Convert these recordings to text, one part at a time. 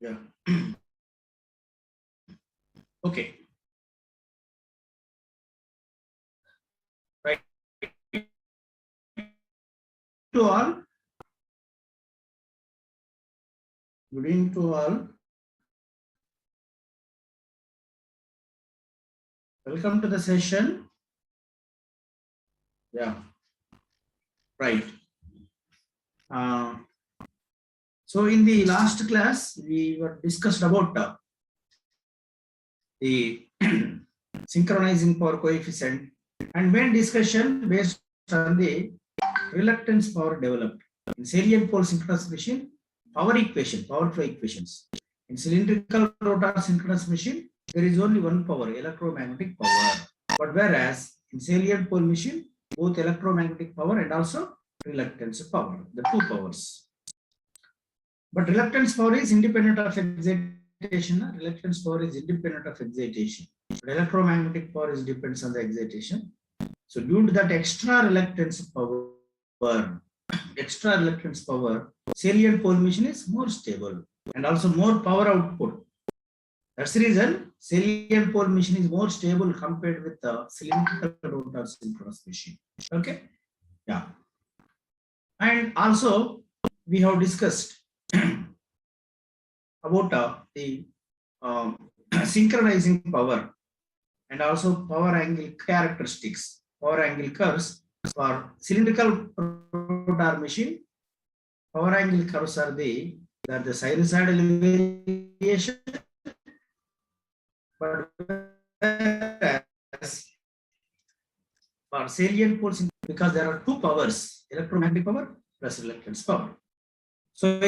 Yeah. Okay. Right. To all. Good evening to all. Welcome to the session. Yeah. Right. So in the last class, we were discussed about the synchronizing power coefficient and main discussion based on the reluctance power developed in salient pole synchronous machine, power flow equations. In cylindrical rotor synchronous machine, there is only one power, electromagnetic power. But whereas in salient pole machine, both electromagnetic power and also reluctance power, the two powers. But reluctance power is independent of excitation. Reluctance power is independent of excitation. But electromagnetic power is depends on the excitation. So due to that extra reluctance power, salient pole machine is more stable and also more power output. That's the reason salient pole machine is more stable compared with the cylindrical rotor synchronous machine. Okay, yeah. And also we have discussed about the synchronizing power and also power angle characteristics, power angle curves for cylindrical rotor machine. Power angle curves are the sinusoidal variation, but for salient poles, because there are two powers, electromagnetic power plus reluctance power. So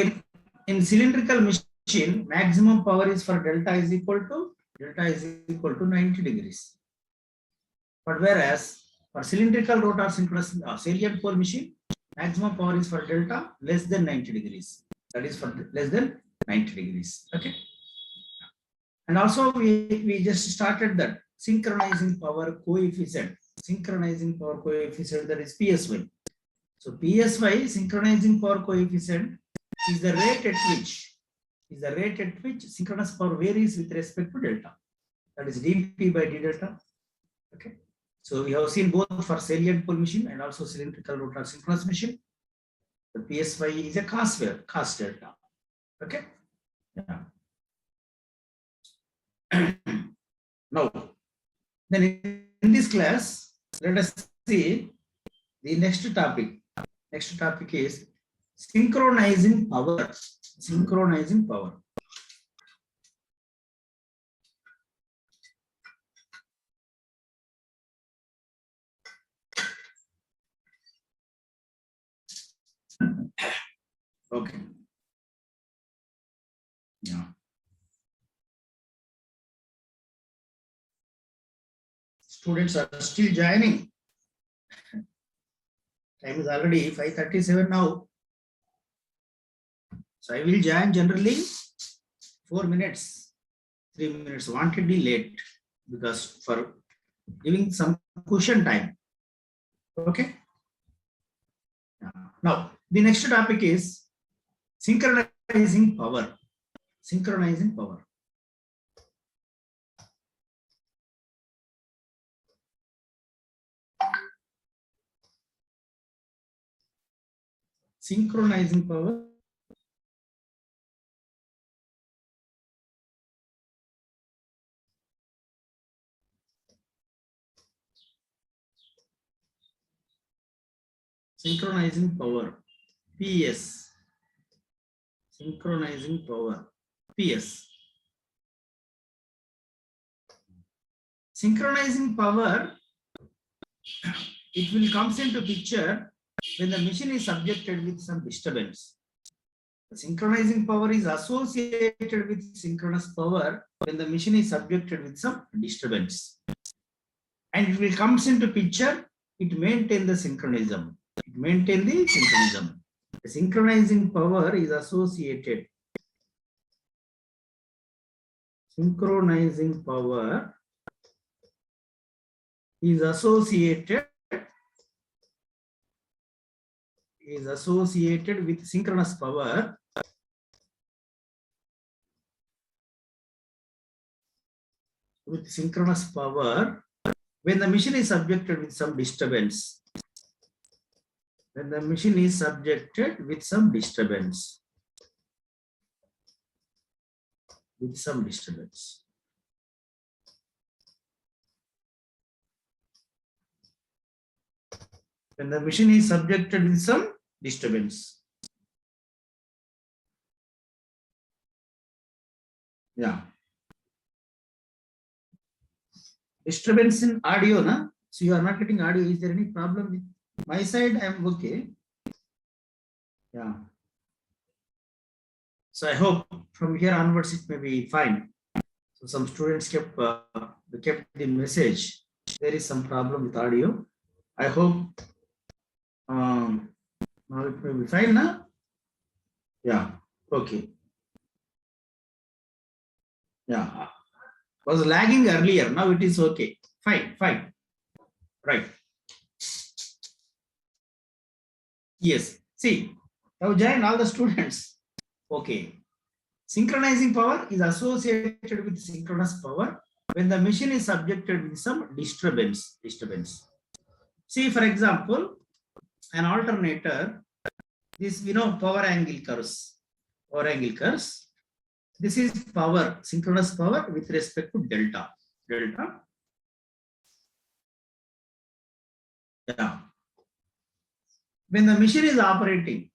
in cylindrical machine, maximum power is for delta is equal to 90 degrees. But whereas for cylindrical rotor synchronous salient pole machine, maximum power is for delta less than 90 degrees. That is for less than 90 degrees. Okay. And also we just started that synchronizing power coefficient. Synchronizing power coefficient, that is PSY. So PSY, synchronizing power coefficient, is the rate at which synchronous power varies with respect to delta. That is dP by d delta. Okay. So we have seen both for salient pole machine and also cylindrical rotor synchronous machine. The PSY is a cos delta. Okay. Yeah. Now, then in this class, let us see the next topic. Next topic is synchronizing power. Synchronizing power. Okay. Yeah. Students are still joining. Time is already 5:37 now. So I will join generally 4 minutes, 3 minutes, wantedly late because for giving some cushion time. Okay. Now the next topic is synchronizing power. Synchronizing power. Synchronizing power. Synchronizing power. PS. Synchronizing power. PS. Synchronizing power, it will comes into picture when the machine is subjected with some disturbance. The synchronizing power is associated with synchronous power when the machine is subjected with some disturbance. And it will comes into picture, it maintain the synchronism. It maintain the synchronism. The synchronizing power is associated. Synchronizing power is associated with synchronous power with synchronous power when the machine is subjected with some disturbance. When the machine is subjected with some disturbance. With some disturbance. When the machine is subjected with some disturbance. Yeah. Disturbance in audio, na? So you are not getting audio. Is there any problem with my side? I am okay. Yeah. So I hope from here onwards it may be fine. So some students kept the message. There is some problem with audio. I hope now it may be fine now. Yeah. Okay. Yeah. Was lagging earlier. Now it is okay. Fine. Fine. Right. Yes. See. Now join all the students. Okay. Synchronizing power is associated with synchronous power when the machine is subjected with some disturbance. See, for example, an alternator, this power angle curves. This is power, synchronous power with respect to delta. Yeah. When the machine is operating,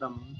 Ram.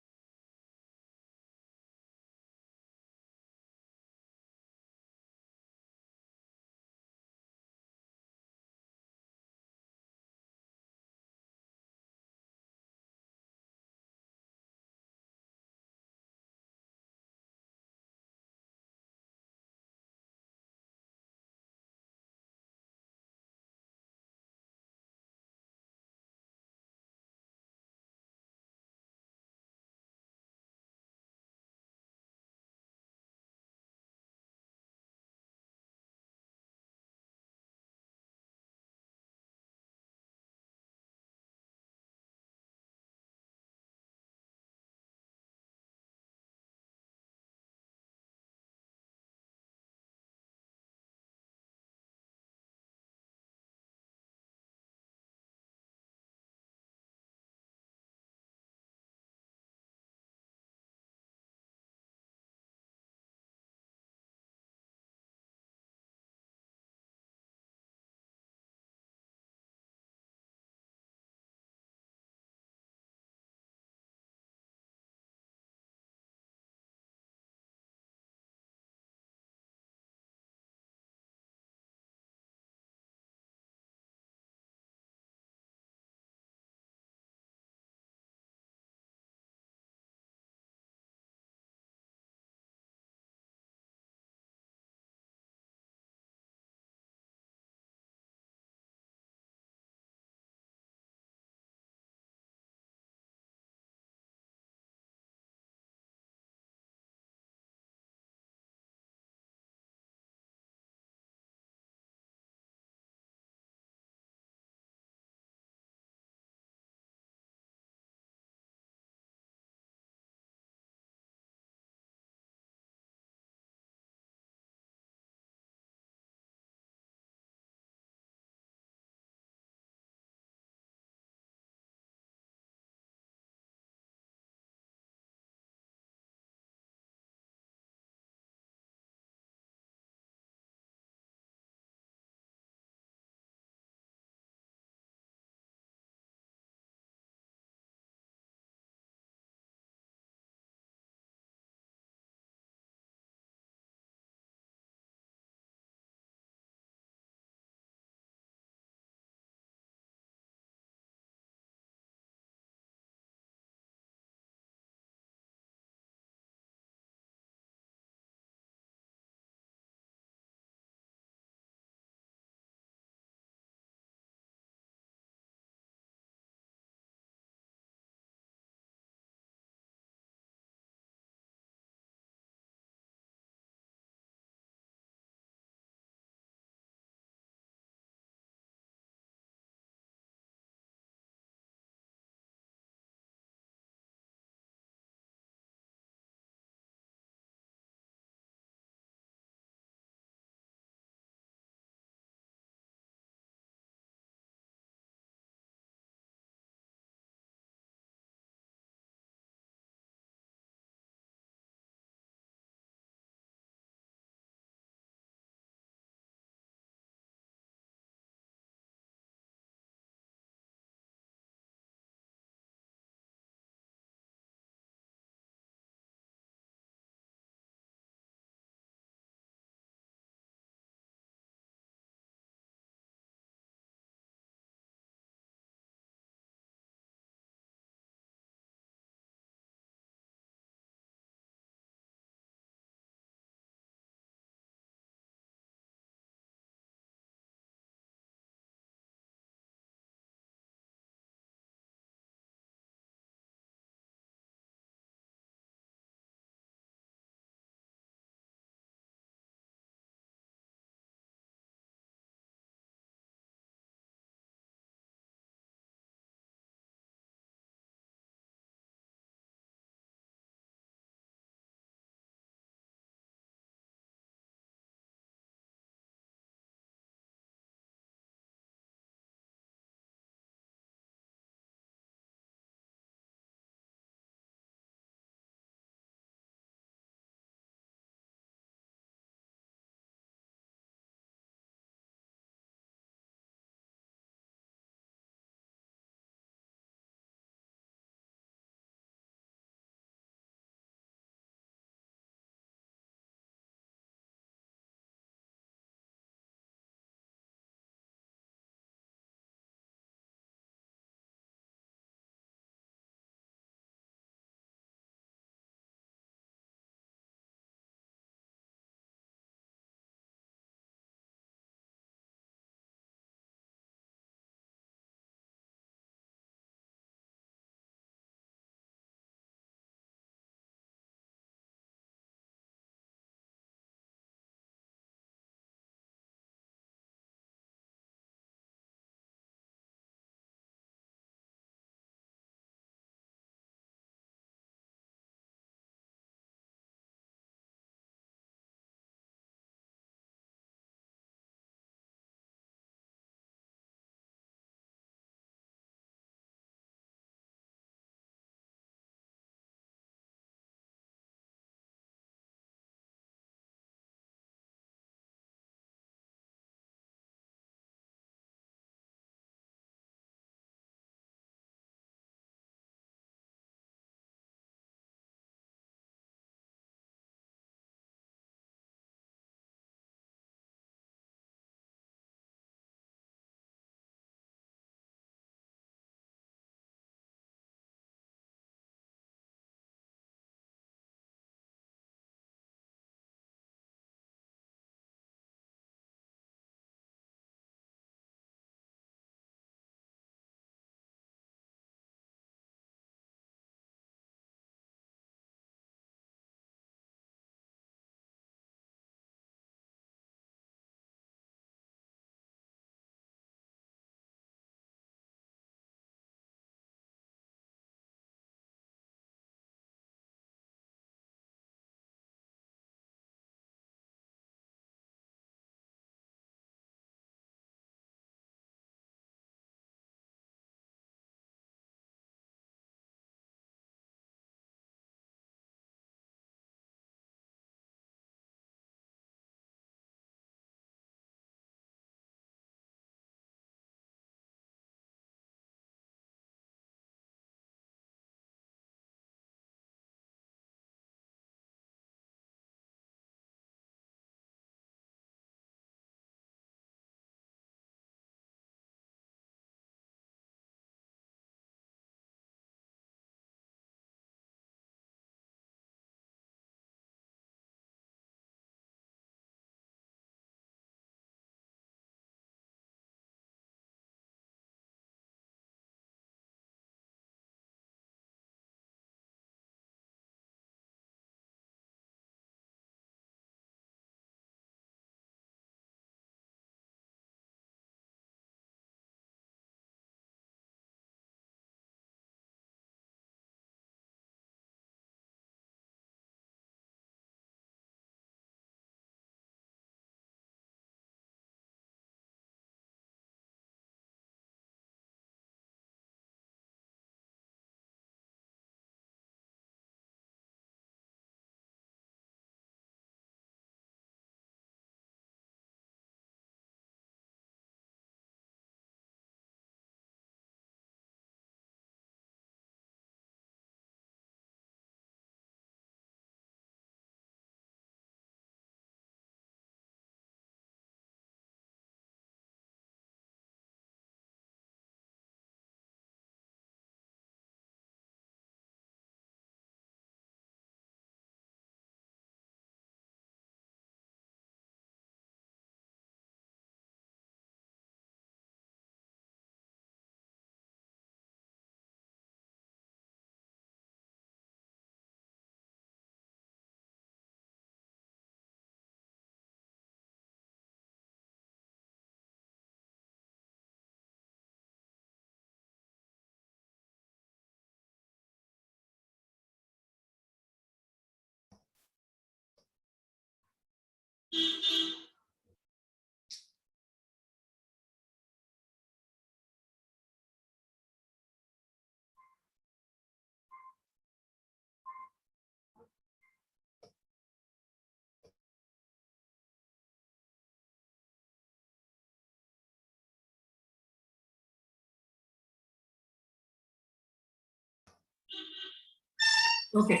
Okay.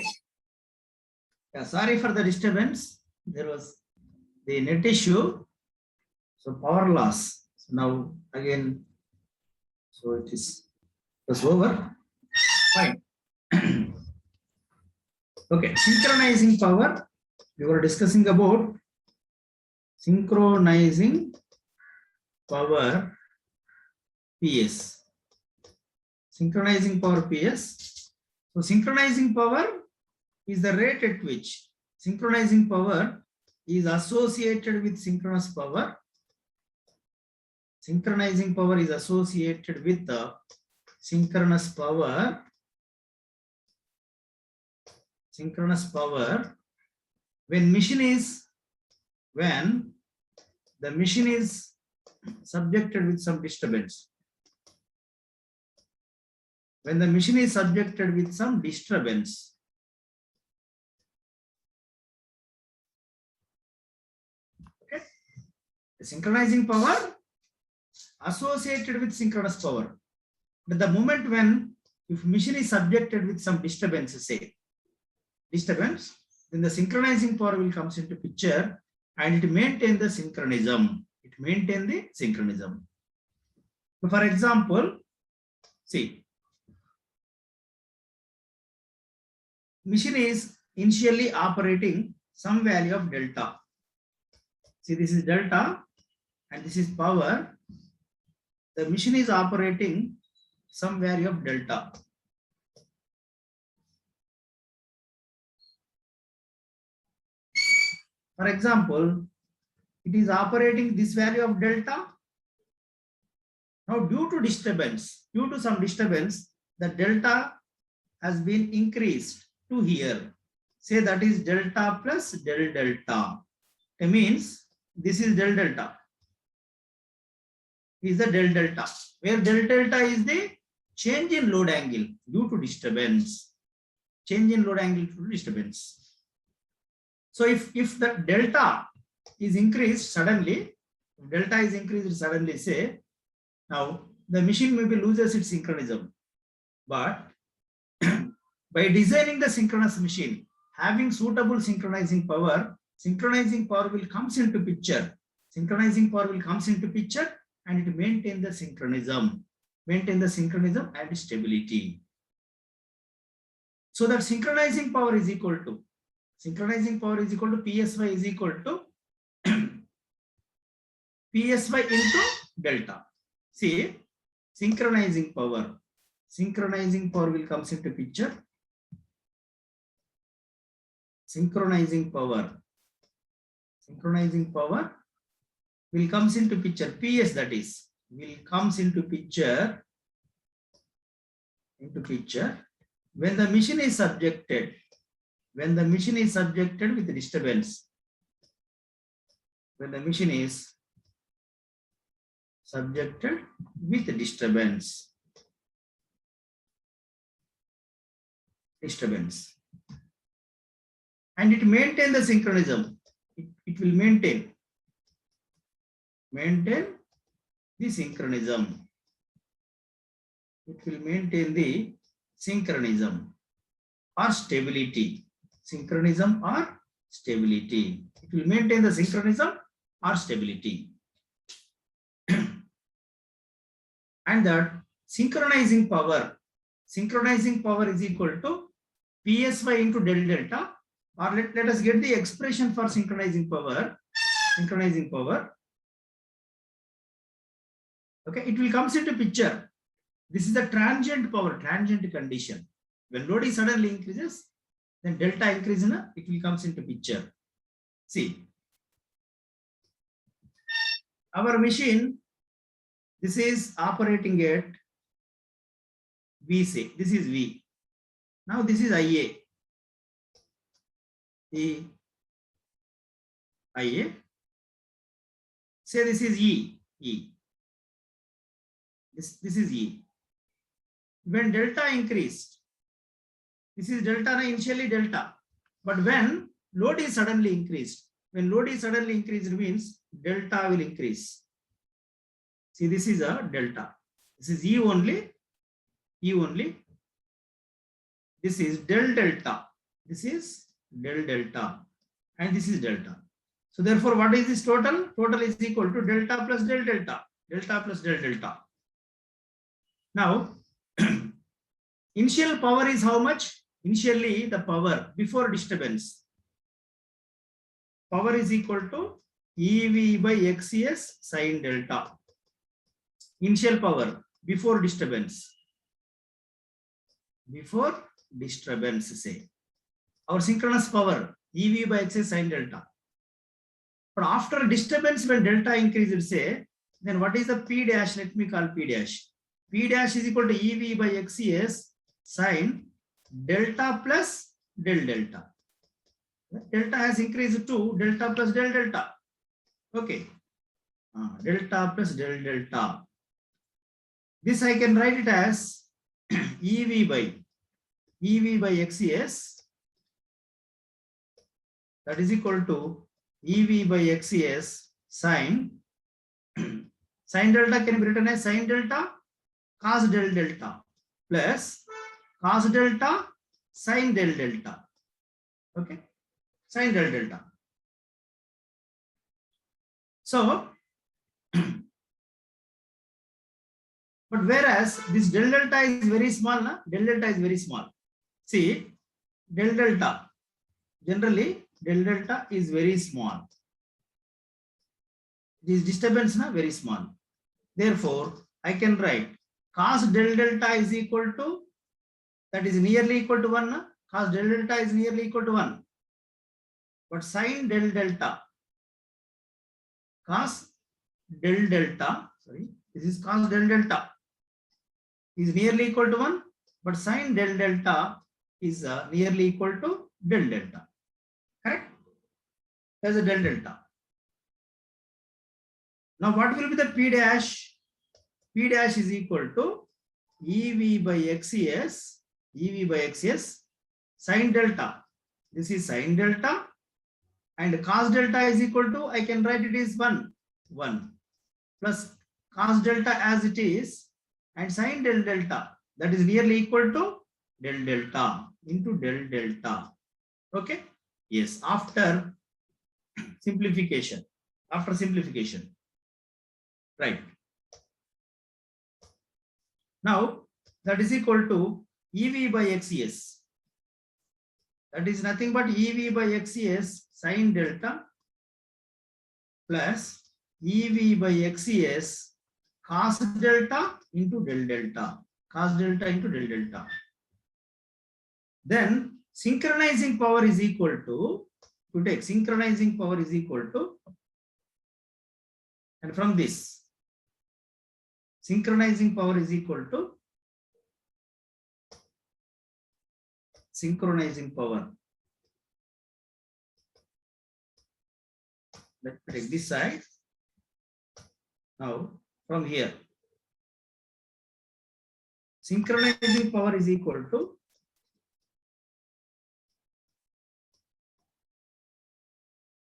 Yeah, sorry for the disturbance. There was the net issue. So power loss. So now again, so it was over. Fine. Okay, synchronizing power. We were discussing about synchronizing power PS. Synchronizing power PS. So synchronizing power is the rate at which synchronizing power is associated with synchronous power. Synchronizing power is associated with the synchronous power. Synchronous power when the machine is subjected with some disturbance. When the machine is subjected with some disturbance. Okay. The synchronizing power associated with synchronous power. But the moment when if machine is subjected with some disturbance, say disturbance, then the synchronizing power will comes into picture and it maintain the synchronism. It maintain the synchronism. So for example, see, machine is initially operating some value of delta. See, this is delta and this is power. The machine is operating some value of delta. For example, it is operating this value of delta. Now, due to some disturbance, the delta has been increased to here. Say that is delta plus del delta. It means this is del delta. Is the del delta, where del delta is the change in load angle due to disturbance. Change in load angle due to disturbance. So if the delta is increased suddenly, say, now the machine maybe loses its synchronism. But by designing the synchronous machine, having suitable synchronizing power will comes into picture. Synchronizing power will comes into picture and it maintain the synchronism and stability. So that synchronizing power is equal to PSY is equal to PSY into delta. See, synchronizing power will comes into picture. Synchronizing power will comes into picture. PS, that is, will comes into picture when the machine is subjected with disturbance. When the machine is subjected with disturbance. And it maintain the synchronism. It will maintain the synchronism. It will maintain the synchronism or stability. Synchronism or stability. It will maintain the synchronism or stability. And that synchronizing power is equal to PSY into del delta, or let us get the expression for synchronizing power. Okay, it will comes into picture. This is the transient condition. When load is suddenly increases, then delta increase, it will comes into picture. See, our machine, this is operating at V, say, this is V. Now this is IA. The IA. Say this is E. This is E. When delta increased, this is delta, initially delta. But when load is suddenly increased, means delta will increase. See, this is a delta. This is E only. This is del delta. This is del delta. And this is delta. So therefore, what is this total? Total is equal to delta plus del delta. Delta plus del delta. Now, initial power is how much? Initially, the power before disturbance. Power is equal to EV by XCS sin delta. Initial power before disturbance. Before disturbance, say. Our synchronous power EV by XCS sin delta. But after disturbance, when delta increases, say, then what is the P dash? Let me call P dash. P dash is equal to EV by XCS sin delta plus del delta. Delta has increased to delta plus del delta. Okay. Delta plus del delta. This I can write it as EV by XCS. That is equal to EV by XCS sin delta can be written as sin delta cos del delta plus cos delta sin del delta. Okay, sin del delta. So, but whereas this del delta is very small, na? Del delta is very small. See, del delta, generally del delta is very small. This disturbance na very small. Therefore, I can write cos del delta is equal to, that is nearly equal to 1. Na? Cos del delta is nearly equal to 1. But sin del delta, cos del delta, sorry, this is cos del delta is nearly equal to 1. But sin del delta is nearly equal to del delta. Correct? There's a del delta. Now what will be the P dash? P dash is equal to EV by XCS, sin delta. This is sin delta, and cos delta is equal to, I can write it is 1 plus cos delta as it is, and sin del delta, that is nearly equal to del delta into del delta. Okay? Yes, after simplification. Right. Now, that is equal to EV by XCS. That is nothing but EV by XCS sin delta plus EV by XCS cos delta into del delta. Cos delta into del delta. Then synchronizing power is equal to, take synchronizing power is equal to, and from this, synchronizing power is equal to synchronizing power. Let me take this side. Now, from here, synchronizing power is equal to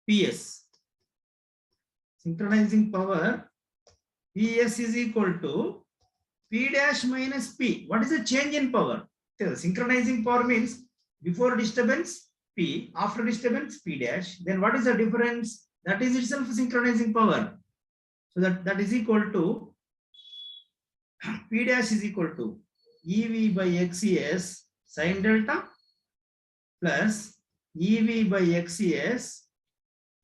PS. Synchronizing power, PS is equal to P dash minus P. What is the change in power? Synchronizing power means before disturbance P, after disturbance P dash. Then what is the difference? That is itself synchronizing power. So that is equal to P dash is equal to EV by XCS sin delta plus EV by XCS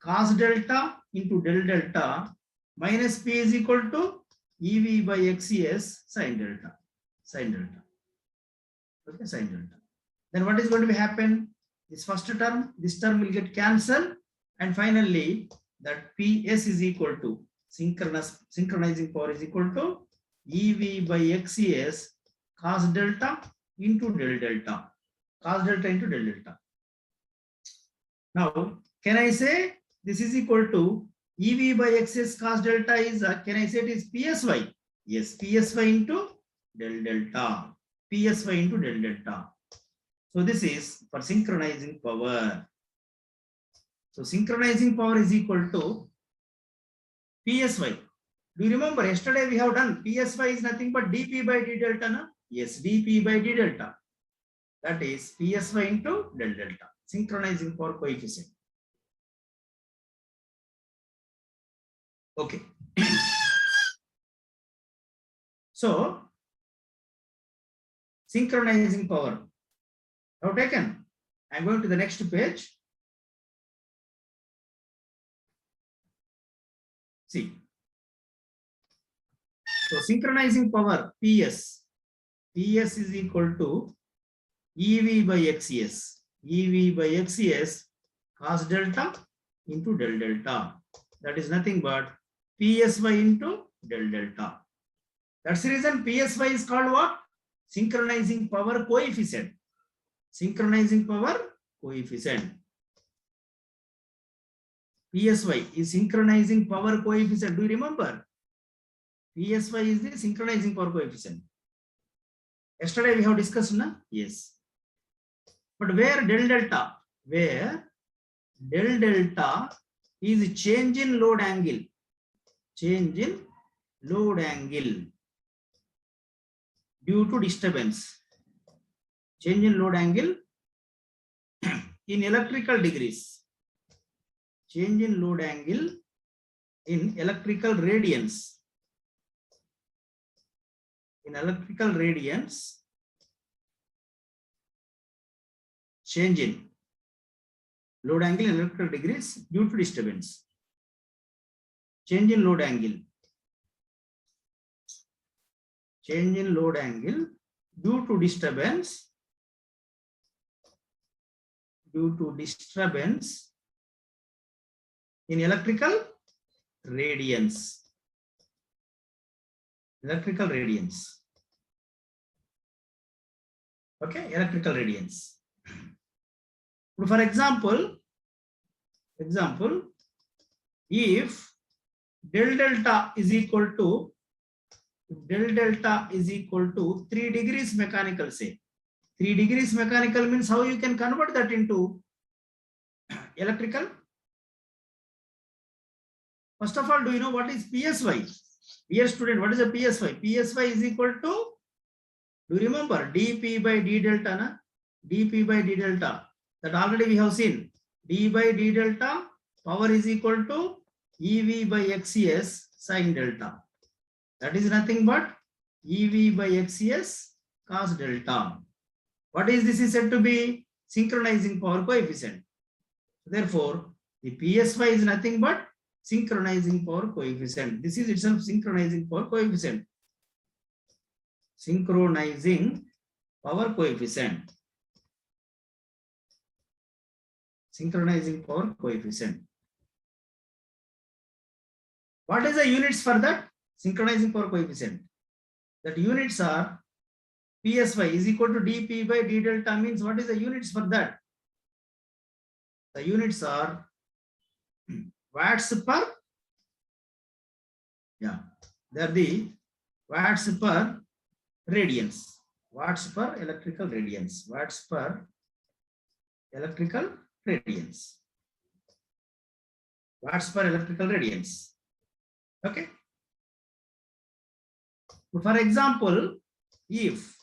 cos delta into del delta minus P is equal to EV by XCS sin delta. Okay, sin delta. Then what is going to be happen? This first term, this term will get cancelled, and finally that PS is equal to synchronizing power is equal to EV by XCS cos delta into del delta. Cos delta into del delta. Now, can I say this is equal to EV by XCS cos delta is, can I say it is PSY? Yes, PSY into del delta. PSY into del delta. So this is for synchronizing power. So synchronizing power is equal to PSY. Do you remember yesterday we have done PSY is nothing but dP by d delta, na? Yes, dP by d delta. That is PSY into del delta, synchronizing power coefficient. Okay. So, synchronizing power. Now taken. I'm going to the next page. See. So, synchronizing power PS. PS is equal to EV by XES. EV by XES cos delta into del delta. That is nothing but PSY into del delta. That's the reason PSY is called what? Synchronizing power coefficient. Synchronizing power coefficient. PSY is synchronizing power coefficient. Do you remember? PSY is the synchronizing power coefficient. Yesterday we have discussed, na? Yes. But where del delta? Where del delta is change in load angle. Change in load angle due to disturbance. Change in load angle in electrical degrees. Change in load angle in electrical radians. In electrical radians, change in load angle in electrical degrees due to disturbance. Change in load angle. Change in load angle due to disturbance. Due to disturbance in electrical radians. Electrical radians. Okay, electrical radians. For example, if del delta is equal to 3 degrees mechanical, say 3 degrees mechanical means how you can convert that into electrical? First of all, do you know what is PSY? Dear student, what is a PSY? PSY is equal to, do you remember dP by d delta? Na? dP by d delta. That already we have seen. D by d delta power is equal to EV by XES sin delta. That is nothing but EV by XES cos delta. What is this is said to be? Synchronizing power coefficient. Therefore, the PSY is nothing but synchronizing power coefficient. This is itself synchronizing power coefficient. Synchronizing power coefficient. Synchronizing power coefficient. What is the units for that? Synchronizing power coefficient. That units are PSY is equal to dP by d delta means what is the units for that? The units are watts per, yeah, they are the watts per radians. Watts per electrical radians. Watts per electrical radians. Watts per electrical radians. Okay. For example, if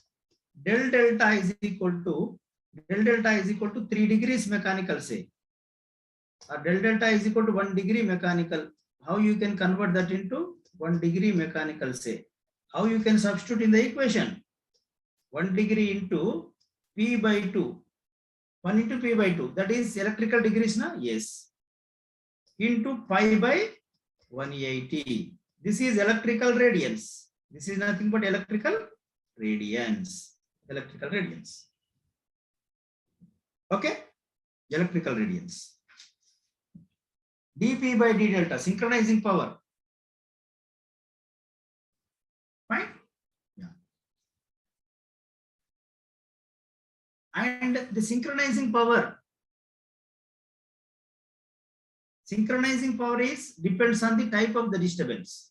del delta is equal to 3 degrees mechanical, say, or del delta is equal to 1 degree mechanical, how you can convert that into 1 degree mechanical, say? How you can substitute in the equation? 1 degree into P by 2. 1 into P by 2. That is electrical degrees, na? Yes. Into pi by 180. This is electrical radians. This is nothing but electrical radians. Electrical radians. Okay? Electrical radians. dP by d delta, synchronizing power. Fine? Yeah. And the synchronizing power. Synchronizing power is depends on the type of the disturbance.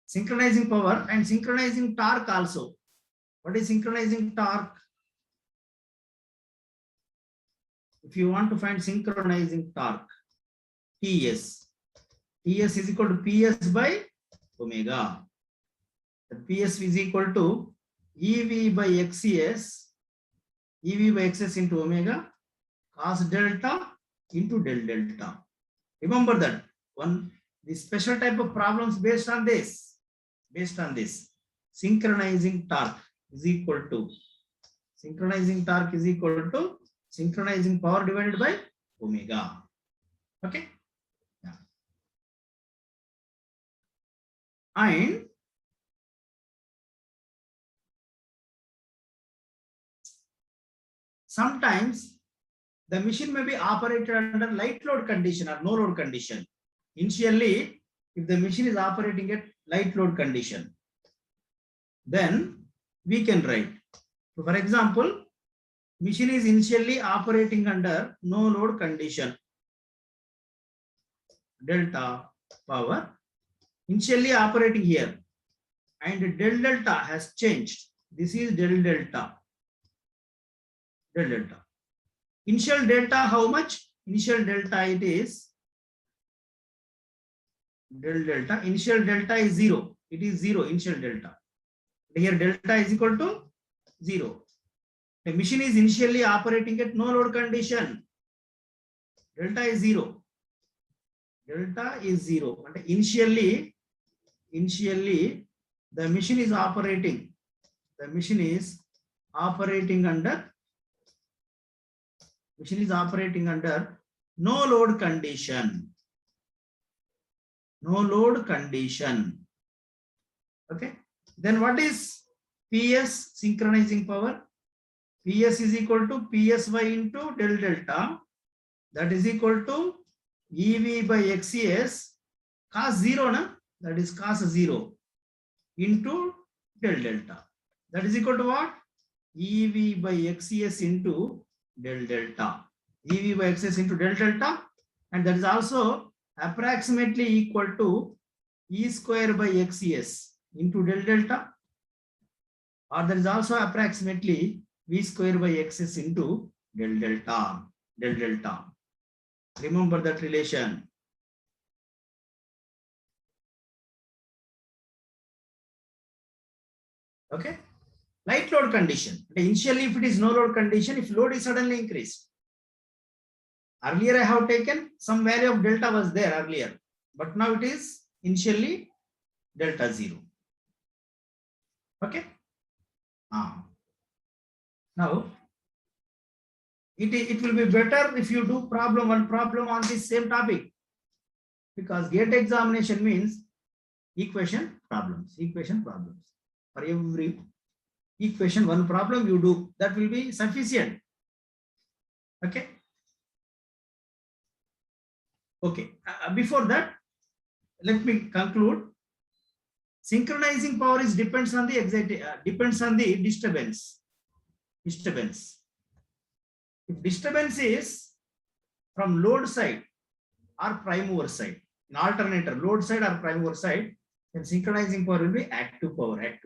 Synchronizing power and synchronizing torque also. What is synchronizing torque? If you want to find synchronizing torque, TS. TS is equal to PS by omega. The PS is equal to EV by XCS, EV by XS into omega, cos delta into del delta. Remember that one, the special type of problems based on this, synchronizing torque is equal to synchronizing power divided by omega. Okay. Yeah. And sometimes the machine may be operated under light load condition or no load condition. Initially, if the machine is operating at light load condition, then we can write. So for example, machine is initially operating under no load condition. Delta power initially operating here, and del delta has changed. This is del delta. Initial delta, how much? Initial delta it is del delta. Initial delta is 0. It is 0 initial delta. Here delta is equal to 0. The machine is initially operating at no load condition. Delta is 0. Delta is 0. And initially the machine is operating. The machine is operating under no load condition. No load condition. Okay. Then what is PS, synchronizing power? PS is equal to PSY into del delta. That is equal to EV by XCS cos 0, na? That is cos 0 into del delta. That is equal to what? EV by XCS into del delta. EV by XCS into del delta, and that is also approximately equal to E square by XCS into del delta, or that is also approximately V square by XS into del delta. Remember that relation. Okay. Light load condition. Initially, if it is no load condition, if load is suddenly increased. Earlier I have taken some value of delta was there earlier, but now it is initially delta 0. Okay. Now it will be better if you do one problem on this same topic, because gate examination means equation problems. For every equation, one problem you do, that will be sufficient. Okay. Before that, let me conclude. Synchronizing power is depends on the disturbance. If disturbance is from load side or prime mover side, in alternator, load side or prime mover side, then synchronizing power will be active power. If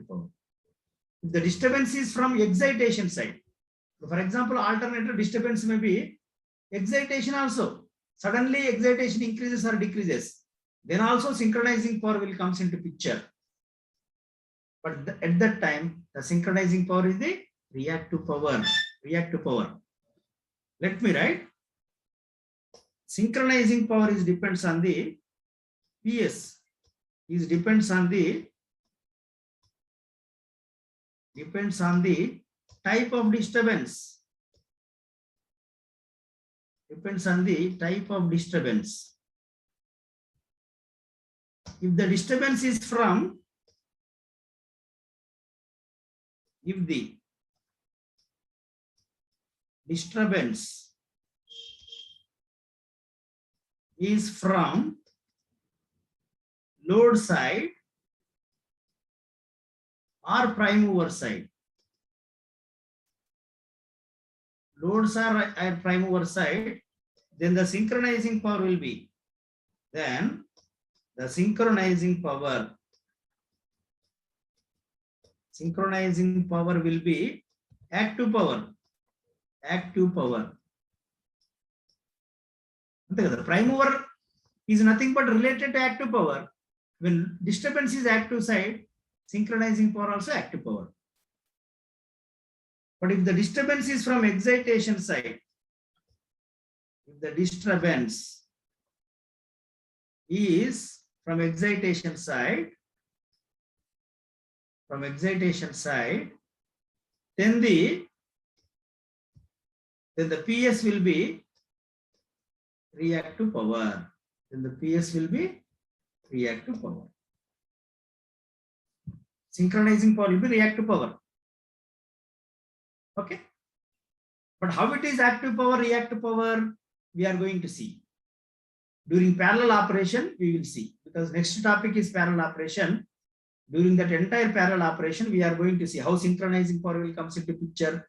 the disturbance is from excitation side, so for example, alternator disturbance may be excitation also. Suddenly excitation increases or decreases, then also synchronizing power will comes into picture. But at that time, the synchronizing power is the reactive power. Let me write. Synchronizing power is depends on the PS. Depends on the type of disturbance. If the disturbance is from, load side or prime mover side, loads are at prime mover side, then the synchronizing power will be, will be active power. The prime mover is nothing but related to active power. When disturbance is active side, synchronizing power also active power. But if the disturbance is from excitation side, if the disturbance is from excitation side, then the PS will be reactive power. Then the PS will be reactive power. Synchronizing power will be reactive power. Okay. But how it is active power, reactive power, we are going to see. During parallel operation, we will see. Because next topic is parallel operation. During that entire parallel operation, we are going to see how synchronizing power will come into picture,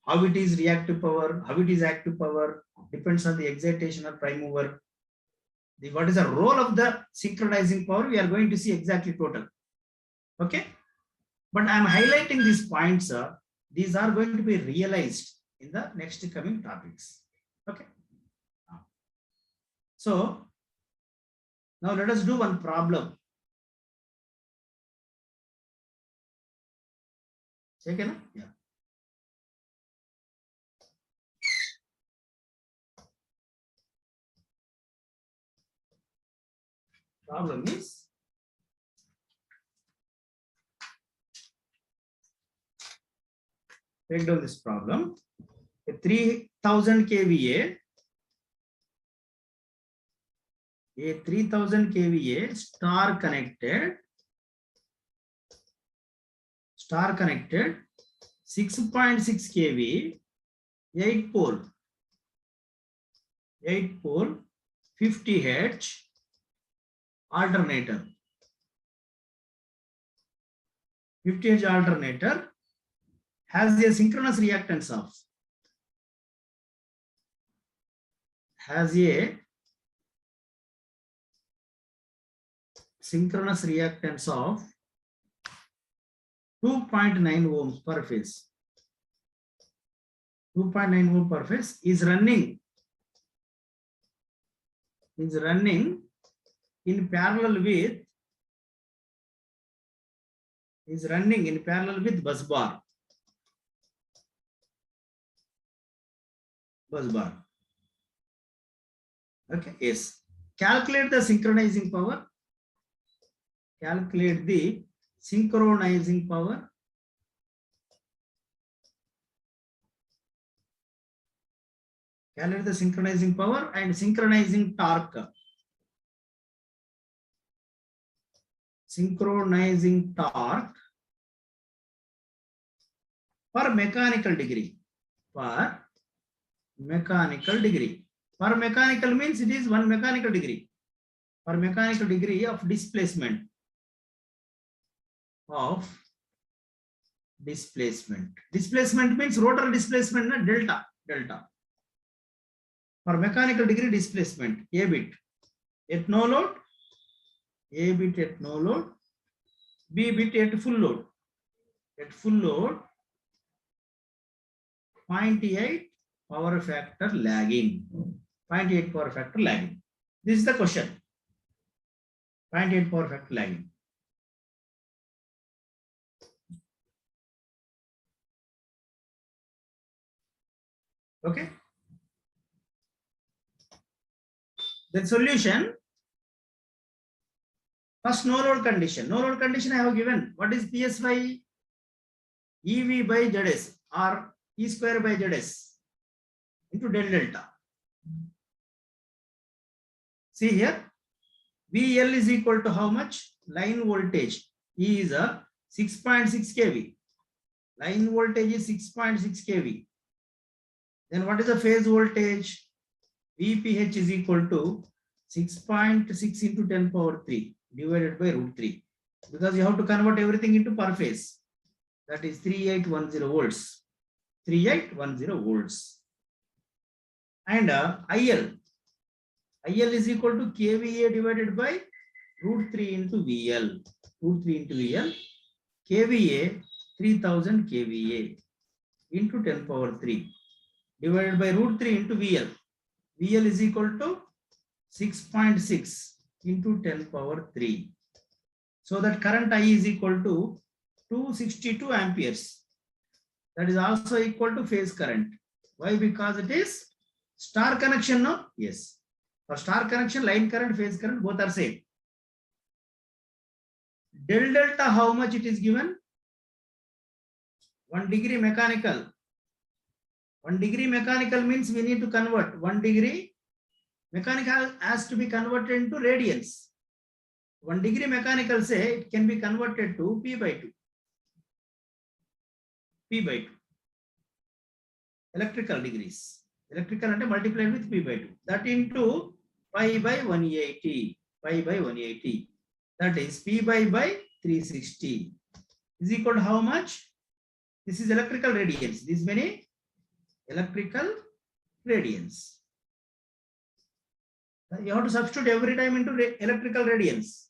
how it is reactive power, how it is active power, depends on the excitation or prime mover. What is the role of the synchronizing power, we are going to see exactly total. Okay. But I am highlighting these points. These are going to be realized in the next coming topics. Okay. So now let us do one problem. Okay, no? Yeah. Problem is, take down this problem. A 3000 kVA, a 3000 kVA star connected 6.6 kV 8 pole 50 Hz alternator. 50 Hz alternator has a synchronous reactance of 2.9 ohms per phase. 2.9 ohm per phase is running in parallel with bus bar. Okay, yes. Calculate the synchronizing power. Calculate the synchronizing power. Calculate the synchronizing power and synchronizing torque. Synchronizing torque per mechanical degree. Per mechanical degree. Per mechanical means it is 1 mechanical degree. Per mechanical degree of displacement. Displacement means rotor displacement, delta. For mechanical degree displacement, A bit at no load, A bit at no load, B bit at full load. At full load, 0.8 power factor lagging. 0.8 power factor lagging. This is the question. 0.8 power factor lagging. Okay. Then solution. First, no load condition. No load condition I have given. What is PS by EV by ZS or E square by ZS into del delta. See here, VL is equal to how much? Line voltage. E is a 6.6 kV. Line voltage is 6.6 kV. Then what is the phase voltage? VPH is equal to 6.6 into 10 power 3 divided by root 3. Because you have to convert everything into per phase. That is 3810 volts. 3810 volts. And IL is equal to kVA divided by root 3 into VL. Root 3 into VL. kVA 3000 kVA into 10 power 3 divided by root 3 into VL. VL is equal to 6.6 into 10 power 3. So that current I is equal to 262 amperes. that is also equal to phase current. Why? Because it is star connection, no? Yes. For star connection, line current, phase current, both are same. Del delta, how much it is given? 1 degree mechanical. 1 degree mechanical means we need to convert 1 degree mechanical has to be converted into radians. 1 degree mechanical, say, it can be converted to P by 2. P by 2. Electrical degrees. Electrical and multiplied with P by 2. That into pi by 180. Pi by 180. That is P by 360 is equal to how much? This is electrical radiance. This many electrical radiance. You have to substitute every time into electrical radiance.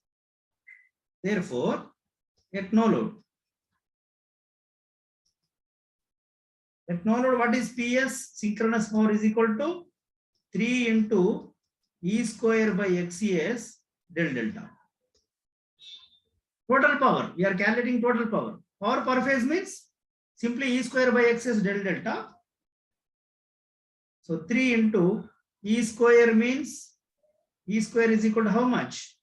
Therefore, at no load. At no load, what is PS? Synchronous power is equal to 3 into E square by XES del delta. Total power. We are calculating total power. Power per phase means simply E square by XS del delta. So 3 into E square means E square is equal to how much?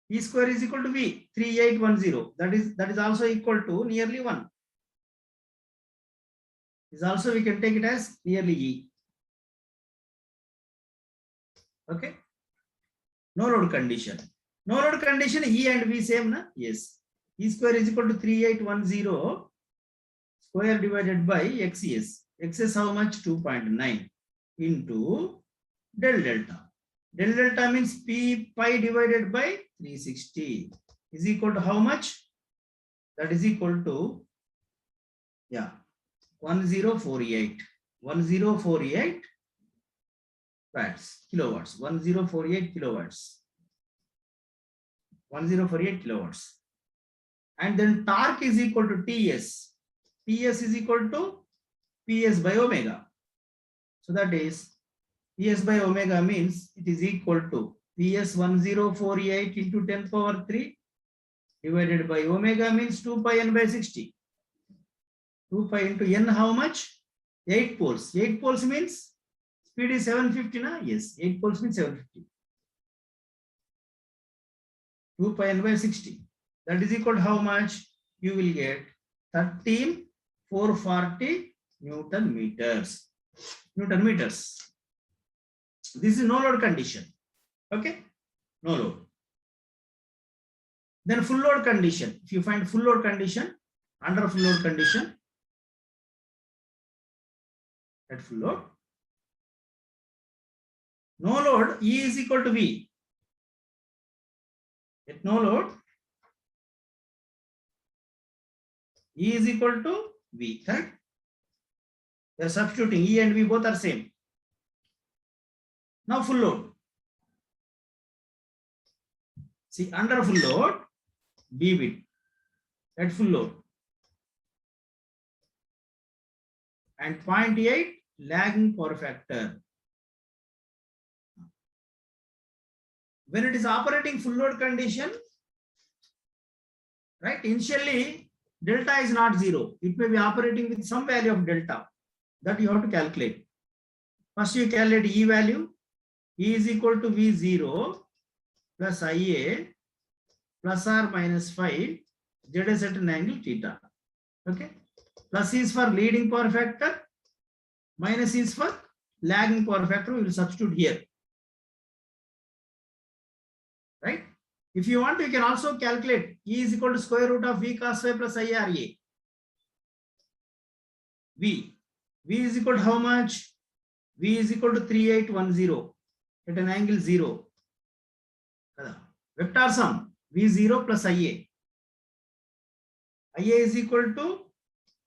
E square is equal to V, 3810. That is also equal to nearly 1. Is also we can take it as nearly E. Okay. No load condition. No load condition, E and V same, na? Yes. E square is equal to 3810 square divided by XES. XS how much? 2.9 into del delta. Del delta means P pi divided by 360 is equal to how much? That is equal to, yeah, 1048. 1048 watts, kilowatts. 1048 kilowatts. 1048 kilowatts. And then torque is equal to TS. TS is equal to PS by omega. So that is PS by omega means it is equal to PS 1048 into 10 power 3 divided by omega means 2 pi n by 60. 2 pi into n how much? 8 poles. 8 poles means speed is 750, na? Yes, 8 poles means 750. 2 pi n by 60. That is equal to how much? You will get 13,440 Newton meters. Newton meters. This is no load condition. Okay? No load. Then full load condition. If you find full load condition, under full load condition, at full load, no load, E is equal to V. At no load, E is equal to V, correct? We are substituting E and V, both are same. Now full load. See, under full load, B bit. At full load. And 0.8 lagging power factor. When it is operating full load condition, right? Initially, delta is not 0. It may be operating with some value of delta that you have to calculate. First, you calculate E value. E is equal to V0 plus IA plus or minus 5 ZS at an angle theta. Okay. Plus is for leading power factor. Minus is for lagging power factor. We will substitute here. Right. If you want, you can also calculate E is equal to square root of V cos phi plus IRA. V is equal to how much? V is equal to 3810 at an angle 0. Vector sum V0 plus IA. IA is equal to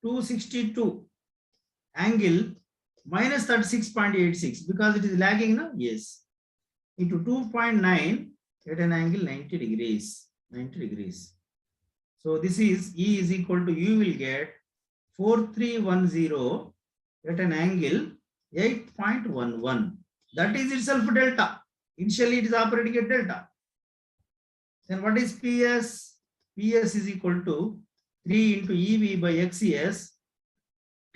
262 angle minus 36.86 because it is lagging now. Yes. Into 2.9 at an angle 90 degrees. 90 degrees. So this is E is equal to, you will get 4310 at an angle 8.11. That is itself delta. Initially it is operating at delta. Then what is PS? PS is equal to 3 into EV by XES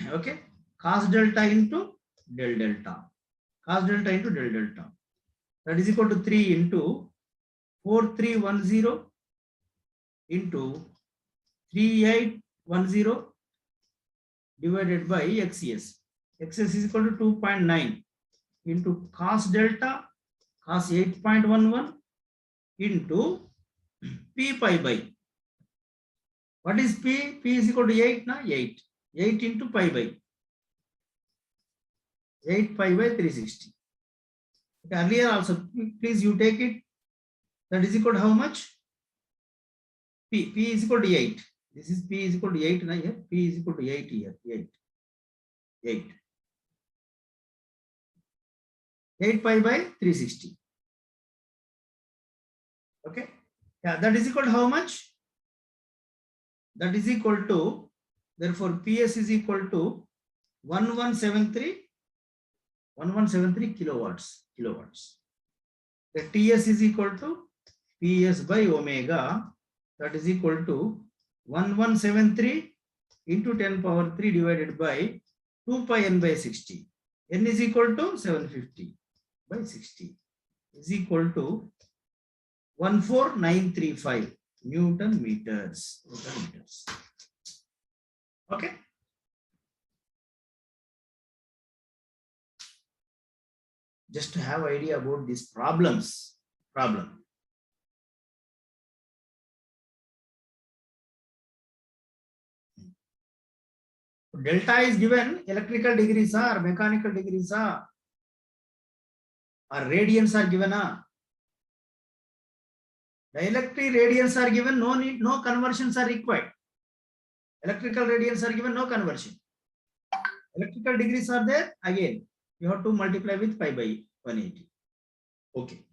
Okay, cos delta into del delta. Cos delta into del delta. That is equal to 3 into 4310 into 3810 divided by XCS. XS is equal to 2.9 into cos delta cos 8.11 into P pi by. What is P? P is equal to 8 na? 8. 8 into pi by. 8 pi by 360. Okay, earlier also, please you take it. That is equal to how much? P. P is equal to 8. This is P is equal to 8 na here. P is equal to 8 here. 8. 8. 8 pi by 360. Okay. Yeah, that is equal to how much? That is equal to, therefore PS is equal to 1173 kilowatts. The TS is equal to PS by omega, that is equal to 1173 into 10 power 3 divided by 2 pi n by 60. N is equal to 750 by 60 is equal to 14935 Newton meters. Okay. Just to have idea about these problems. Delta is given electrical degrees or mechanical degrees or radians are given. Dielectric radians are given, no conversions are required. Electrical radians are given, no conversion. Electrical degrees are there, again you have to multiply with pi by 180. Okay.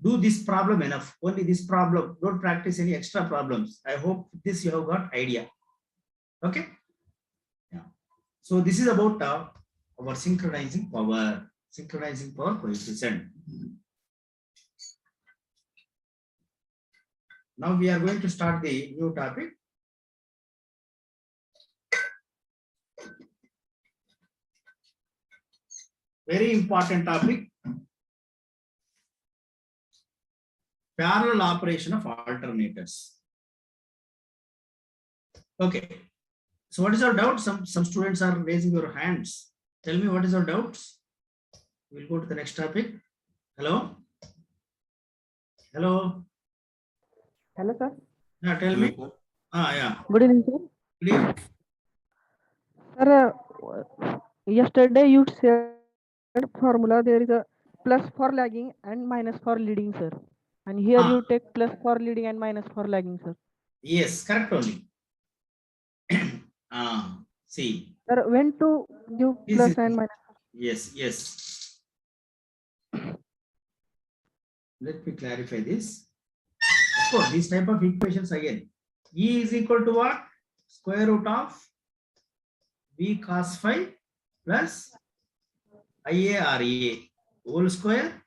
Do this problem enough. Only this problem. Don't practice any extra problems. I hope this you have got idea. Okay. Yeah. So this is about our synchronizing power coefficient. Now we are going to start the new topic. Very important topic. Parallel operation of alternators. Okay. So what is your doubt? Some students are raising your hands. Tell me what is your doubts. We'll go to the next topic. Hello. Hello, sir. Yeah, tell me. Yeah. Good evening, sir. Good evening. Sir, yesterday you said formula there is a plus for lagging and minus for leading, sir. And here you take plus for leading and minus for lagging, sir. Yes, correct only. See. Sir, when to give plus and minus? Yes. Let me clarify this. Of course, this type of equations again. E is equal to what? Square root of V cos phi plus IARA whole square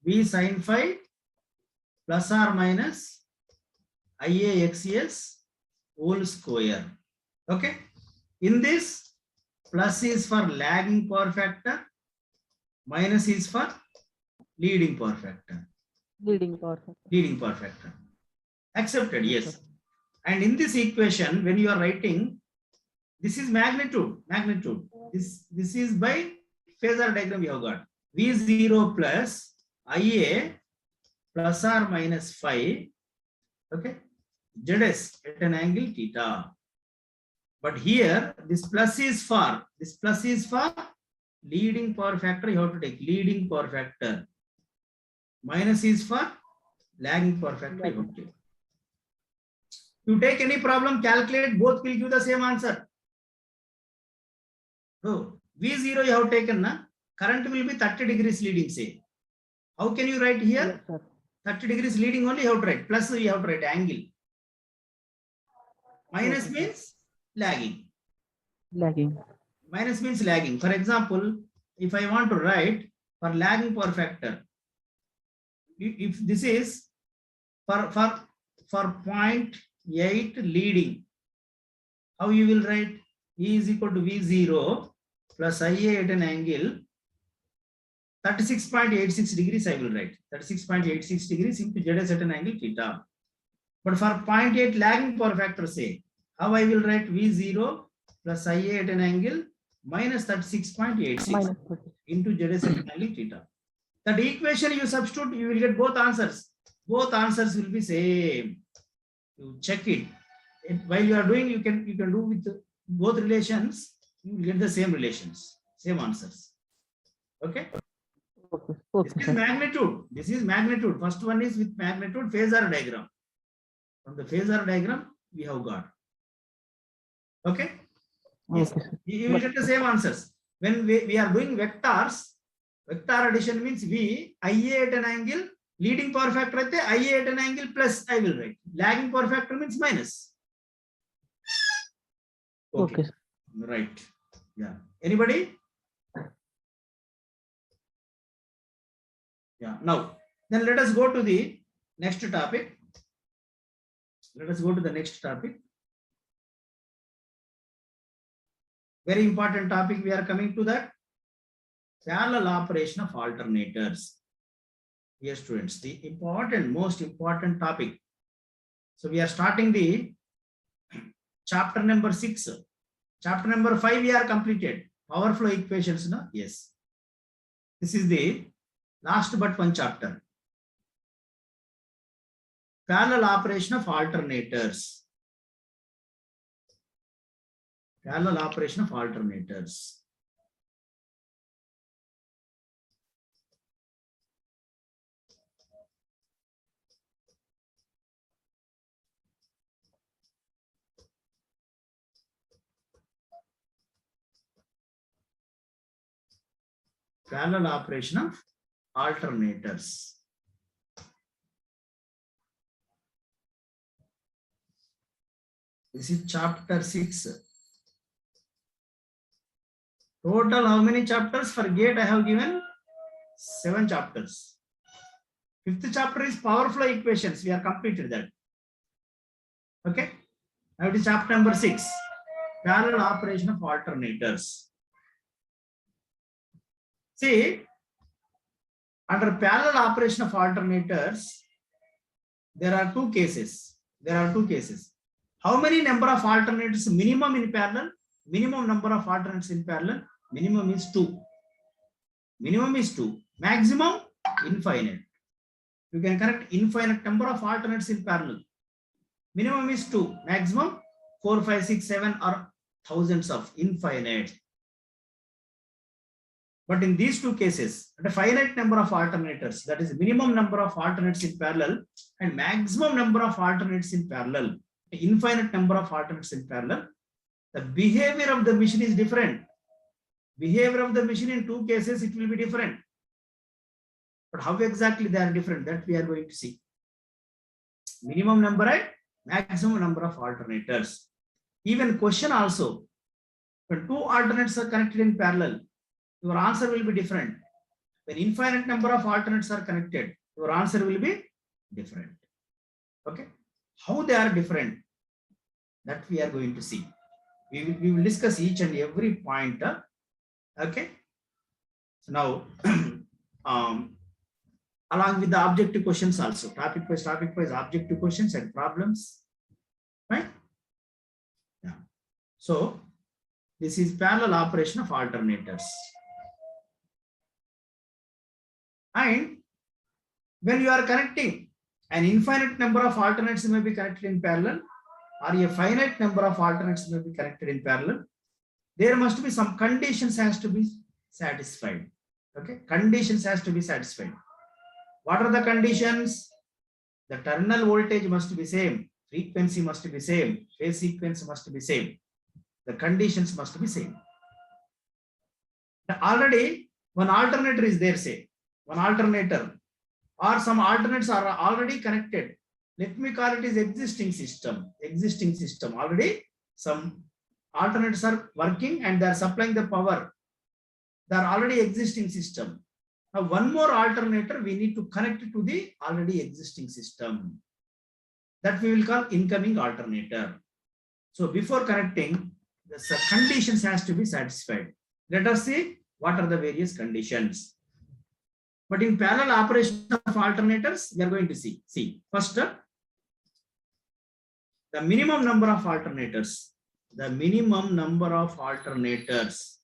V sin phi plus or minus IAXS whole square. Okay. In this, plus is for lagging power factor, minus is for leading power factor. Leading power factor. Accepted, yes. And in this equation, when you are writing, this is magnitude. This is by phasor diagram you have got. V0 plus IA plus or minus phi. Okay. ZS at an angle theta. But here this plus is for leading power factor. You have to take leading power factor. Minus is for lagging power factor. You take any problem, calculate, both will give the same answer. So V0 you have taken, na? Current will be 30 degrees leading, say. How can you write here? Yes, 30 degrees leading only you have to write. Plus you have to write angle. Minus means lagging. Minus means lagging. For example, if I want to write for lagging power factor, if this is for 0.8 leading, How you will write? E is equal to V0 plus IA at an angle 36.86 degrees. I will write 36.86 degrees into ZS at an angle theta. But for 0.8 lagging power factor, say, how I will write V0 plus IA at an angle minus 36.86 minus into ZS at an angle theta. That equation you substitute, you will get both answers. Both answers will be same. You check it. While you are doing, you can do with both relations. You will get the same relations, same answers. Okay. Okay. This Okay, is sir. magnitude. This is magnitude. First one is with magnitude phasor diagram. From the phasor diagram, we have got. Okay. Yes. Okay, sir. You will get the same answers. When we are doing vectors, vector addition means V, IA at an angle, leading power factor at IA at an angle plus I will write. Lagging power factor means minus. Okay, sir. Right. Yeah. Anybody? Yeah. Now, then let us go to the next topic. Let us go to the next topic. Very important topic. We are coming to that. Parallel operation of alternators. Yes, students, the important, most important topic. So we are starting the chapter number 6. Chapter number 5 we are completed. Power flow equations, no? Yes. This is the last but one chapter. Parallel operation of alternators. Parallel operation of alternators. Parallel operation of alternators. This is chapter 6. Total how many chapters? For gate I have given 7 chapters. 5th chapter is power flow equations. We are completed that. Okay. Now it is chapter number 6. Parallel operation of alternators. See, under parallel operation of alternators, there are 2 cases. How many number of alternators minimum in parallel? Minimum number of alternators in parallel. Minimum is 2. Minimum is 2. Maximum infinite. You can connect infinite number of alternates in parallel. Minimum is 2. Maximum 4, 5, 6, 7 or thousands of infinite. But in these 2 cases, the finite number of alternators, that is minimum number of alternates in parallel and maximum number of alternates in parallel, infinite number of alternates in parallel, the behavior of the machine is different. Behavior of the machine in 2 cases, it will be different. But how exactly they are different, that we are going to see. Minimum number and maximum number of alternators. Even question also, when 2 alternates are connected in parallel, your answer will be different. When infinite number of alternates are connected, your answer will be different. Okay. How they are different, that we are going to see. We will discuss each and every point. Okay. So now, along with the objective questions also, topic wise objective questions and problems, right? Yeah. So this is parallel operation of alternators. And when you are connecting, an infinite number of alternates may be connected in parallel, or a finite number of alternates may be connected in parallel. There must be some conditions has to be satisfied. Okay, conditions has to be satisfied. What are the conditions? The terminal voltage must be same, frequency must be same, phase sequence must be same. The conditions must be same. Already one alternator is there, say, one alternator or some alternates are already connected. Let me call it as existing system. Existing system. Already some alternators are working and they are supplying the power. They are already existing system. Now one more alternator we need to connect it to the already existing system. That we will call incoming alternator. So before connecting, the conditions has to be satisfied. Let us see what are the various conditions. But in parallel operation of alternators, we are going to see. See, first, the minimum number of alternators. The minimum number of alternators.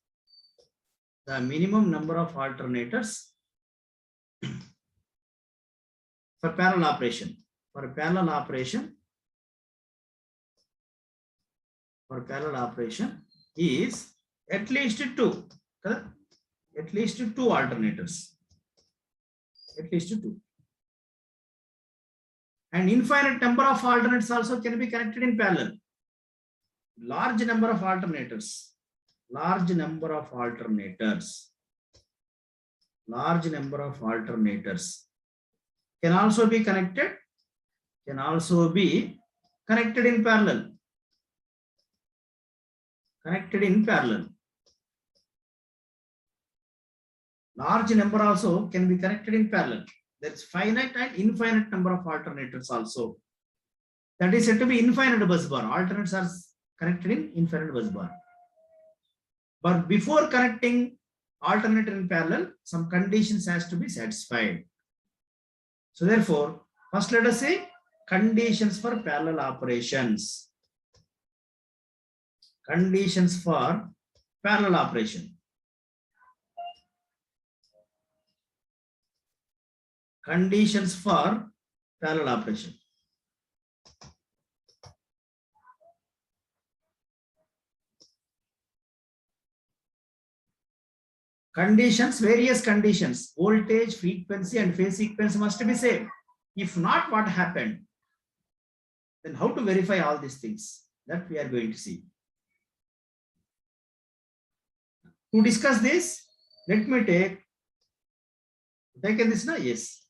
The minimum number of alternators for parallel operation. For parallel operation. For parallel operation is at least two. At least two alternators. At least two. And infinite number of alternates also can be connected in parallel. Large number of alternators. Large number of alternators. Large number of alternators can also be connected. Can also be connected in parallel. Connected in parallel. Large number also can be connected in parallel. There is finite and infinite number of alternators also. That is said to be infinite busbar. Alternates are connected in infinite busbar. But before connecting alternator in parallel, some conditions has to be satisfied. So therefore, first let us say conditions for parallel operations. Conditions for parallel operation. Conditions for parallel operation. Conditions, various conditions, voltage, frequency, and phase sequence must be same. If not, what happened? Then how to verify all these things? That we are going to see. To discuss this, let me take this now. Yes.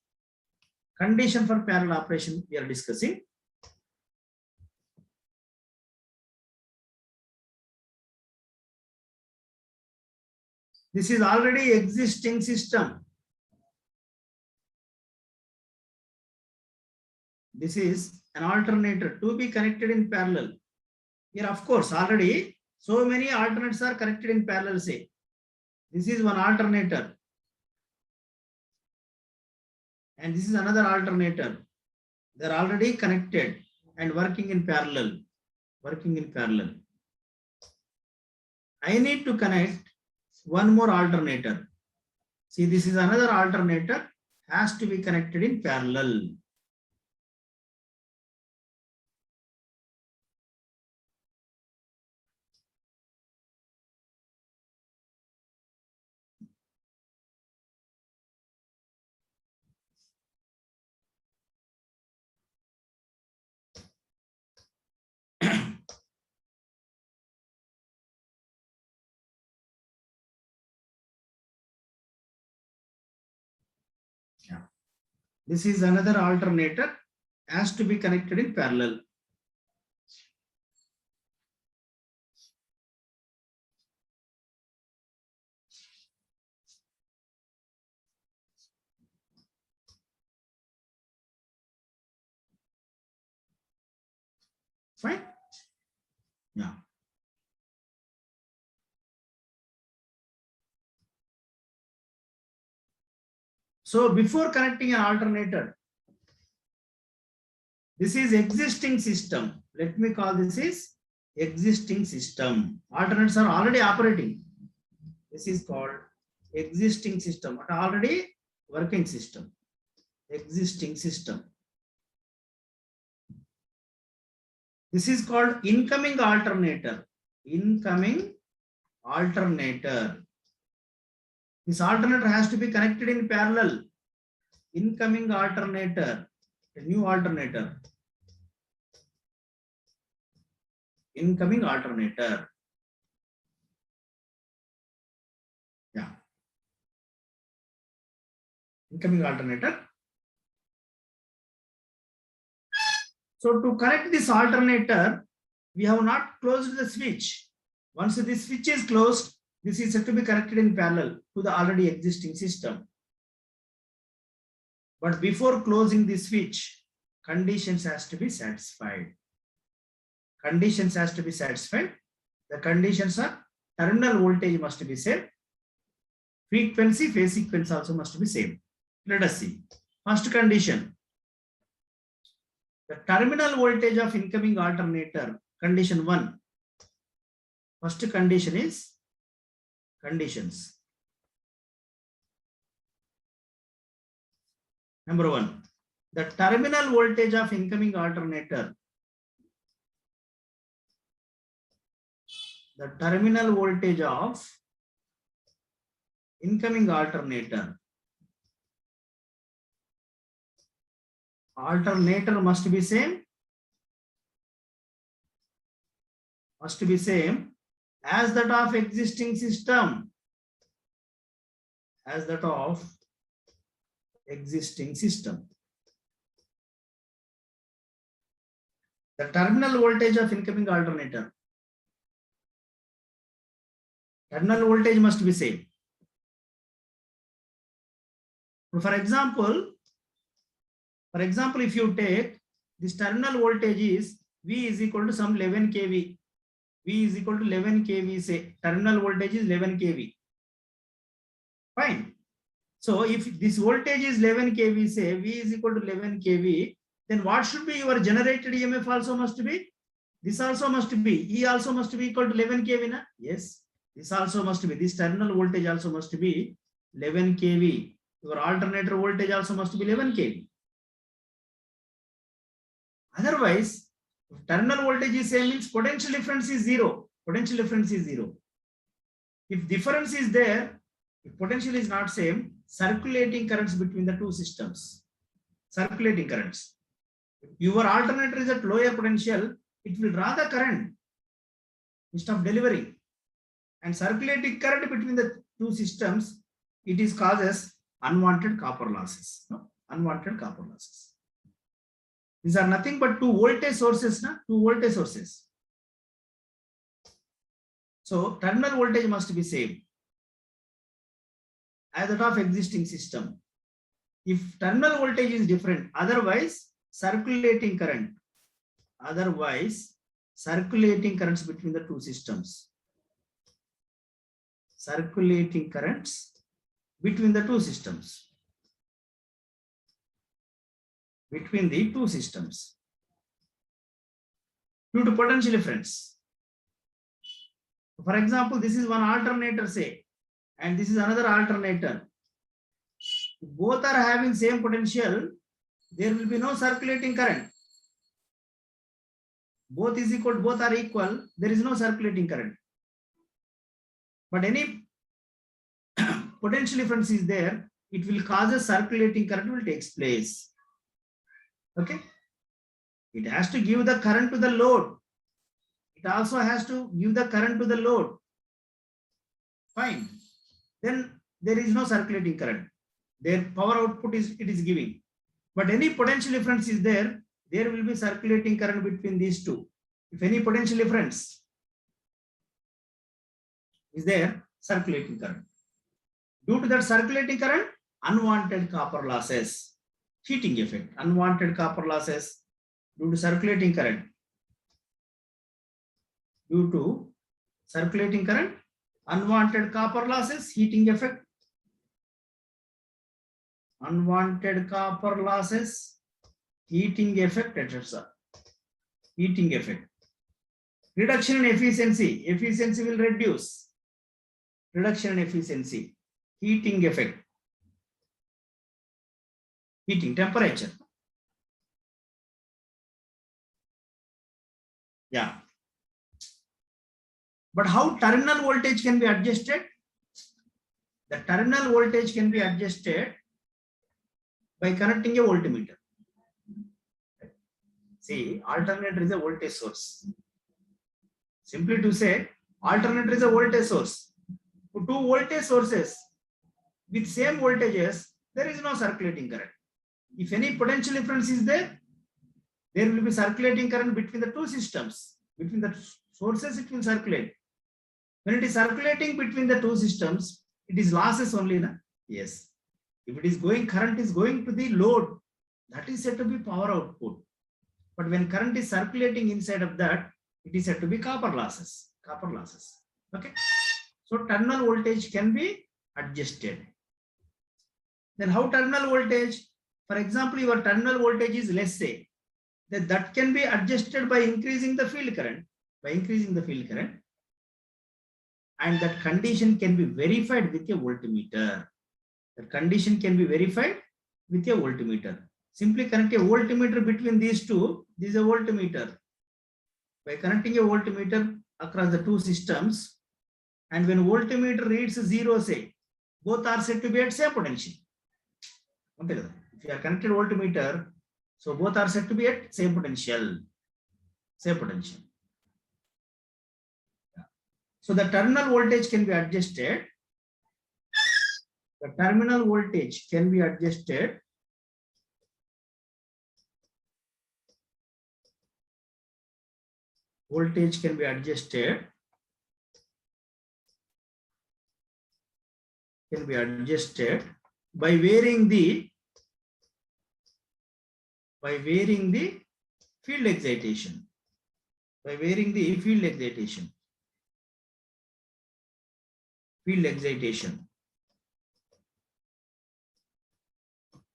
Condition for parallel operation we are discussing. This is already existing system. This is an alternator to be connected in parallel. Here, of course, already so many alternates are connected in parallel. Say, this is one alternator. And this is another alternator. They are already connected and working in parallel. Working in parallel. I need to connect one more alternator. See, this is another alternator, has to be connected in parallel. This is another alternator, has to be connected in parallel. Fine? Yeah. So before connecting an alternator, this is existing system. Let me call this is existing system. Alternators are already operating. This is called existing system, but already working system. Existing system. This is called incoming alternator. Incoming alternator. This alternator has to be connected in parallel. Incoming alternator, a new alternator. Incoming alternator. Yeah. Incoming alternator. So to connect this alternator, we have not closed the switch. Once this switch is closed, this is said to be connected in parallel to the already existing system. But before closing the switch, conditions has to be satisfied. conditions has to be satisfied. The conditions are terminal voltage must be same. Frequency, phase sequence also must be same. Let us see. First condition. The terminal voltage of incoming alternator, condition 1. First condition is conditions. Number 1. The terminal voltage of incoming alternator. The terminal voltage of incoming alternator. Alternator must be same. Must be same as that of existing system. As that of existing system. The terminal voltage of incoming alternator. Terminal voltage must be same. For example, if you take this terminal voltage is V is equal to some 11 kV. V is equal to 11 kV, say terminal voltage is 11 kV. Fine. So if this voltage is 11 kV, say V is equal to 11 kV, then what should be your generated EMF also must be? This also must be, E also must be equal to 11 kV, na? Yes. This also must be, this terminal voltage also must be 11 kV. Your alternator voltage also must be 11 kV. Otherwise, if terminal voltage is same, means potential difference is zero. Potential difference is zero. If difference is there, if potential is not same, circulating currents between the two systems. Circulating currents. If your alternator is at lower potential, it will draw the current instead of delivering. And circulating current between the two systems, it is causes unwanted copper losses. No? Unwanted copper losses. These are nothing but two voltage sources, na? Two voltage sources. So terminal voltage must be same as that of existing system. If terminal voltage is different, otherwise circulating current. Otherwise circulating currents between the two systems. Circulating currents between the two systems. Between the two systems. Due to potential difference. For example, this is one alternator, say, and this is another alternator. If both are having same potential, there will be no circulating current. Both is equal, both are equal, there is no circulating current. But any potential difference is there, it will cause a circulating current will take place. Okay. It has to give the current to the load. It also has to give the current to the load. Fine. Then there is no circulating current. Their power output is it is giving. But any potential difference is there, there will be circulating current between these two. If any potential difference is there, circulating current. Due to that circulating current, unwanted copper losses. Heating effect, unwanted copper losses due to circulating current. Due to circulating current, unwanted copper losses, heating effect. Unwanted copper losses, heating effect, etc. Heating effect. Reduction in efficiency. Efficiency will reduce. Reduction in efficiency. Heating effect. Heating, temperature. Yeah. But how terminal voltage can be adjusted? The terminal voltage can be adjusted by connecting a voltmeter. See, alternator is a voltage source. Simply to say, alternator is a voltage source. For two voltage sources with same voltages, there is no circulating current. If any potential difference is there, there will be circulating current between the two systems. Between the sources, it will circulate. When it is circulating between the two systems, it is losses only, na? Yes. If it is going, current is going to the load, that is said to be power output. But when current is circulating inside of that, It is said to be copper losses. Copper losses. Okay. So terminal voltage can be adjusted. Then how terminal voltage? For example, your terminal voltage is, let's say, that can be adjusted by increasing the field current. By increasing the field current. And that condition can be verified with a voltmeter. The condition can be verified with a voltmeter. Simply connect a voltmeter between these two. This is a voltmeter. By connecting a voltmeter across the two systems, and when voltmeter reads 0, say, both are said to be at same potential. If you are connected voltmeter, so both are said to be at same potential. Same potential. So the terminal voltage can be adjusted. The terminal voltage can be adjusted voltage can be adjusted by varying the field excitation. By varying the field excitation. Field excitation.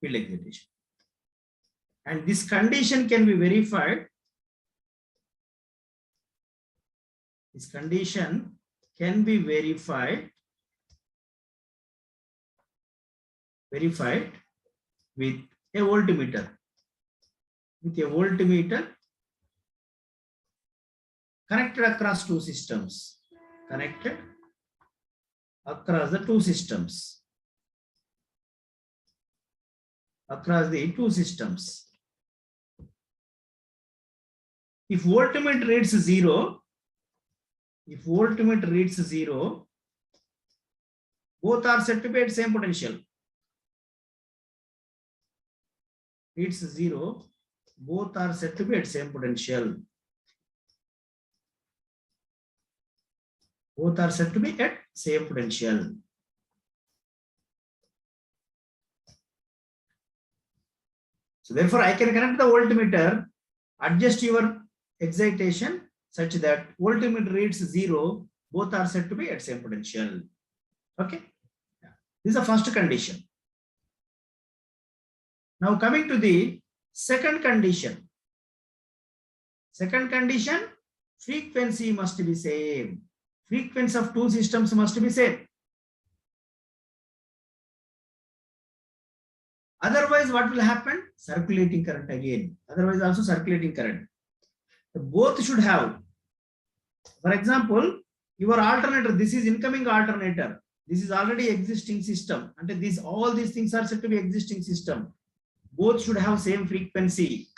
Field excitation. And this condition can be verified. This condition can be verified with a voltmeter. With a voltmeter connected across two systems. Connected across the two systems. Across the two systems. If voltmeter reads 0, both are said to be at same potential. Reads 0, both are said to be at same potential. Both are said to be at same potential. So therefore, I can connect the voltmeter, adjust your excitation such that voltmeter reads 0, both are said to be at same potential. Okay. This is the first condition. Now coming to the second condition. Second condition, frequency must be same. Frequency of two systems must be same. Otherwise, what will happen? Circulating current again. Otherwise, also circulating current. Both should have. For example, your alternator, this is incoming alternator. This is already existing system. And all these things are said to be existing system. Both should have same frequency.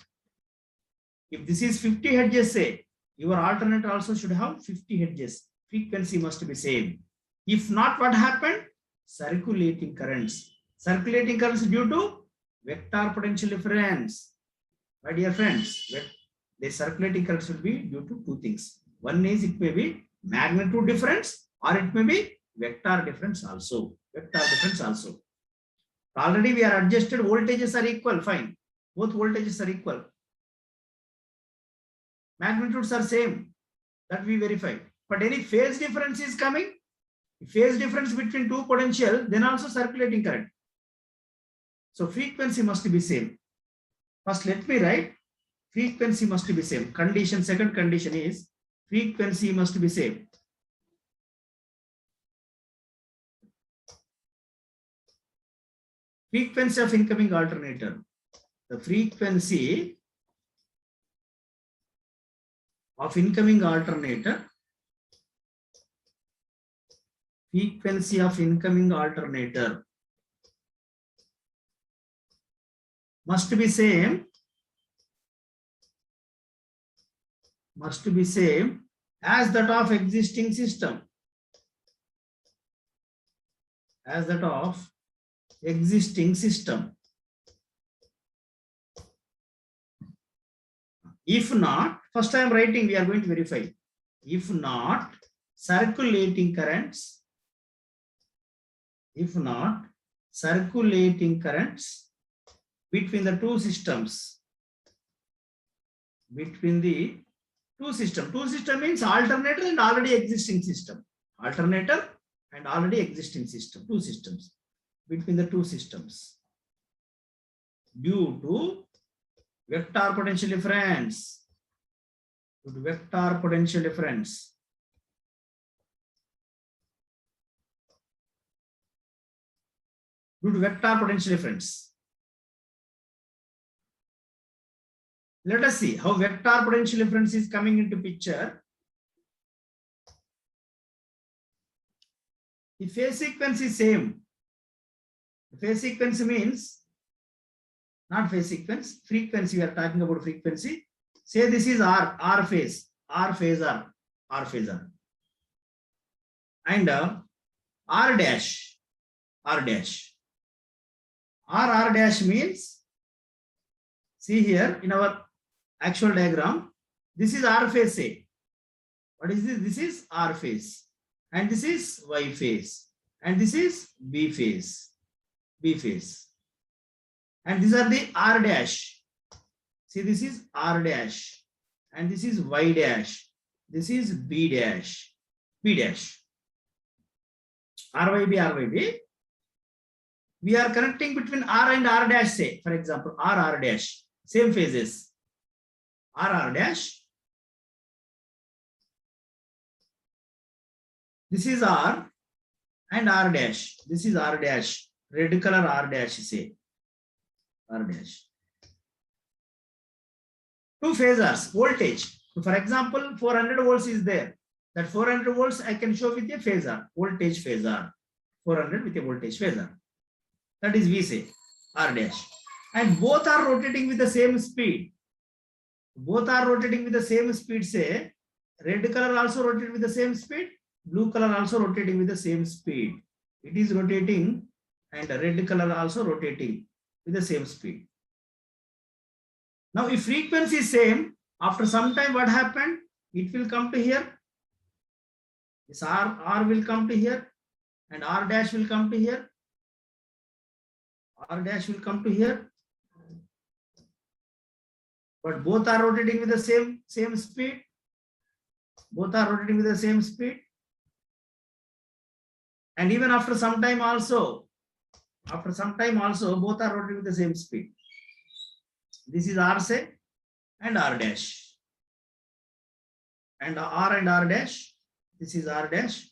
If this is 50 hertz, say, your alternator also should have 50 hertz. Frequency must be same. If not, what happened? Circulating currents. Circulating currents due to vector potential difference. My dear friends, the circulating currents will be due to two things. One is it may be magnitude difference or it may be vector difference also. Vector difference also. Already we are adjusted, voltages are equal, fine. Both voltages are equal. Magnitudes are same. That we verified. But any phase difference is coming. Phase difference between two potential, then also circulating current. So frequency must be same. First, let me write. Frequency must be same. Condition, second condition is frequency must be same. Frequency of incoming alternator. The frequency of incoming alternator. Frequency of incoming alternator must be same. Must be same as that of existing system. As that of existing system. If not, first I am writing, we are going to verify. If not, circulating currents. If not, circulating currents between the two systems. Between the Two system. Two system means alternator and already existing system. Alternator and already existing system. Two systems. Between the two systems. Due to vector potential difference. Due to vector potential difference. Due to vector potential difference. Let us see how vector potential difference is coming into picture. The phase sequence is same. The phase sequence means not phase sequence, frequency. We are talking about frequency. Say this is R phase, R phasor, R phasor, and R dash, R dash. R dash means, see here in our actual diagram, this is R phase. Say, what is this? This is R phase, and this is Y phase, and this is B phase, B phase, and these are the R dash. See, this is R dash, and this is Y dash, this is B dash, B dash. RYB. We are connecting between R and R dash. Say, for example, R dash, same phases. R dash. This is R and R dash. This is R dash. Red color R dash. Say R dash. Two phasors, voltage. So for example, 400 volts is there. That 400 volts I can show with a phasor, voltage phasor. 400 with a voltage phasor. That is we say R dash. And both are rotating with the same speed. Both are rotating with the same speed. Say red color also rotating with the same speed. Blue color also rotating with the same speed. It is rotating, and red color also rotating with the same speed. Now, if frequency is same, after some time what happened? It will come to here. This R will come to here, and R dash will come to here. R dash will come to here. But both are rotating with the same speed. Both are rotating with the same speed. And even after some time also, both are rotating with the same speed. This is R say and R dash. And R dash. This is R dash,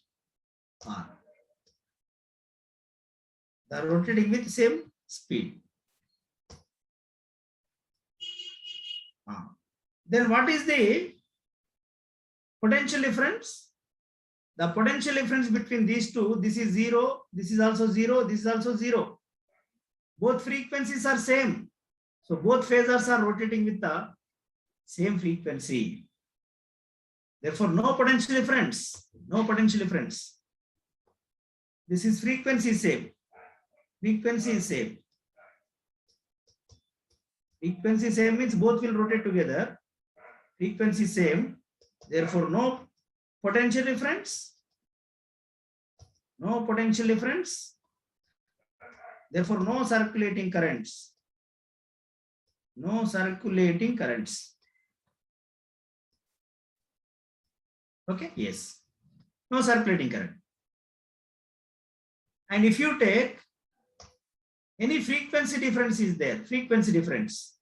R. They are rotating with the same speed. Then what is the potential difference? The potential difference between these two, this is 0, this is also 0, this is also 0. Both frequencies are same. So both phasors are rotating with the same frequency. Therefore, no potential difference. No potential difference. This is frequency same. Frequency is same. Frequency same means both will rotate together. Frequency same. Therefore, no potential difference. No potential difference. Therefore, no circulating currents. No circulating currents. Okay, yes. No circulating current. And if you take any frequency difference is there, frequency difference.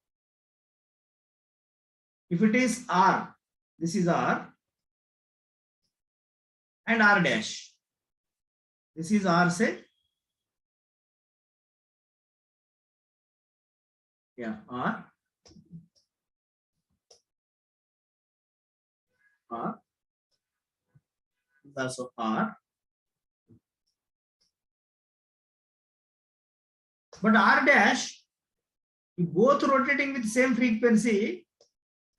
If it is R, this is R, and R dash. This is R say. Yeah, R. This also R. But R dash, if both rotating with same frequency,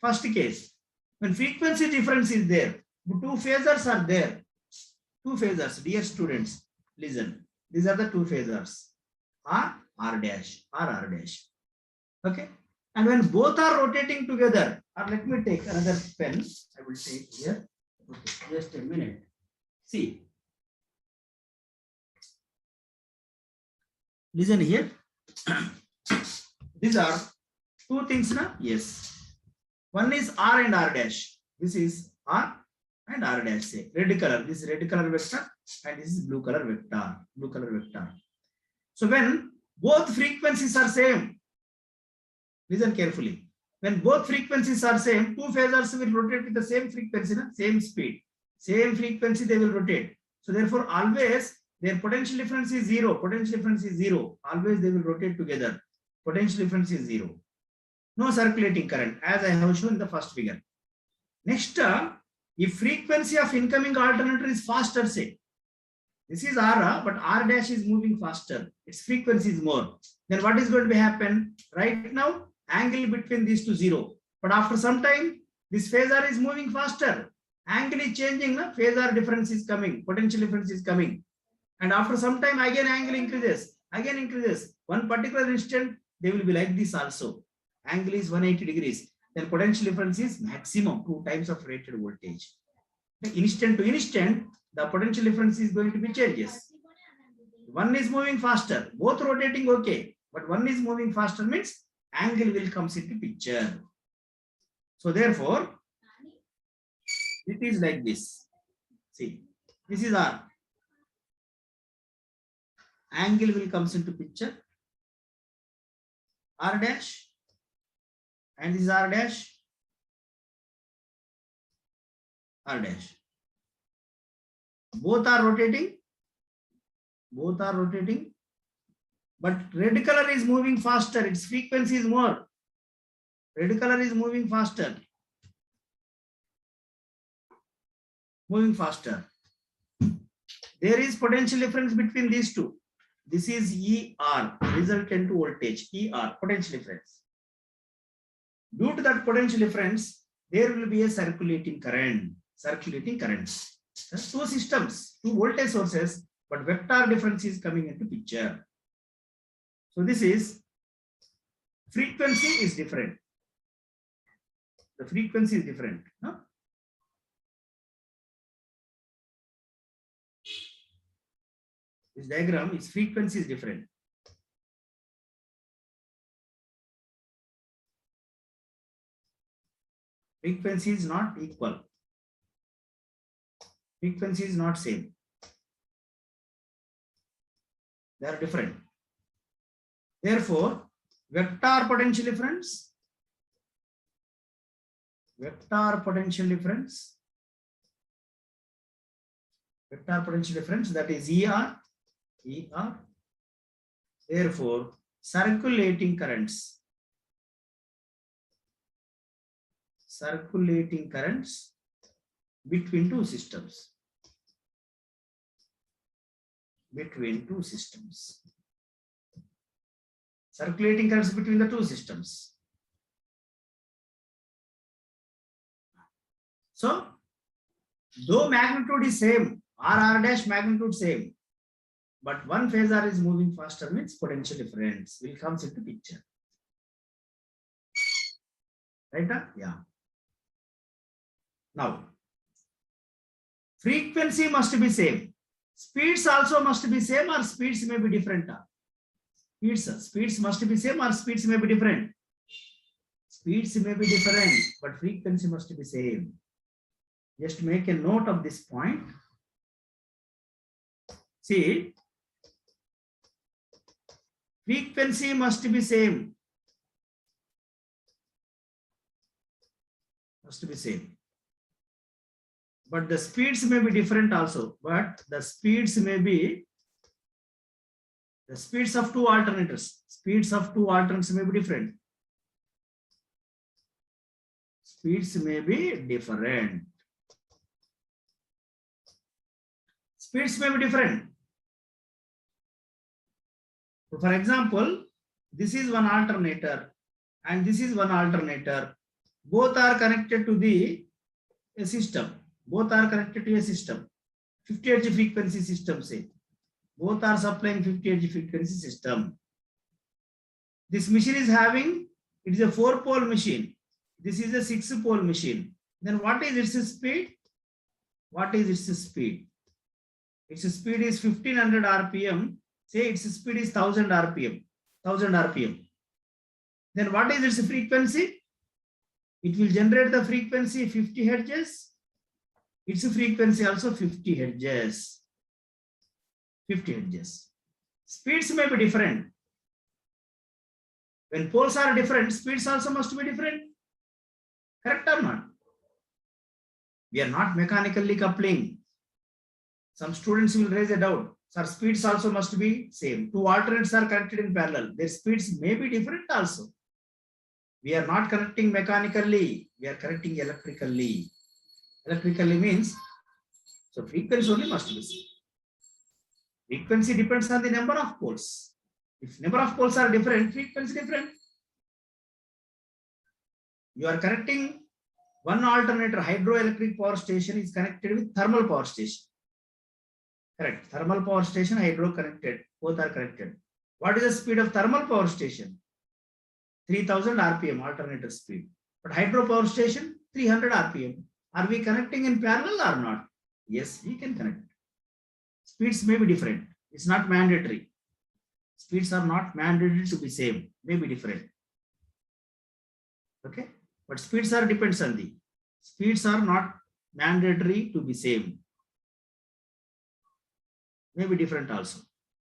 first case, when frequency difference is there, two phasors are there. Two phasors, dear students, listen. These are the two phasors. R dash, R dash. Okay. And when both are rotating together, or let me take another pen. I will take here. Okay, just a minute. See. Listen here. These are two things, na? Yes. One is R and R dash. This is R and R dash, say red color. This is red color vector and this is blue color vector. Blue color vector. So when both frequencies are same, listen carefully. When both frequencies are same, two phasors will rotate with the same frequency, same speed, same frequency they will rotate. So therefore, always their potential difference is zero. Potential difference is zero. Always they will rotate together. Potential difference is zero. No circulating current, as I have shown in the first figure. Next, if frequency of incoming alternator is faster, say this is R, but R dash is moving faster. Its frequency is more. Then what is going to happen? Right now, angle between these two zero. But after some time, this phasor is moving faster. Angle is changing, phasor difference is coming, potential difference is coming. And after some time, again angle increases, again increases. One particular instant, they will be like this also. Angle is 180 degrees. Then potential difference is maximum 2 times of rated voltage. Instant to instant, the potential difference is going to be changes. One is moving faster, both rotating okay, but one is moving faster means angle will comes into picture. So therefore, it is like this. See, this is R. Angle will comes into picture. R dash, and this is R dash, R dash. Both are rotating. Both are rotating. But red color is moving faster. Its frequency is more. Red color is moving faster. Moving faster. There is potential difference between these two. This is ER, resultant voltage, ER, potential difference. Due to that potential difference, there will be a circulating current. Circulating currents. There's two systems, two voltage sources, but vector difference is coming into picture. So this is frequency is different. The frequency is different. No? This diagram, its frequency is different. Frequency is not equal. Frequency is not same. They are different. Therefore, vector potential difference, vector potential difference that is ER. Therefore, circulating currents between two systems. Circulating currents between the two systems. So, though magnitude is same, R dash magnitude same, but one phasor is moving faster means potential difference will comes into picture. Right? Yeah. Now, frequency must be same. Speeds also must be same or speeds may be different. Speeds must be same or speeds may be different. Speeds may be different, but frequency must be same. Just make a note of this point. See, frequency must be same. Must be same. But the speeds may be different also. But the speeds may be the speeds of two alternators. Speeds of two alternators may be different. Speeds may be different. Speeds may be different. So for example, this is one alternator and this is one alternator. Both are connected to the system. Both are connected to a system. 50 Hz frequency system, say. Both are supplying 50 Hz frequency system. This machine is having, it is a 4-pole machine. This is a 6-pole machine. Then what is its speed? What is its speed? Its speed is 1500 RPM. Say its speed is 1000 RPM. 1000 RPM. Then what is its frequency? it will generate the frequency 50 hertz. Its frequency also 50 hertz. 50 hertz. Speeds may be different. When poles are different, speeds also must be different. Correct or not? We are not mechanically coupling. Some students will raise a doubt. Sir, speeds also must be same. Two alternates are connected in parallel. Their speeds may be different also. We are not connecting mechanically. We are connecting electrically. Electrically means, so frequency only must be same. Frequency depends on the number of poles. If number of poles are different, frequency different. You are connecting one alternator, hydroelectric power station is connected with thermal power station. Correct. Thermal power station, hydro connected. Both are connected. What is the speed of thermal power station? 3000 RPM alternator speed. But hydro power station, 300 RPM. Are we connecting in parallel or not? Yes, we can connect. Speeds may be different. It's not mandatory. Speeds are not mandated to be same. May be different. Okay. But speeds are depends on the. Speeds are not mandatory to be same. May be different also.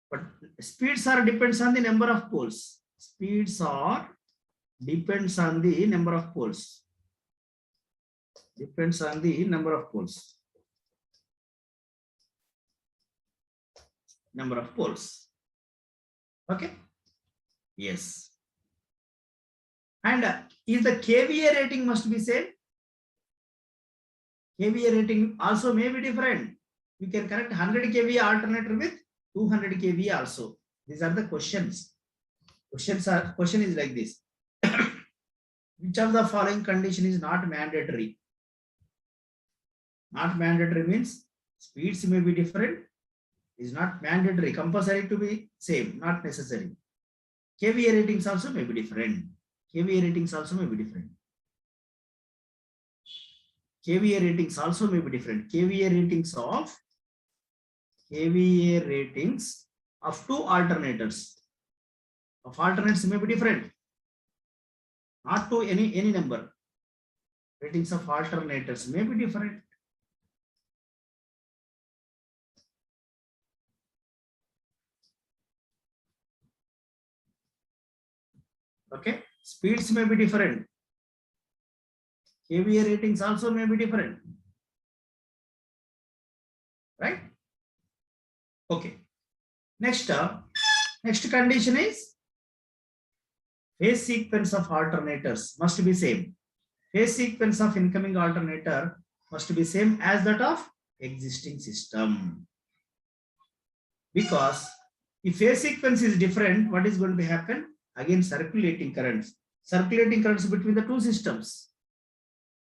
But speeds are depends on the number of poles. Speeds are depends on the number of poles. Depends on the number of poles. Number of poles. Okay. Yes. And is the KVA rating must be same? KVA rating also may be different. You can connect 100 kVA alternator with 200 kVA also. These are the questions. Question is like this. Which of the following condition is not mandatory? Not mandatory means speeds may be different. Is not mandatory, compulsory to be same, not necessary. KVA ratings also may be different. KVA ratings also may be different. KVA ratings also may be different. KVA ratings of two alternators of alternates may be different. Not to any number. Ratings of alternators may be different. Okay, speeds may be different. KVA ratings also may be different. Right? Okay. Next condition is phase sequence of alternators must be same. Phase sequence of incoming alternator must be same as that of existing system. Because if phase sequence is different, what is going to happen? Again, circulating currents between the two systems.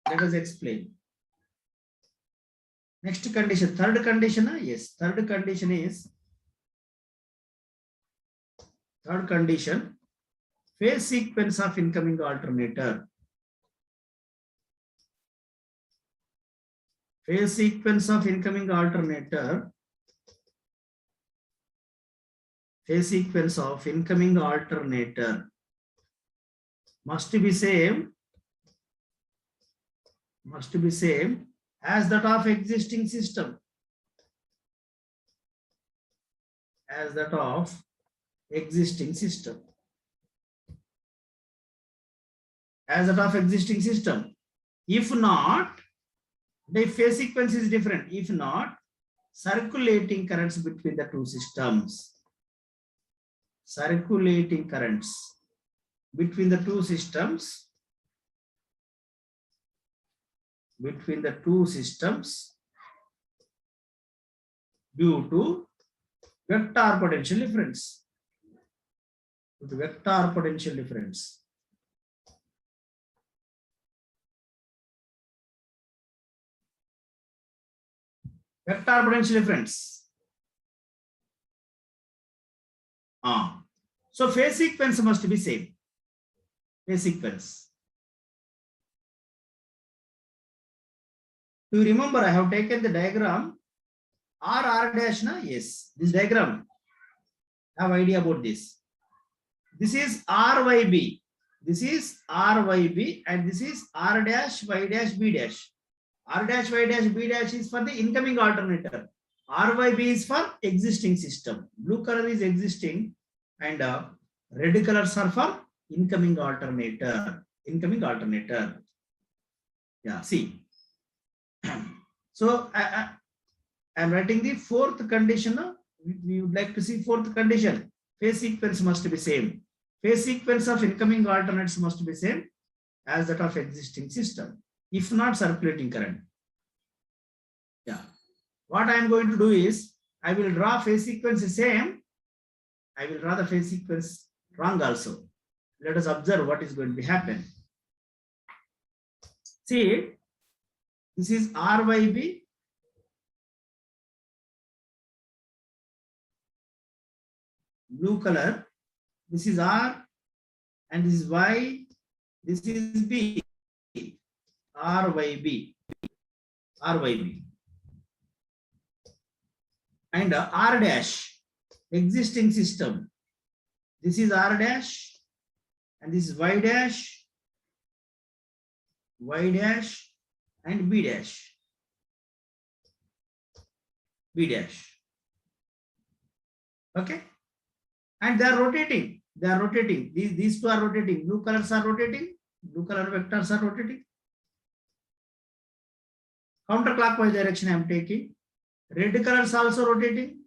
Let us explain. Next condition, third condition. Yes, third condition is phase sequence of incoming alternator. Phase sequence of incoming alternator. Phase sequence of incoming alternator must be same as that of existing system. As that of existing system. As that of existing system. If not, the phase sequence is different. If not, circulating currents between the two systems. Circulating currents between the two systems due to vector potential difference. Vector potential difference. Vector potential difference. So phase sequence must be same. Phase sequence. Do you remember I have taken the diagram R dash na? Yes, this diagram. Have idea about this. This is RYB. This is RYB and this is R dash Y dash B dash. R dash Y dash B dash is for the incoming alternator. RYB is for existing system. Blue color is existing and red colors are for incoming alternator. Incoming alternator. Yeah, see. So I am writing the fourth condition. We would like to see fourth condition. Phase sequence must be same. Phase sequence of incoming alternates must be same as that of existing system. If not, circulating current. Yeah. What I am going to do is, I will draw phase sequence same. I will draw the phase sequence wrong also. Let us observe what is going to happen. See, this is RYB. Blue color. This is R and this is Y. This is B. RYB. RYB. And R dash, existing system. This is R dash and this is Y dash, and B dash. B dash. Okay. And they are rotating. They are rotating. These two are rotating. Blue colors are rotating. Blue color vectors are rotating. Counterclockwise direction I am taking. Red colors also rotating.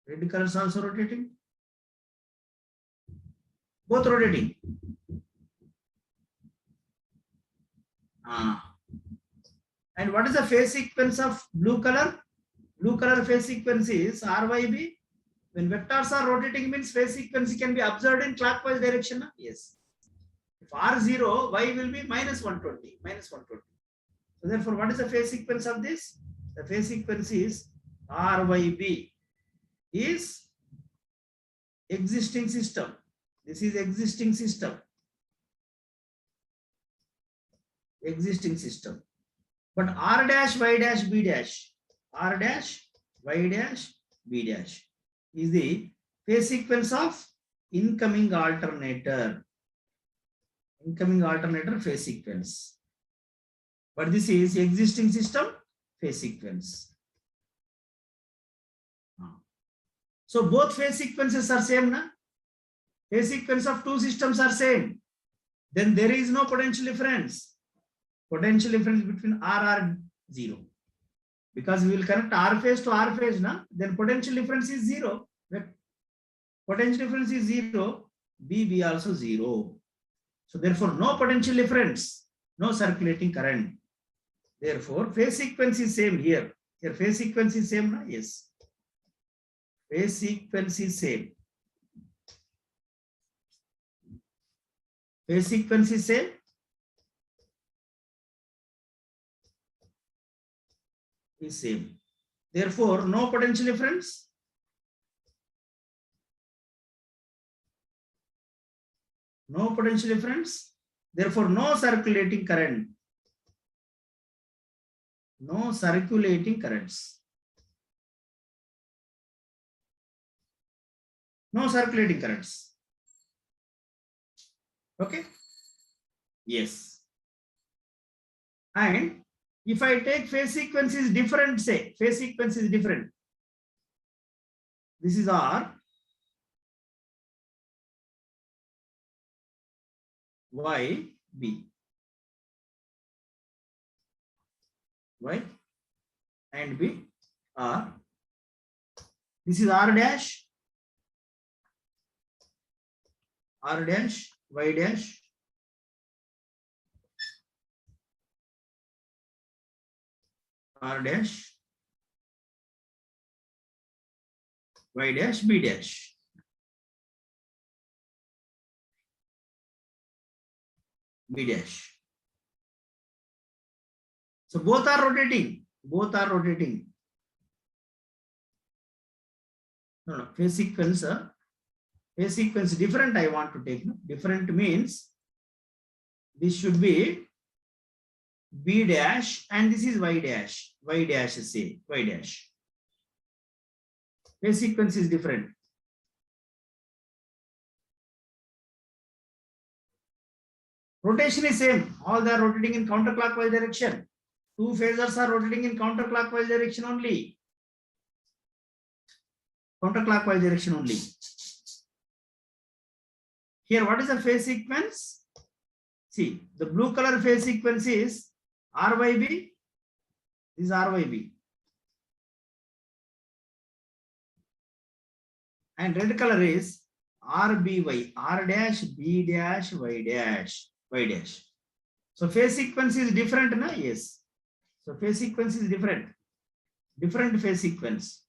Red colors also rotating. Both rotating. And what is the phase sequence of blue color? Blue color phase sequence is RYB. When vectors are rotating means phase sequence can be observed in clockwise direction. Yes. If R0, Y will be minus 120. Minus 120. So therefore, what is the phase sequence of this? The phase sequence is RYB is existing system. This is existing system. Existing system. But R dash Y dash B dash, R dash Y dash B dash is the phase sequence of incoming alternator. Incoming alternator phase sequence. But this is existing system phase sequence. So both phase sequences are same, na? Phase sequence of two systems are same. Then there is no potential difference. Potential difference between R 0. Because we will connect R phase to R phase, na? Then potential difference is 0. Potential difference is 0. B also 0. So therefore no potential difference. No circulating current. Therefore phase sequence is same here. Here phase sequence is same, na? Yes. Phase sequence is same. Phase sequence is same. Is same. Therefore, no potential difference. No potential difference. Therefore, no circulating current. No circulating currents. No circulating currents. Okay. Yes. And if I take phase sequence is different, say phase sequence is different. This is R, Y, B. Y and B, R. This is R dash, R dash, Y dash, R dash, Y dash, B dash. B dash. So both are rotating. Both are rotating. No, phase sequence. Phase sequence different. I want to take. No? Different means this should be B dash and this is Y dash. Y dash is say Y dash. Phase sequence is different. Rotation is same. All they are rotating in counterclockwise direction. Two phasors are rotating in counterclockwise direction only. Counterclockwise direction only. Here, what is the phase sequence? See, the blue color phase sequence is RYB. This is RYB. And red color is RBY, R dash, B dash, Y dash, Y dash. So phase sequence is different, na? Yes. So phase sequence is different. Different phase sequence.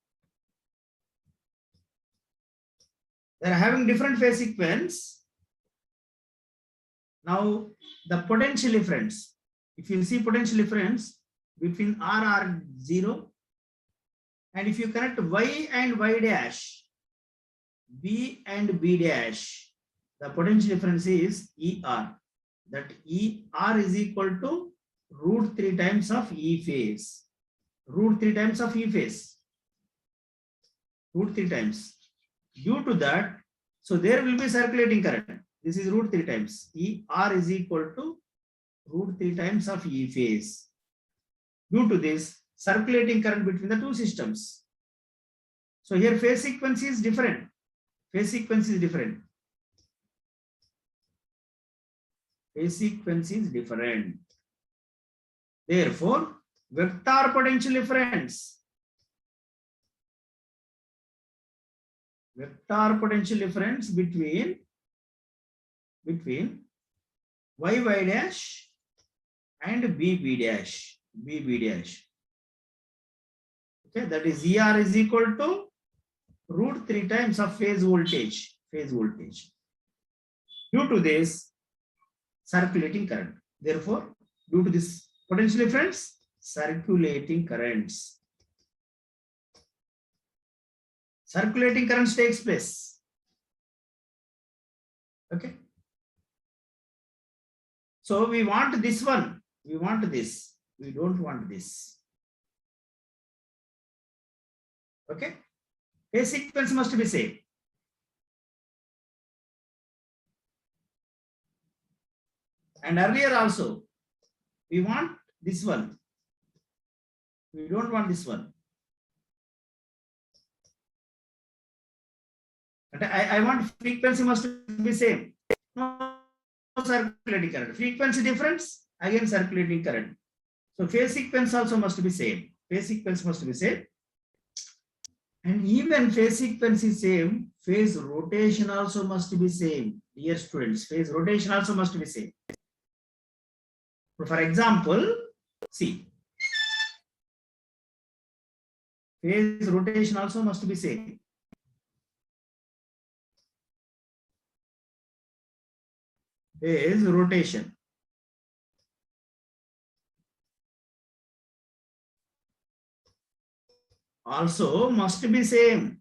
They are having different phase sequence. Now the potential difference. If you see potential difference between R0, and if you connect Y and Y dash, B and B dash, the potential difference is ER. That ER is equal to root 3 times of E phase. Root 3 times of E phase. Root 3 times. Due to that, so there will be circulating current. This is root 3 times. ER is equal to root 3 times of E phase. Due to this, circulating current between the two systems. So here phase sequence is different. Phase sequence is different. Phase sequence is different. Therefore, vector potential difference. Vector potential difference between Y dash and BB dash. BB dash. Okay, that is ER is equal to root 3 times of phase voltage. Phase voltage. Due to this, circulating current. Therefore, due to this potential difference, circulating currents. Circulating currents takes place. Okay. So we want this one. We want this. We don't want this. Okay. Phase sequence must be same. And earlier also, we want this one. We don't want this one. But I want frequency must be same. No circulating current. Frequency difference, again circulating current. So phase sequence also must be same. Phase sequence must be same. And even phase sequence is same, phase rotation also must be same. Dear students, phase rotation also must be same. For example, see, phase rotation also must be same. Phase rotation. Also must be same.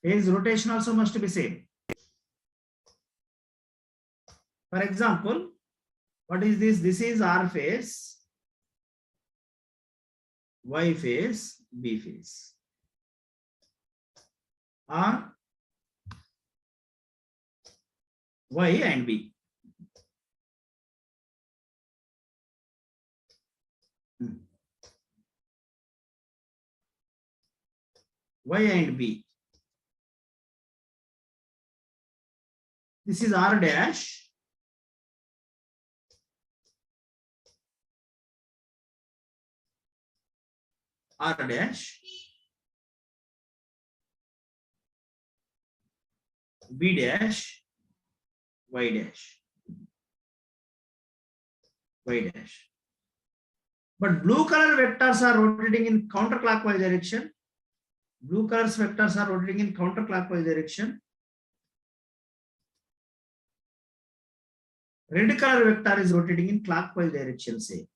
Phase rotation also must be same. For example, what is this? This is R phase, Y phase, B phase. R, Y and B. Y and B. This is R dash. R dash. B dash. Y dash. Y dash. But blue color vectors are rotating in counterclockwise direction. Blue colors vectors are rotating in counterclockwise direction. Red color vector is rotating in clockwise direction, say.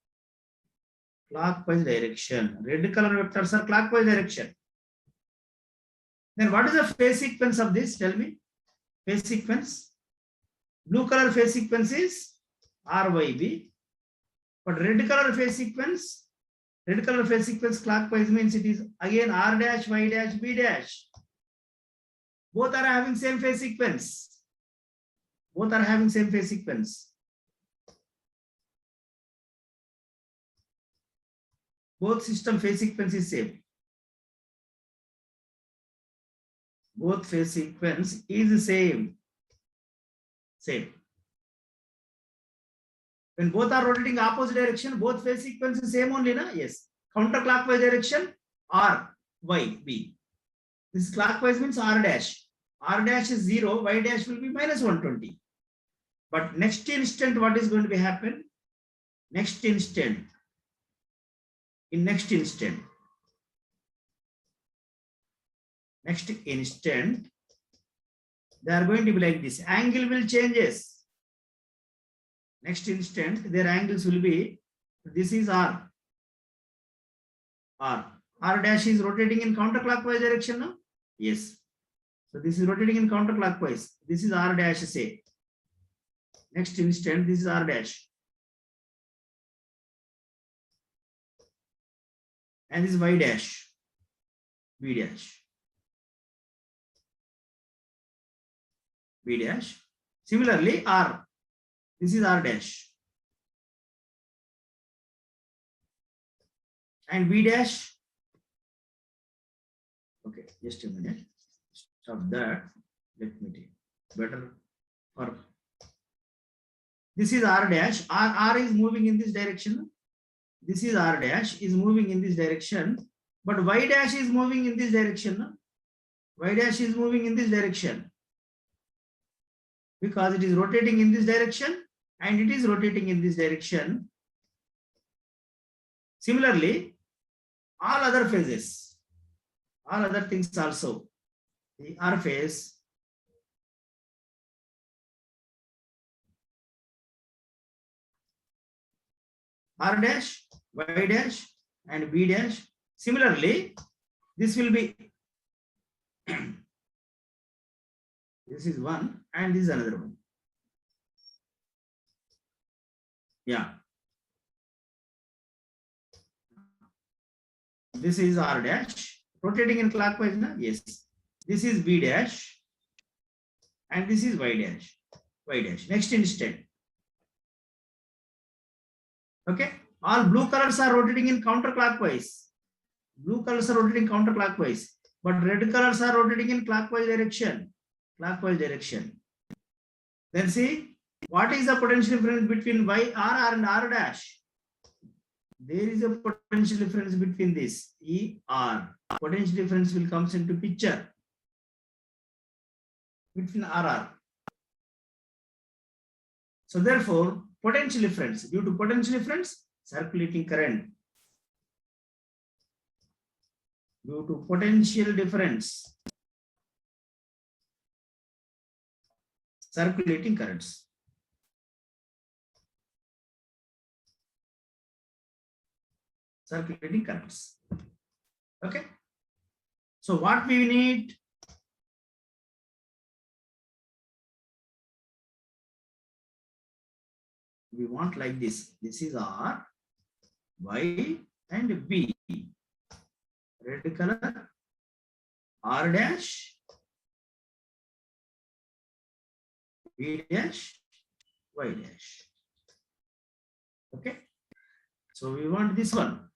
Clockwise direction. Red color vectors are clockwise direction. Then what is the phase sequence of this? Tell me. Phase sequence. Blue color phase sequence is RYB. But red color phase sequence clockwise means it is again R dash, Y dash, B dash. Both are having same phase sequence. Both are having same phase sequence. Both system phase sequence is same. Both phase sequence is same. Same. When both are rotating opposite direction, both phase sequence is same only, na? Yes. Counterclockwise direction, R, Y, B. This clockwise means R dash. R dash is 0, Y dash will be minus 120. But next instant, what is going to be happen? Next instant. In next instant. Next instant, they are going to be like this. Angle will changes. Next instant, their angles will be, this is R. R. R dash is rotating in counterclockwise direction now? Yes. So this is rotating in counterclockwise. This is R dash, say. Next instant, this is R dash. And this is Y dash. B dash. B dash. Similarly, R. This is R dash. And B dash. Okay, just a minute. Stop that. Let me take better. For this is R dash. R is moving in this direction. This is R dash is moving in this direction. But Y dash is moving in this direction. Y dash is moving in this direction. Because it is rotating in this direction and it is rotating in this direction. Similarly, all other phases, all other things also, the R phase, R dash, Y dash, and B dash. Similarly, this will be, this is one and this is another one. Yeah. This is R dash, rotating in clockwise, na? Yes. This is B dash, and this is Y dash, Y dash. Next instant. Okay. All blue colors are rotating in counterclockwise. Blue colors are rotating counterclockwise, but red colors are rotating in clockwise direction. Clockwise direction. Then see, what is the potential difference between Y, R and R dash? There is a potential difference between this E, R. Potential difference will comes into picture between RR. So therefore, potential difference, due to potential difference, circulating current. Due to potential difference, circulating currents. Circulating currents. Okay. So what we need? We want like this. This is R, Y, and B. Red color, R dash, B dash, Y dash. Okay. So we want this one.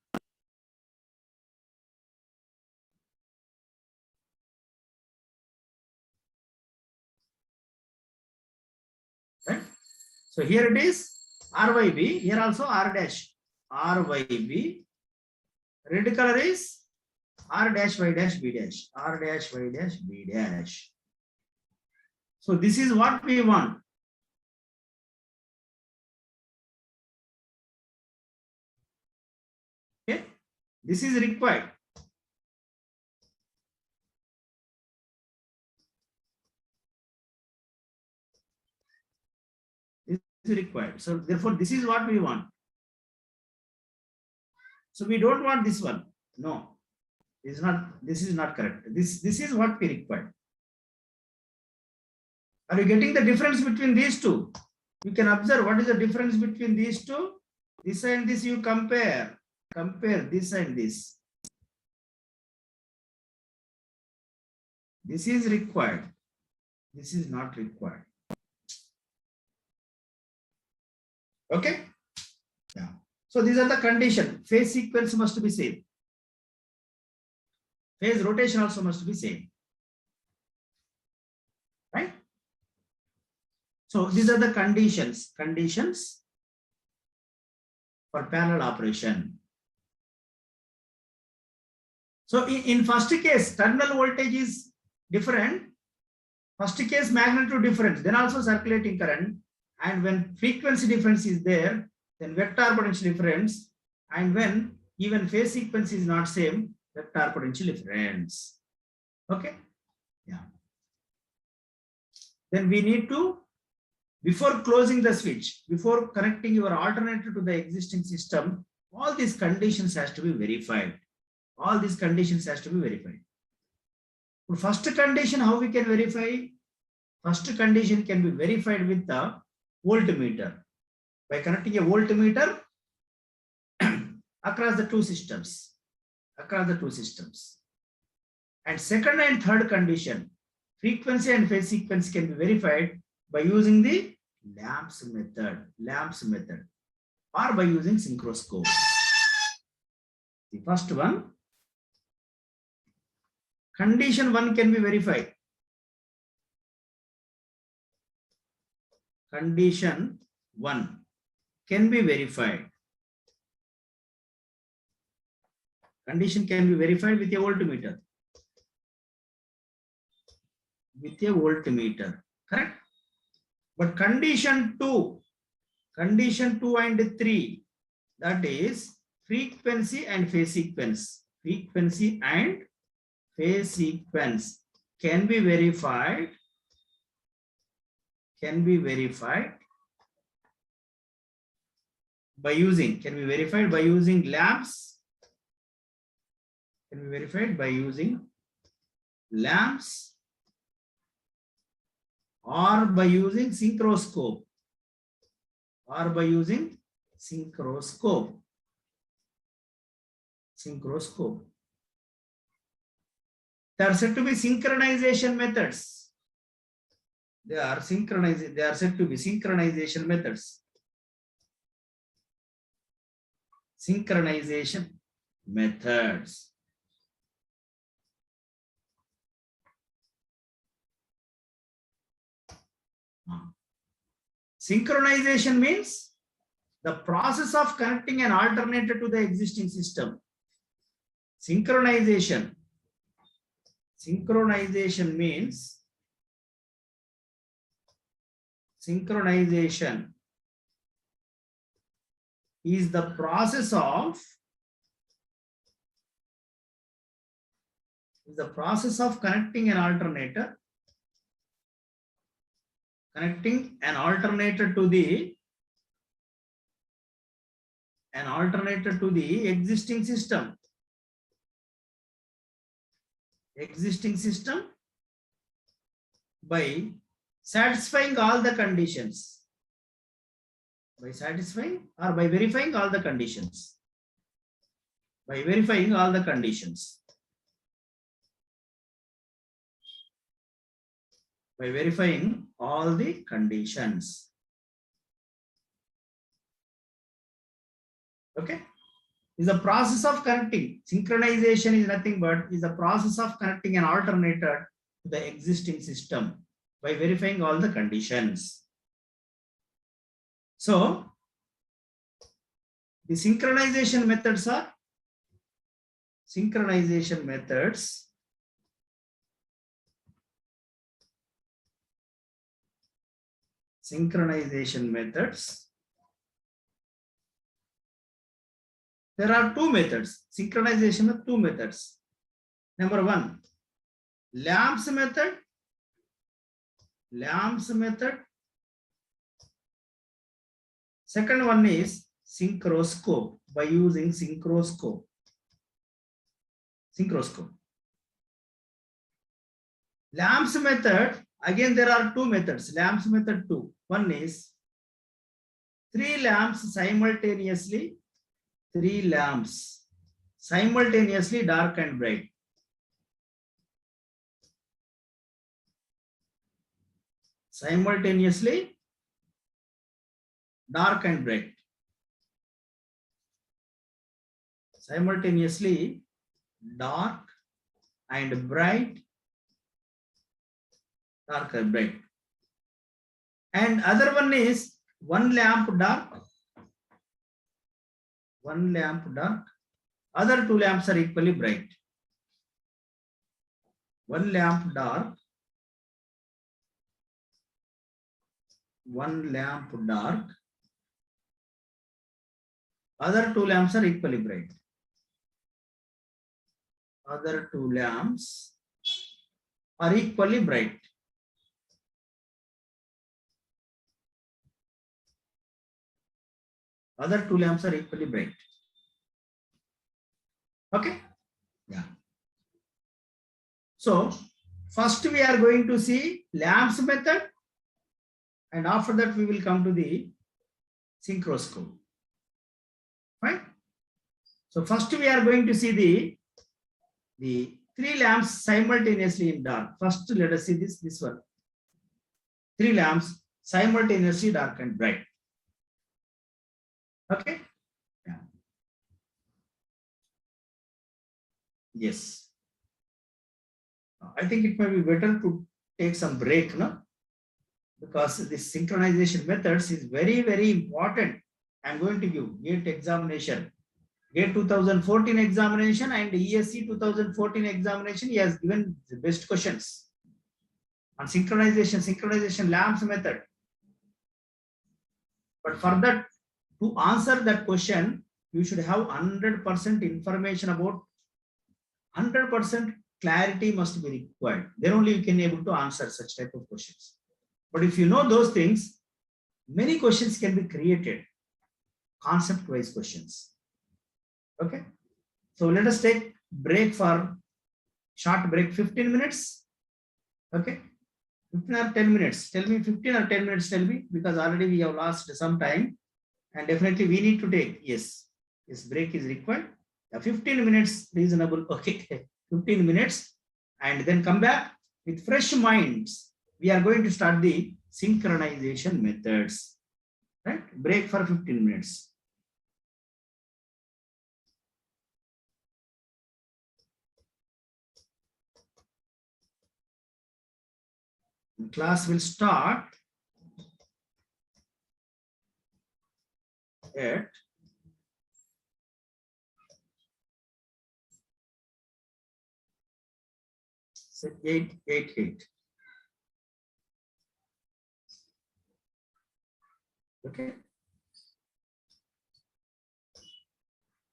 Right. So here it is RYB. Here also R dash, RYB. Red color is R dash, Y dash, B dash, R dash, Y dash, B dash. So this is what we want. Okay, this is required. This is required. So therefore, this is what we want. So we don't want this one. No. This is not correct. This is what we require. Are you getting the difference between these two? You can observe what is the difference between these two. This and this you compare. Compare this and this. This is required. This is not required. Okay. Yeah. So these are the condition. Phase sequence must be same. Phase rotation also must be same. Right? So these are the conditions for parallel operation. So in first case, terminal voltage is different. First case magnitude difference, then also circulating current. And when frequency difference is there, then vector potential difference. And when even phase sequence is not same, vector potential difference. Okay. Yeah. Then we need to, before closing the switch, before connecting your alternator to the existing system, all these conditions has to be verified. All these conditions has to be verified. First condition, how we can verify? First condition can be verified with the voltmeter. By connecting a voltmeter across the two systems. And second and third condition, frequency and phase sequence can be verified by using the lamps method, or by using synchroscope. The first one, condition 1 can be verified. Condition 1 can be verified. Condition can be verified with a voltmeter. Correct? But condition 2 and 3, that is frequency and phase sequence. Frequency and phase sequence can be verified. By using, lamps. Can be verified by using lamps or by using synchroscope. There are said to be synchronization methods. They are said to be synchronization methods. Synchronization methods. Synchronization means the process of connecting an alternator to the existing system. Synchronization means is the process of connecting an alternator to the existing system. By satisfying all the conditions. By satisfying or by verifying all the conditions. By verifying all the conditions. By verifying all the conditions. Okay. Is the process of connecting. Synchronization is nothing but is the process of connecting an alternator to the existing system by verifying all the conditions. So the synchronization methods are There are two methods. Synchronization of two methods. Number 1, lamps method. Second one is synchroscope, by using synchroscope. Lamps method, again there are two methods. Lamps method 2. One is 3 lamps simultaneously. 3 lamps simultaneously, dark and bright. Simultaneously dark and bright. Simultaneously, dark and bright, dark and bright. And other one is one lamp dark, other two lamps are equally bright. One lamp dark, other two lamps are equally bright. Other two lamps are equally bright. Other two lamps are equally bright. Okay? Yeah. So, first we are going to see lamps method, and after that we will come to the synchroscope. Right? So, first we are going to see the three lamps simultaneously in dark. First, let us see this one. Three lamps simultaneously dark and bright. Okay? Yeah. Yes. I think it may be better to take some break, no? Because this synchronization methods is very, very important. I'm going to give GATE examination. GATE 2014 examination and ESC 2014 examination. He has given the best questions on synchronization lamps method. But for that, to answer that question, you should have 100% information about 100% clarity must be required. Then only you can able to answer such type of questions. But if you know those things, many questions can be created, concept-wise questions. Okay. So let us take break for short break, 15 minutes. Okay. 15 or 10 minutes. Tell me 15 or 10 minutes, tell me, because already we have lost some time and definitely we need to take, yes, break is required. 15 minutes reasonable. Okay. 15 minutes and then come back with fresh minds. We are going to start the synchronization methods. Right? Break for 15 minutes. The class will start at 8:88. Okay.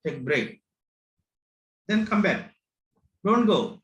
Take break. Then come back. Don't go.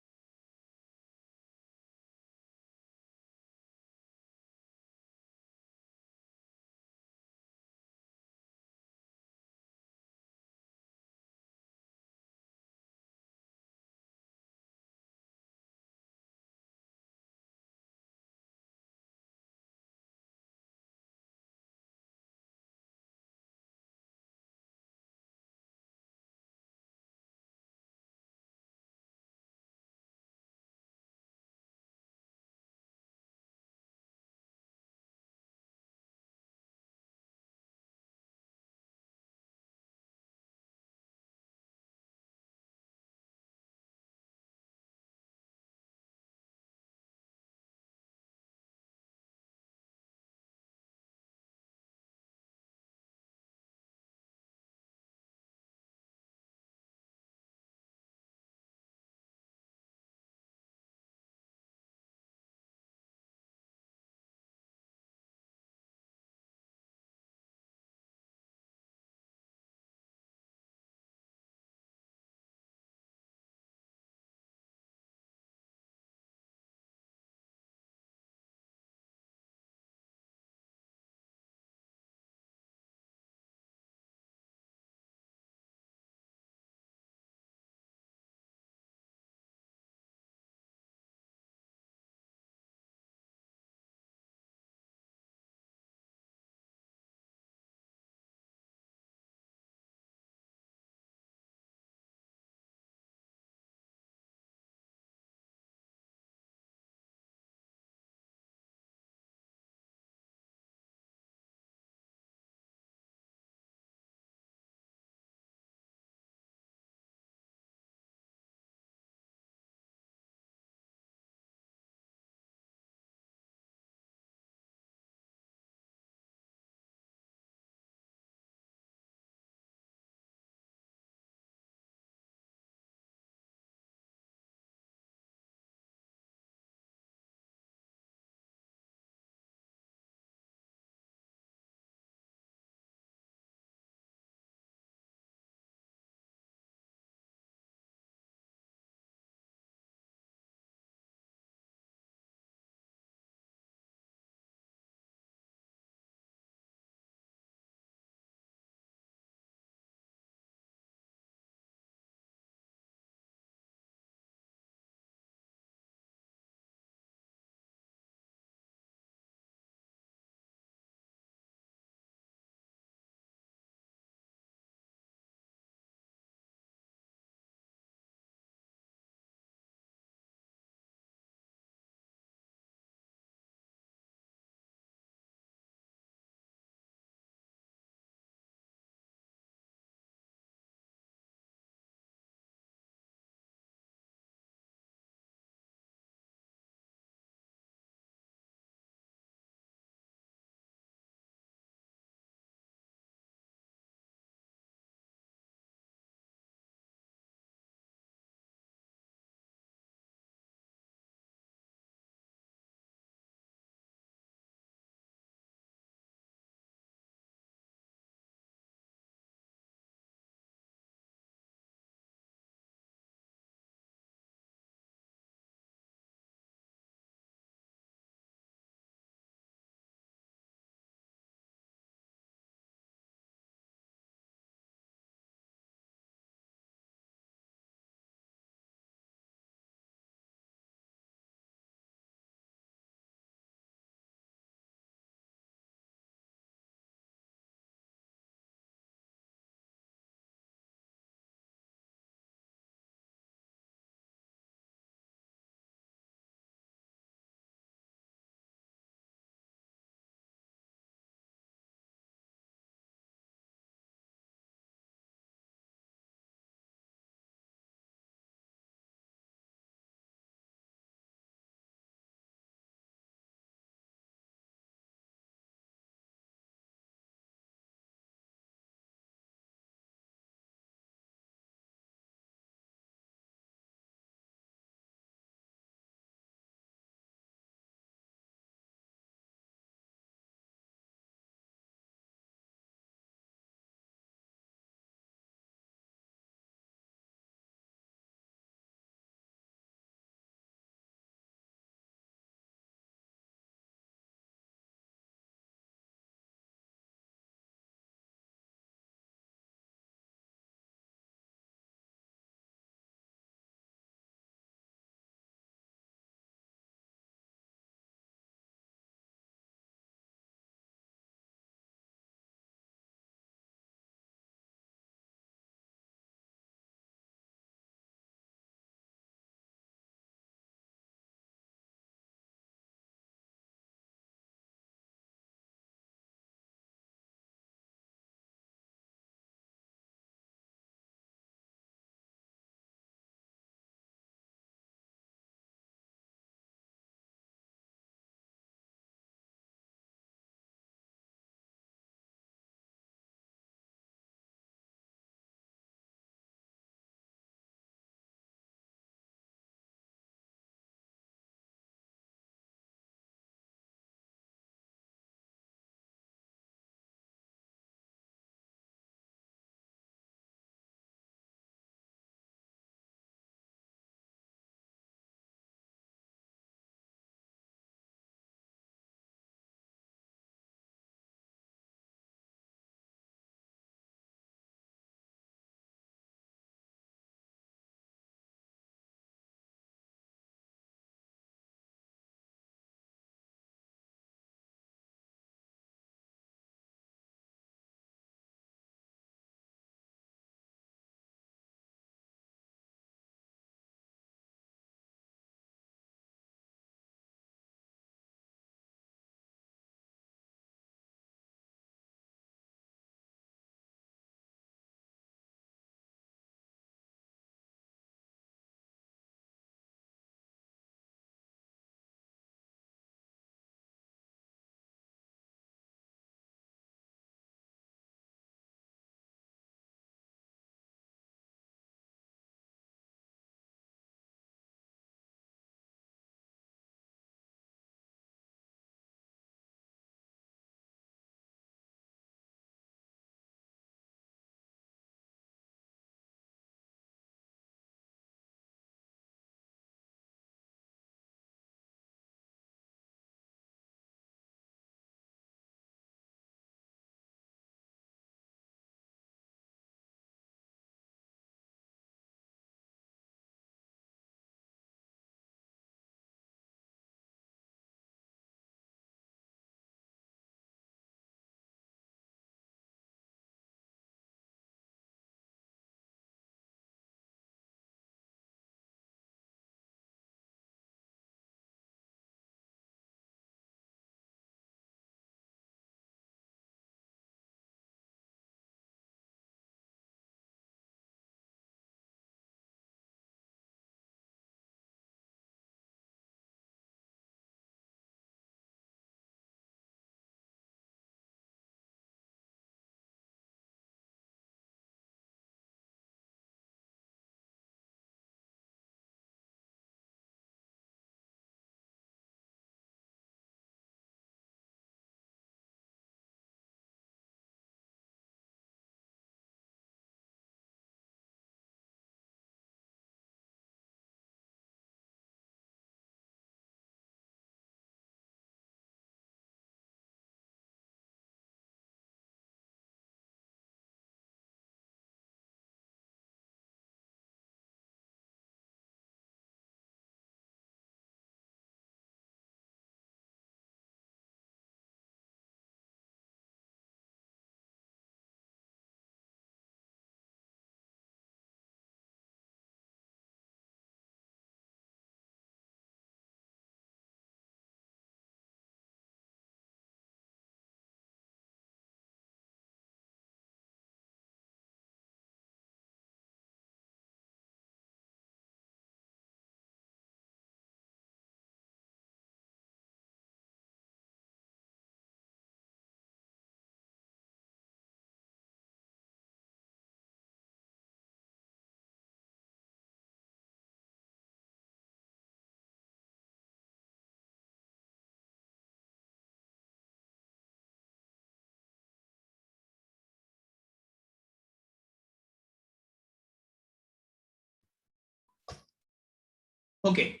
Okay.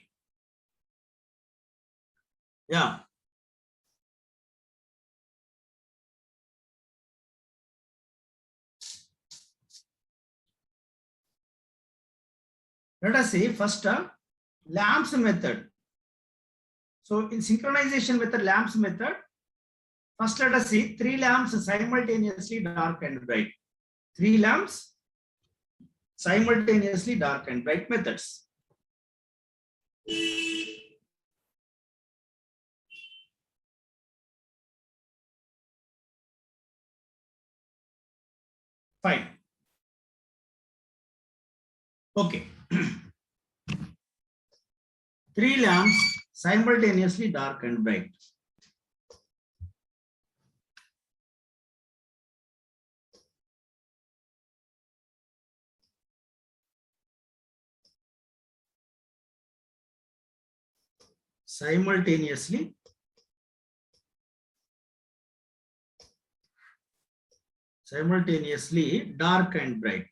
Yeah. Let us see first lamps method. So in synchronization with the lamps method, first let us see 3 lamps simultaneously dark and bright. 3 lamps simultaneously dark and bright methods. Fine. Okay. 3 lamps simultaneously dark and bright. Simultaneously dark and bright.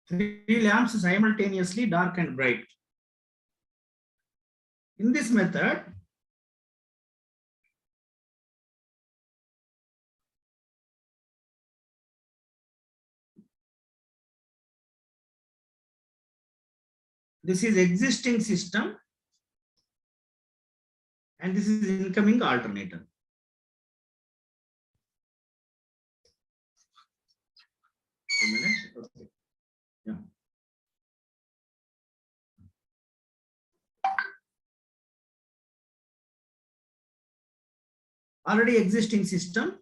Three lamps simultaneously dark and bright. In this method, this is existing system and this is incoming alternator. A minute. Okay. Yeah. Already existing system.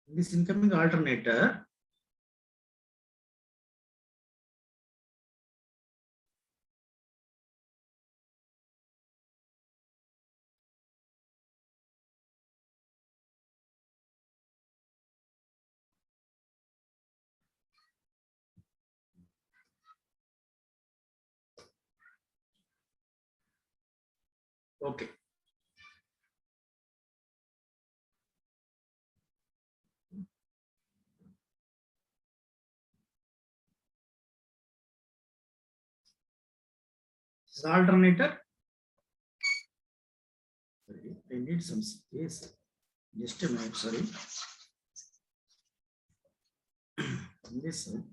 This incoming alternator. Okay. This is alternator. Sorry, I need some space. Just a minute, sorry. This one.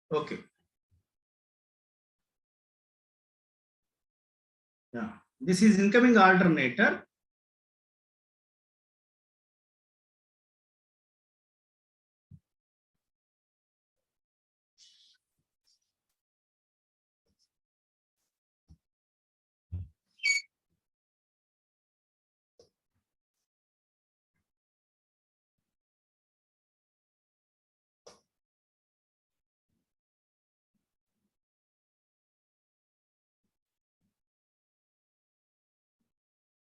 Okay. Yeah. This is incoming alternator.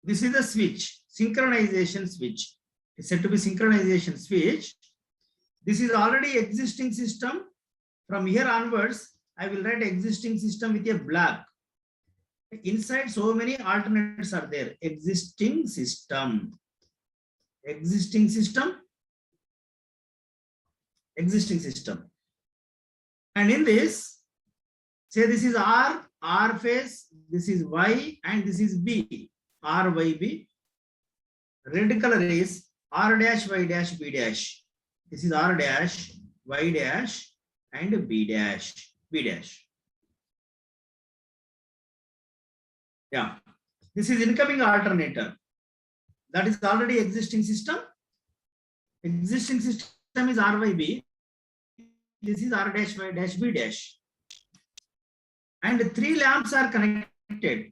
This is the switch, synchronization switch. It's said to be synchronization switch. This is already existing system. From here onwards, I will write existing system with a black. Inside, so many alternates are there. Existing system. Existing system. Existing system. And in this, say this is R phase, this is Y, and this is B. R, Y, B. Red color is R dash, Y dash, B dash. This is R dash, Y dash, and B dash. B dash. Yeah. This is incoming alternator. That is already existing system. Existing system is R, Y, B. This is R dash, Y dash, B dash. And 3 lamps are connected.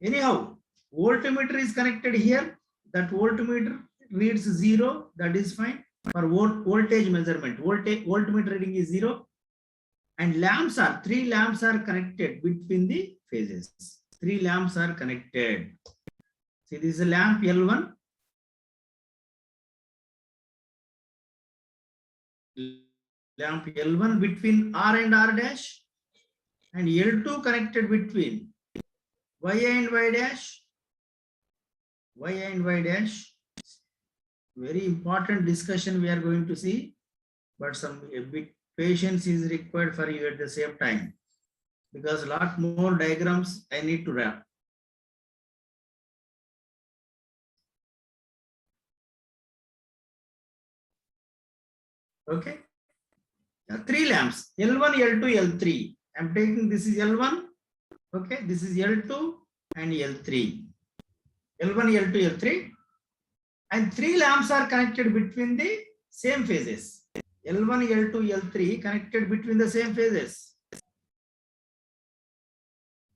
Anyhow, Voltmeter is connected here. That voltmeter reads 0. That is fine. For voltage measurement, voltmeter reading is 0. And three lamps are connected between the phases. 3 lamps are connected. See, this is a lamp L1. Lamp L1 between R and R dash, and L2 connected between Y and Y dash. Y and Y dash. Very important discussion we are going to see, but a bit patience is required for you at the same time, because a lot more diagrams I need to wrap. Okay. Now, 3 lamps, L1, L2, L3. I'm taking this is L1. Okay, this is L2 and L3. L1, L2, L3. And 3 lamps are connected between the same phases. L1, L2, L3 connected between the same phases.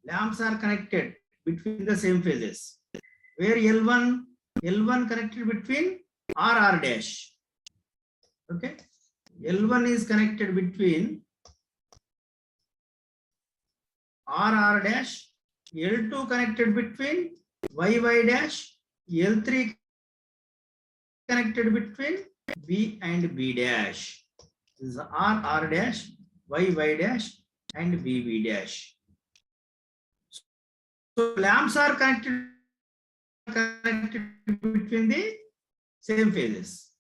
Lamps are connected between the same phases. Where L1 connected between R dash. Okay. L1 is connected between R dash. L2 connected between Y dash. L3 connected between B and B dash. This is R dash, Y dash, and B dash. So lamps are connected between the same phases.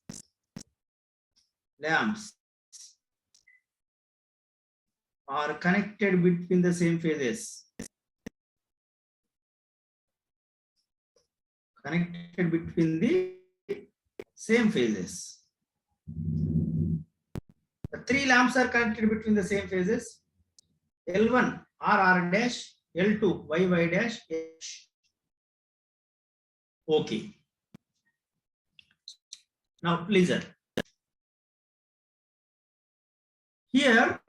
Lamps are connected between the same phases. Connected between the same phases. The 3 lamps are connected between the same phases. L1 R dash, L2 Y dash, H. Okay. Now please. Here,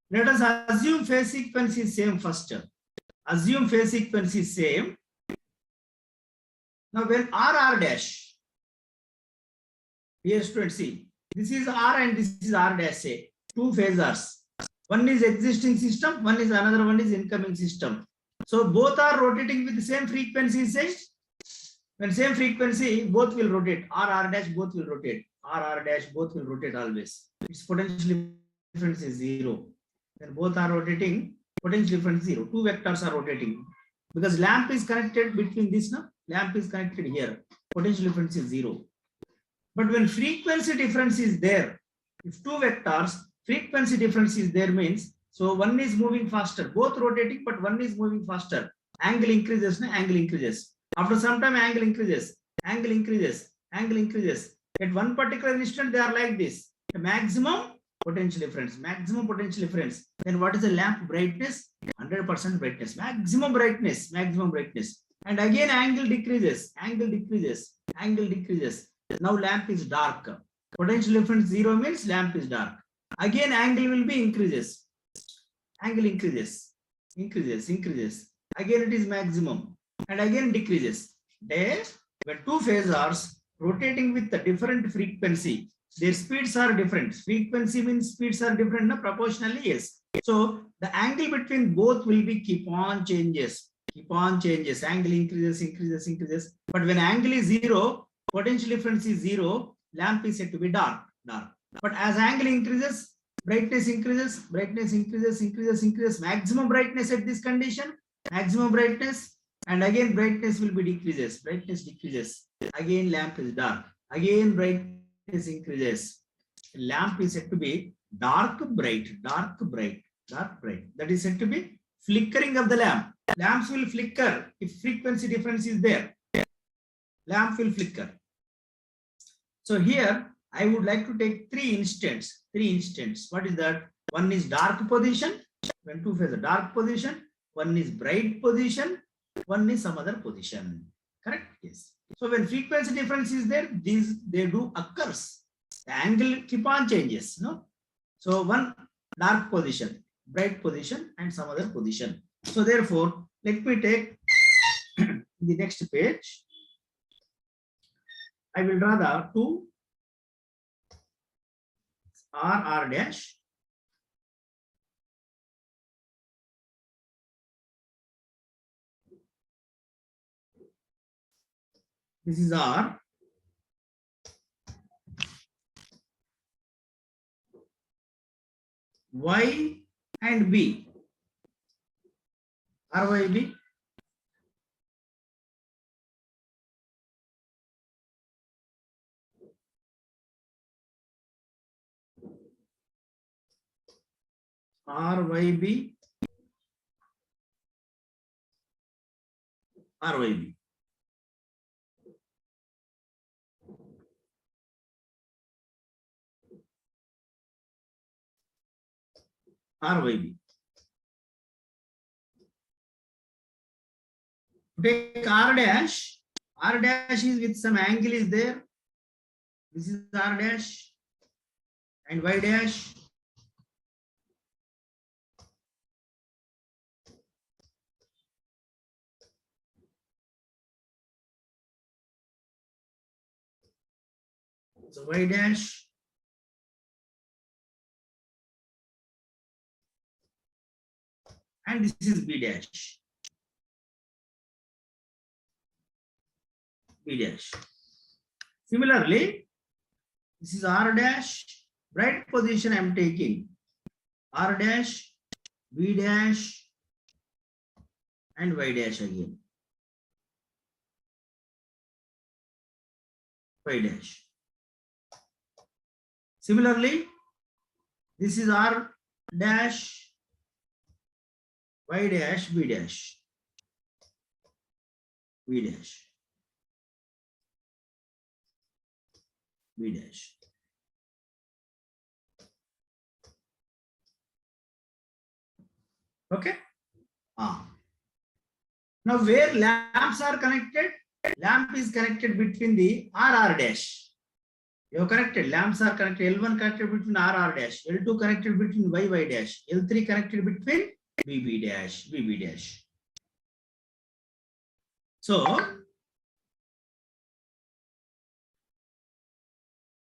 let us assume phase sequence is same first. Assume phase sequence is same. Now when R dash, here students see, this is R and this is R dash, say, 2 phasors. One is existing system, one is another one is incoming system. So both are rotating with the same frequency, says. When same frequency, both will rotate. R dash both will rotate. R dash both will rotate always. Its potential difference is 0. When both are rotating, potential difference is 0. 2 vectors are rotating. Because lamp is connected between this, no? Lamp is connected here. Potential difference is 0. But when frequency difference is there, if 2 vectors, frequency difference is there means, so one is moving faster, both rotating, but one is moving faster. Angle increases, no? Angle increases. After some time, angle increases, angle increases, angle increases. At one particular instant, they are like this. The maximum potential difference, maximum potential difference. Then what is the lamp brightness? 100% brightness, maximum brightness, maximum brightness. And again, angle decreases, angle decreases, angle decreases. Now lamp is dark. Potential difference 0 means lamp is dark. Again, angle will be increases. Angle increases, increases, increases. Again, it is maximum. And again decreases. There, when 2 phasors rotating with a different frequency, their speeds are different. Frequency means speeds are different, no? Proportionally, yes. So the angle between both will be keep on changes. Keep on changes. Angle increases, increases, increases. But when angle is 0, potential difference is 0, lamp is said to be dark. Dark. But as angle increases, brightness increases, brightness increases, increases, increases. Maximum brightness at this condition, maximum brightness. And again brightness will be decreases, brightness decreases. Again lamp is dark. Again brightness increases. Lamp is said to be dark bright, dark bright, dark bright. That is said to be flickering of the lamp. Lamps will flicker if frequency difference is there. Lamp will flicker. So here I would like to take 3 instants. 3 instants. What is that? One is dark position. When 2 phases dark position. One is bright position. One is some other position. Correct? Yes. So when frequency difference is there, they do occurs. The angle keep on changes. No. So one dark position, bright position, and some other position. So therefore, let me take in the next page, I will draw the two R dash. This is R. Y and B. RYB. RYB. RYB. RYB. Take R dash. R dash is with some angle is there. This is R dash and Y dash. So Y dash. And this is B dash. B dash. Similarly, this is R dash, right position I am taking. R dash, B dash, and Y dash again. Y dash. Similarly, this is R dash, Y dash, B dash, B dash. B dash. Okay. Now where lamps are connected, lamp is connected between the R dash. You have connected, lamps are connected, L1 connected between R dash, L2 connected between Y dash, L3 connected between BB dash. So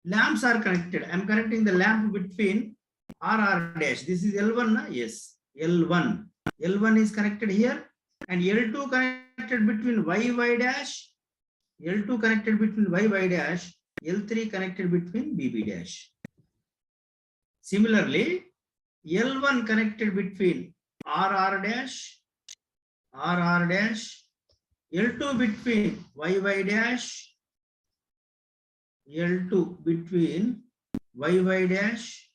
lamps are connected. I am connecting the lamp between R dash. This is L1, yes, L1. L1 is connected here and L2 connected between Y dash, L2 connected between Y dash, L3 connected between BB dash. Similarly, L1 connected between R dash, L2 between Y dash, L2 between Y dash,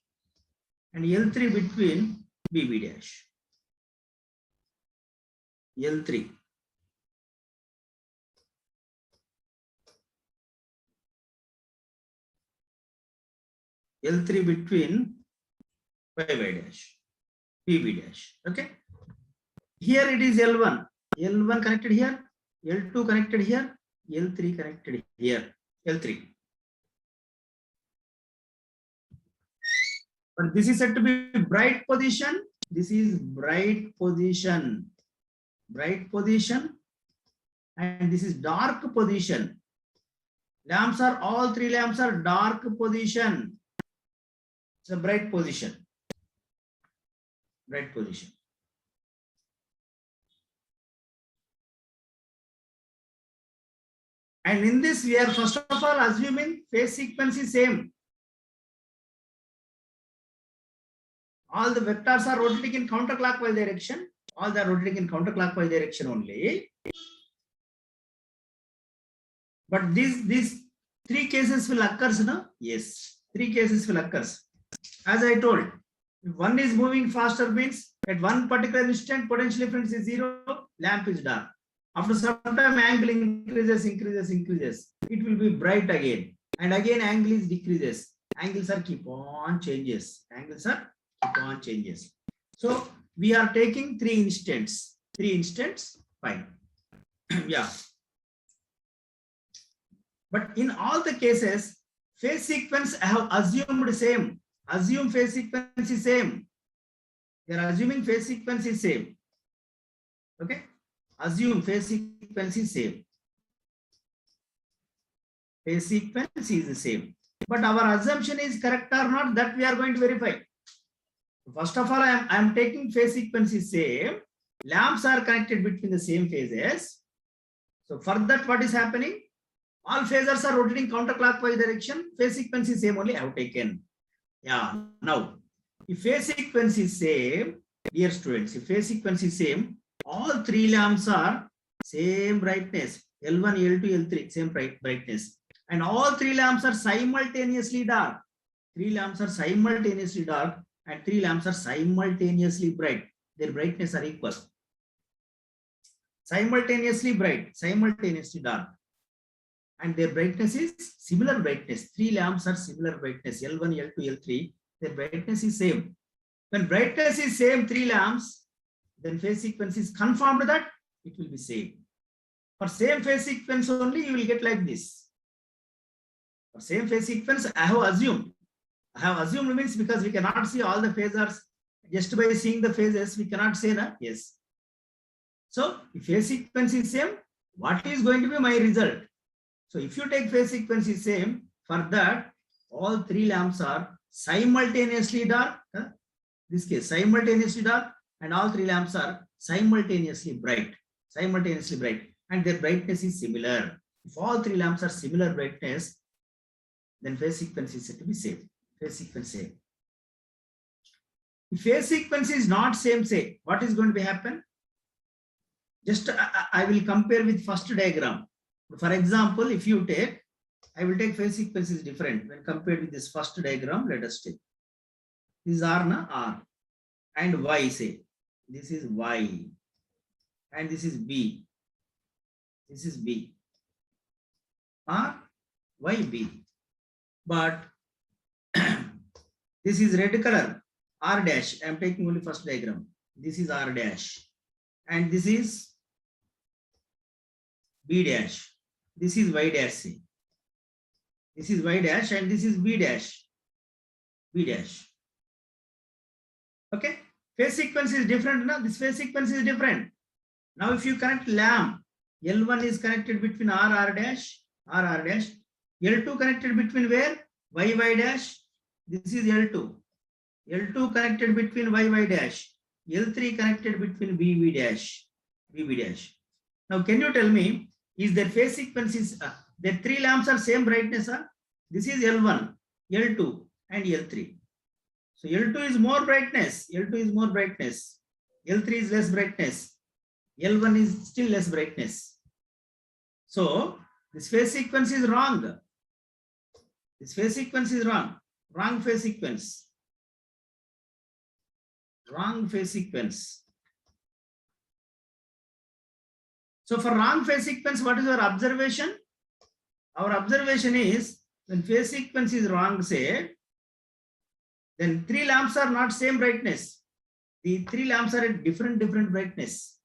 and L3 between BB dash. L3. L3 between Y dash, BB dash. Okay. Here it is L1. L1 connected here, L2 connected here, L3 connected here. L3. But this is said to be bright position. This is bright position. Bright position. And this is dark position. Lamps are, all three lamps are dark position. It's a bright position. Bright position. And in this we are first of all assuming phase sequence is same. All the vectors are rotating in counterclockwise direction. All they are rotating in counterclockwise direction only. But these three cases will occur, no? Yes, three cases will occur. As I told, if one is moving faster means at one particular instant potential difference is 0, lamp is dark. After some time angle increases. It will be bright again. And again angle is decreases. Angles are keep on changes. So we are taking three instants. Fine. Yeah. But in all the cases, phase sequence I have assumed same. Assume phase sequence is same. They are assuming phase sequence is same. Okay. assume phase sequence is same. Phase sequence is the same. But our assumption is correct or not, that we are going to verify. First of all, I am taking phase sequence is same. Lamps are connected between the same phases. So for that, what is happening? All phasors are rotating counterclockwise direction. Phase sequence is same only I have taken. Yeah. Now, if phase sequence is same, dear students, if phase sequence is same, all three lamps are same brightness. L1, L2, L3, same brightness. And all three lamps are simultaneously dark. Three lamps are simultaneously dark and three lamps are simultaneously bright. Their brightness are equal. Simultaneously bright, simultaneously dark. And their brightness is similar brightness. Three lamps are similar brightness. L1, L2, L3. Their brightness is same. When brightness is same, three lamps, then phase sequence is confirmed that it will be same. For same phase sequence only, you will get like this. For same phase sequence, I have assumed. I have assumed means because we cannot see all the phasors. Just by seeing the phases, we cannot say that yes. So if phase sequence is same, what is going to be my result? So if you take phase sequence is same, for that all three lamps are simultaneously dark. This case simultaneously dark, and all three lamps are simultaneously bright. Simultaneously bright, and their brightness is similar. If all three lamps are similar brightness, then phase sequence is said to be same. Phase sequence same. If phase sequence is not same, say what is going to be happen? Just I will compare with first diagram. For example, if you take, I will take phase sequence is different when compared with this first diagram. Let us take this is R na R and Y, say this is Y and this is B. This is B. R Y B. But this is red color R dash. I am taking only first diagram. This is R dash and this is B dash. This is Y dash. C. This is Y dash and this is B dash. B dash. Okay. Phase sequence is different now. This phase sequence is different. Now if you connect lamp, L1 is connected between R dash, R dash. L2 connected between where? Y dash. This is L2. L2 connected between Y dash. L3 connected between BB dash. BB dash. Now can you tell me, is their phase sequence is the three lamps are same brightness? This is L1, L2 and L3. So L2 is more brightness. L2 is more brightness. L3 is less brightness. L1 is still less brightness. So this phase sequence is wrong. This phase sequence is wrong. Wrong phase sequence. Wrong phase sequence. So for wrong phase sequence, what is our observation? Our observation is when phase sequence is wrong, say, then three lamps are not same brightness. The three lamps are at different brightness.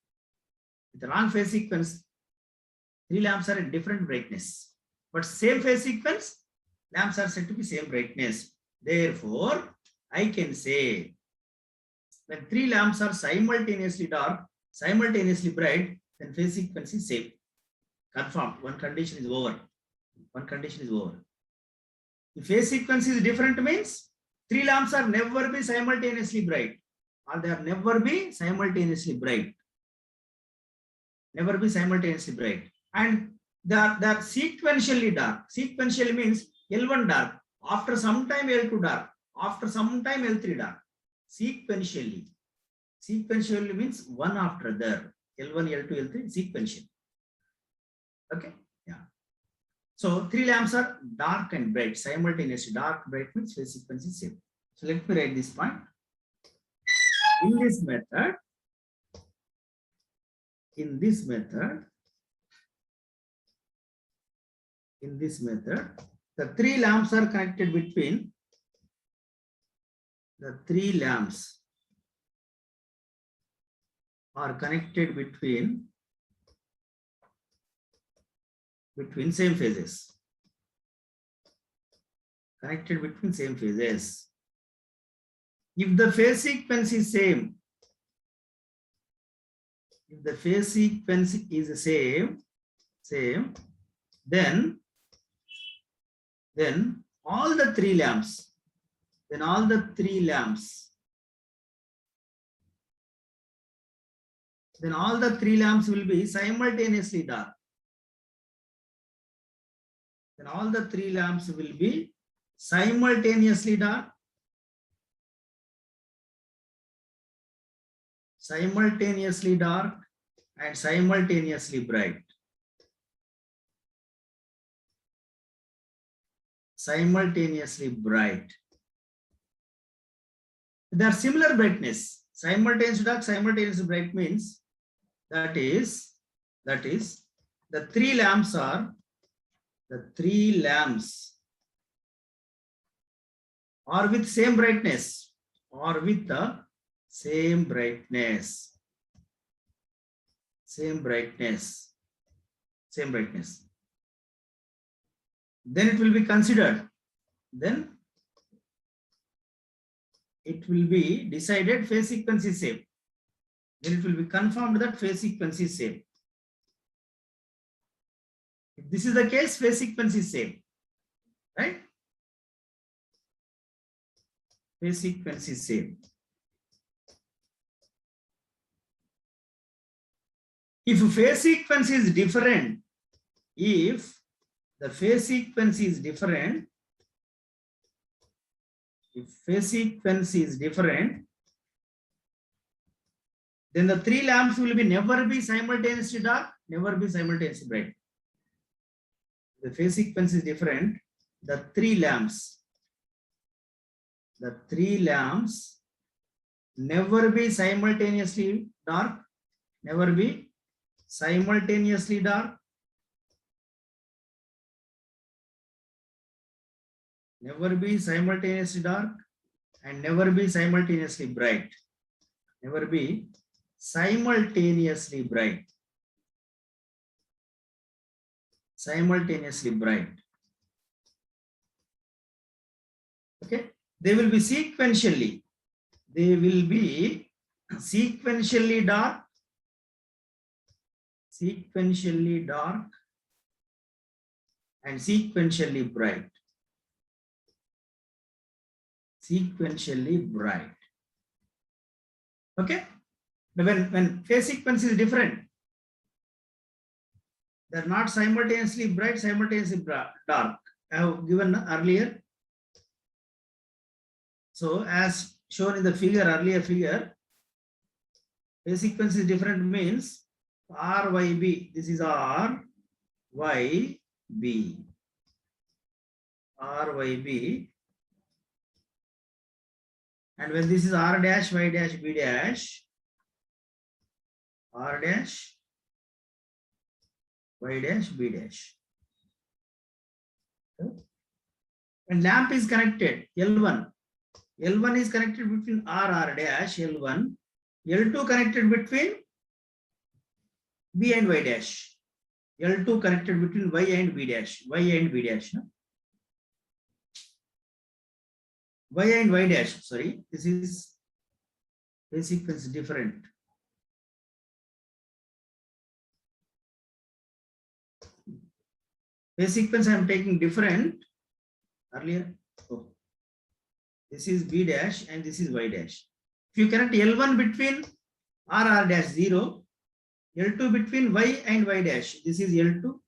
With the wrong phase sequence, three lamps are at different brightness. But same phase sequence, lamps are said to be same brightness. Therefore, I can say when three lamps are simultaneously dark, simultaneously bright, then phase sequence is same. Confirmed. One condition is over. One condition is over. If phase sequence is different means three lamps are never be simultaneously bright, or they are never be simultaneously bright. Never be simultaneously bright. And they are sequentially dark. Sequentially means L1 dark. After some time L2 dark. After some time L3 dark. Sequentially. Sequentially means one after the other. L1, L2, L3 sequential. Okay. Yeah. So three lamps are dark and bright. Simultaneously dark, bright means phase sequence is same. So let me write this point. In this method, the three lamps are connected between same phases. Connected between same phases. If the phase sequence is same, if the phase sequence is the same, then all the three lamps, will be simultaneously dark. Then all the three lamps will be simultaneously dark, and simultaneously bright. They are similar brightness. Simultaneous dark, simultaneous bright means that is the three lamps are with same brightness, same brightness. Then it will be considered. Then it will be decided phase sequence is same. Then it will be confirmed that phase sequence is same. If this is the case, phase sequence is same, right? Phase sequence is same. If phase sequence is different, then the three lamps will be never be simultaneously dark, never be simultaneously bright. The phase sequence is different. The three lamps never be simultaneously dark, never be simultaneously bright. Never be simultaneously bright. Okay, they will be sequentially dark, and sequentially bright. Okay, when phase sequence is different, they are not simultaneously bright, simultaneously dark. I have given earlier. So as shown in the earlier figure, phase sequence is different means RYB. This is RYB. And when this is R dash, Y dash, B dash, R dash, Y dash, B dash. And lamp is connected, L1 is connected between R dash, L1, L2 connected between B and Y dash, L2 connected between Y and B dash, no? Y and Y dash, sorry, this is phase sequence different. Phase sequence I am taking different earlier. Oh, this is B dash and this is Y dash. If you connect L1 between R dash 0, L2 between Y and Y dash, this is L2,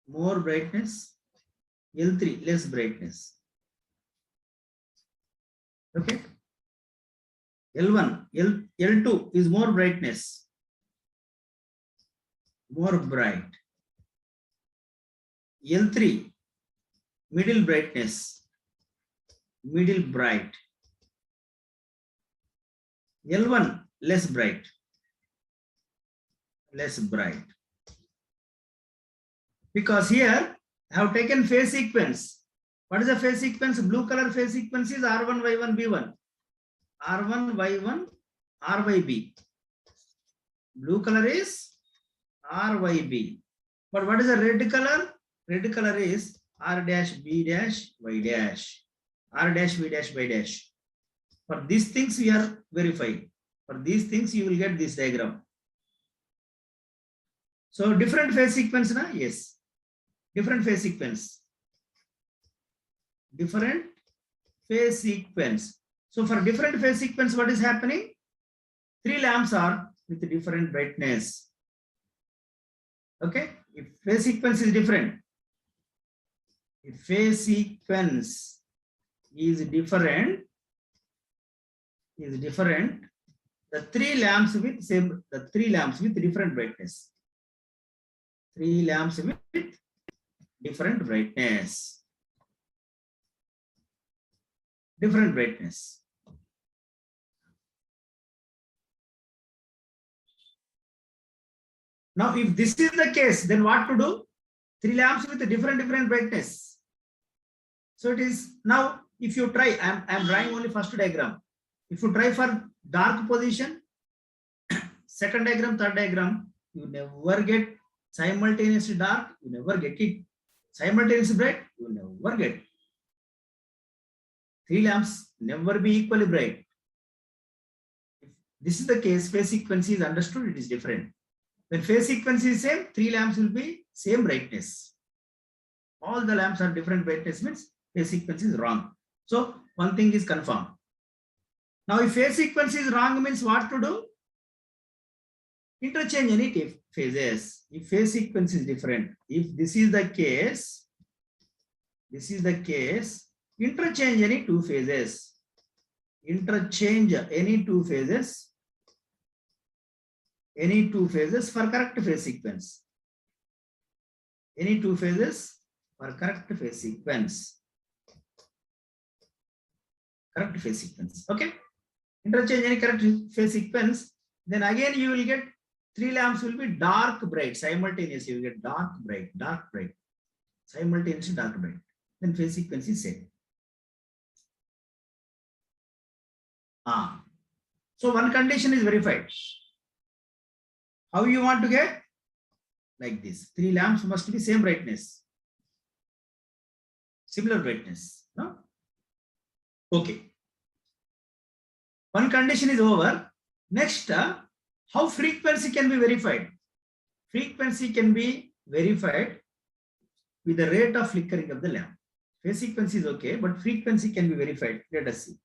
more brightness, L3, less brightness. Okay, L2 is more brightness, more bright. L3, middle brightness, middle bright. L1, less bright. Because here I have taken phase sequence. What is the phase sequence? Blue color phase sequence is R1, Y1, B1. R1, Y1, RYB. Blue color is RYB. But what is the red color? Red color is R dash, B dash, Y dash. R dash, B dash, Y dash. For these things we are verifying. For these things you will get this diagram. So different phase sequence, na? Yes. Different phase sequence. Different phase sequence. So for different phase sequence, what is happening? 3 lamps are with different brightness. Okay. If phase sequence is different, if phase sequence is different, the 3 lamps with different brightness. 3 lamps with different brightness. Different brightness. Now, if this is the case, then what to do? 3 lamps with different brightness. So it is now, if you try, I'm drawing only first diagram. If you try for dark position, second diagram, third diagram, you never get simultaneously dark, you never get it. Simultaneously bright, you never get. 3 lamps never be equally bright. If this is the case, phase sequence is understood, it is different. When phase sequence is same, 3 lamps will be same brightness. All the lamps are different brightness means phase sequence is wrong. So one thing is confirmed. Now if phase sequence is wrong means what to do? Interchange any phases. If phase sequence is different, if this is the case, interchange any 2 phases. Interchange any 2 phases. Any 2 phases for correct phase sequence. Any 2 phases for correct phase sequence. Correct phase sequence. Okay. Interchange any correct phase sequence. Then again you will get 3 lamps will be dark bright. Simultaneously you will get dark bright. Simultaneously dark bright. Then phase sequence is same. So one condition is verified. How you want to get? Like this. 3 lamps must be same brightness. Similar brightness. No? Okay. One condition is over. Next, how frequency can be verified? Frequency can be verified with the rate of flickering of the lamp. Phase sequence is okay, but frequency can be verified. Let us see.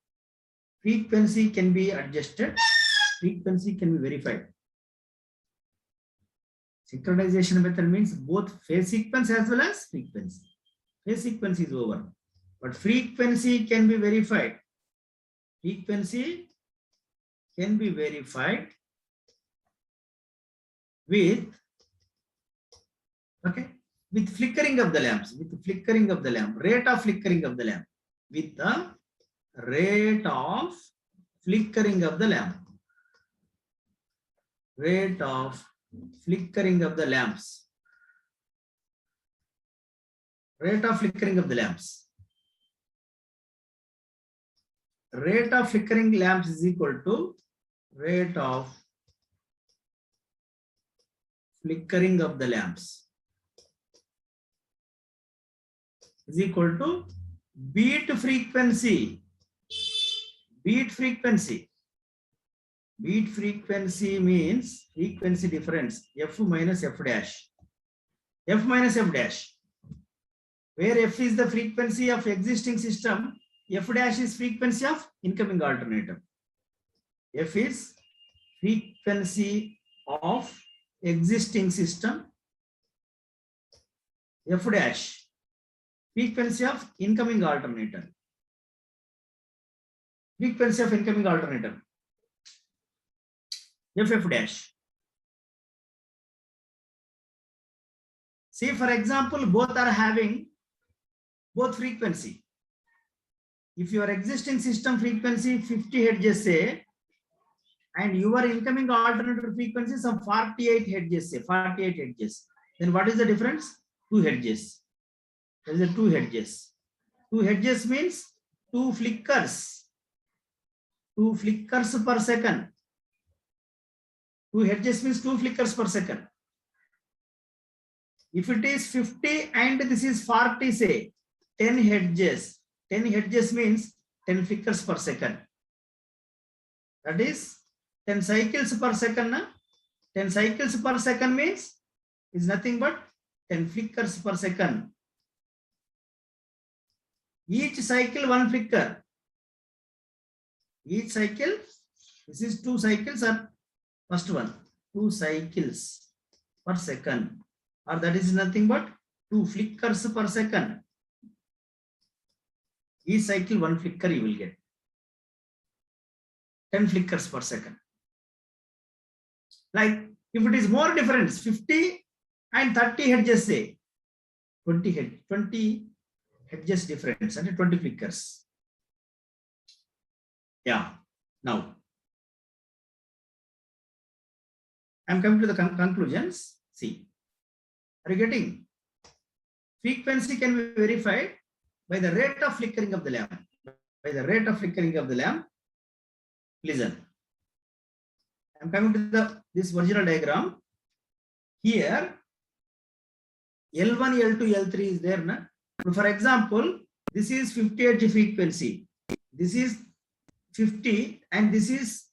Frequency can be adjusted. Frequency can be verified. Synchronization method means both phase sequence as well as frequency. Phase sequence is over, but frequency can be verified. Frequency can be verified with flickering of the lamps, rate of flickering of the lamp, with the rate of flickering of the lamp, rate of flickering of the lamps, rate of flickering of the lamps. Rate of flickering lamps is equal to rate of flickering of the lamps is equal to beat frequency. Beat frequency. Beat frequency means frequency difference F minus F dash. F minus F dash. Where F is the frequency of existing system, F dash is frequency of incoming alternator. F is frequency of existing system. F dash, frequency of incoming alternator. Frequency of incoming alternator. F dash. See, for example, both are having both frequency. If your existing system frequency 50 hertz say, and your incoming alternator frequency some 48 hertz say, 48 hertz, then what is the difference? 2 hertz. There is a 2 hertz. 2 hertz means 2 flickers. 2 flickers per second. 2 hertz means 2 flickers per second. If it is 50 and this is 40, say 10 hertz. 10 hertz means 10 flickers per second. That is 10 cycles per second. 10 cycles per second means is nothing but 10 flickers per second. Each cycle 1 flicker. Each cycle, this is 2 cycles or first one, 2 cycles per second, or that is nothing but 2 flickers per second. Each cycle 1 flicker you will get. 10 flickers per second. Like if it is more difference, 50 and 30 hedges, say 20 hedges difference and 20 flickers. Yeah. Now I'm coming to the conclusions. See, are you getting? Frequency can be verified by the rate of flickering of the lamp. By the rate of flickering of the lamp. Listen. I'm coming to this original diagram. Here, L1, L2, L3 is there. Na? For example, this is 50 Hz frequency. This is 50 and this is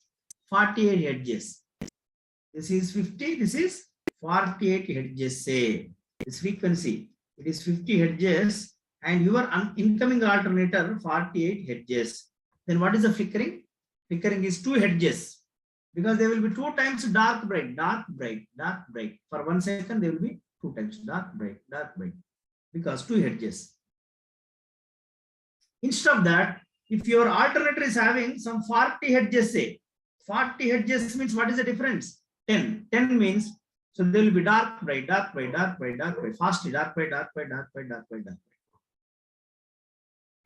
48 hertz. This is 50, this is 48 hertz. Say this frequency, it is 50 hertz and your incoming alternator 48 hertz. Then what is the flickering? Flickering is 2 hertz because there will be 2 times dark bright, dark bright, dark bright. For 1 second there will be 2 times dark bright, because 2 hertz. Instead of that, if your alternator is having some 40 hertz, say 40 hertz means what is the difference? 10. 10 means so there will be dark bright, fastly dark bright.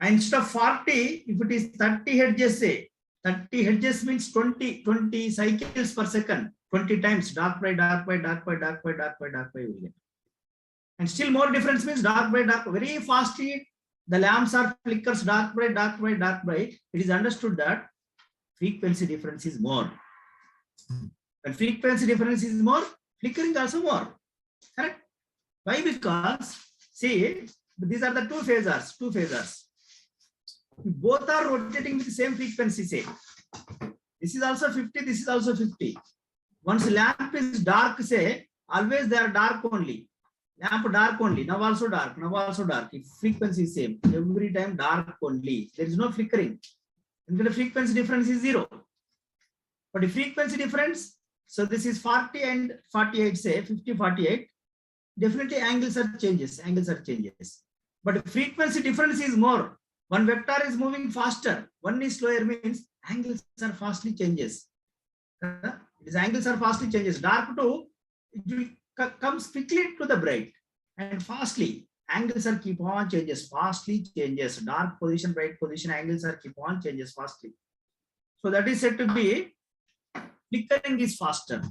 And instead of 40, if it is 30 hertz, say 30 hertz means 20 cycles per second, 20 times dark bright will get. And still more difference means dark bright, very fastly. The lamps are flickers, dark bright. It is understood that frequency difference is more. When frequency difference is more, flickering also more. Correct? Why? Because see, these are the two phasors. Both are rotating with the same frequency. Say this is also 50, this is also 50. Once lamp is dark, say always they are dark only. Lamp dark only, now also dark. If frequency is same, every time dark only. There is no flickering. And the frequency difference is 0. But the frequency difference, so this is 40 and 48, say 50, 48. Definitely angles are changes. But the frequency difference is more. One vector is moving faster, one is slower, means angles are fastly changes. These angles are fastly changes. Dark to it comes quickly to the bright and fastly angles are keep on changes, fastly changes. Dark position, bright position, angles are keep on changes fastly. So that is said to be flickering is faster.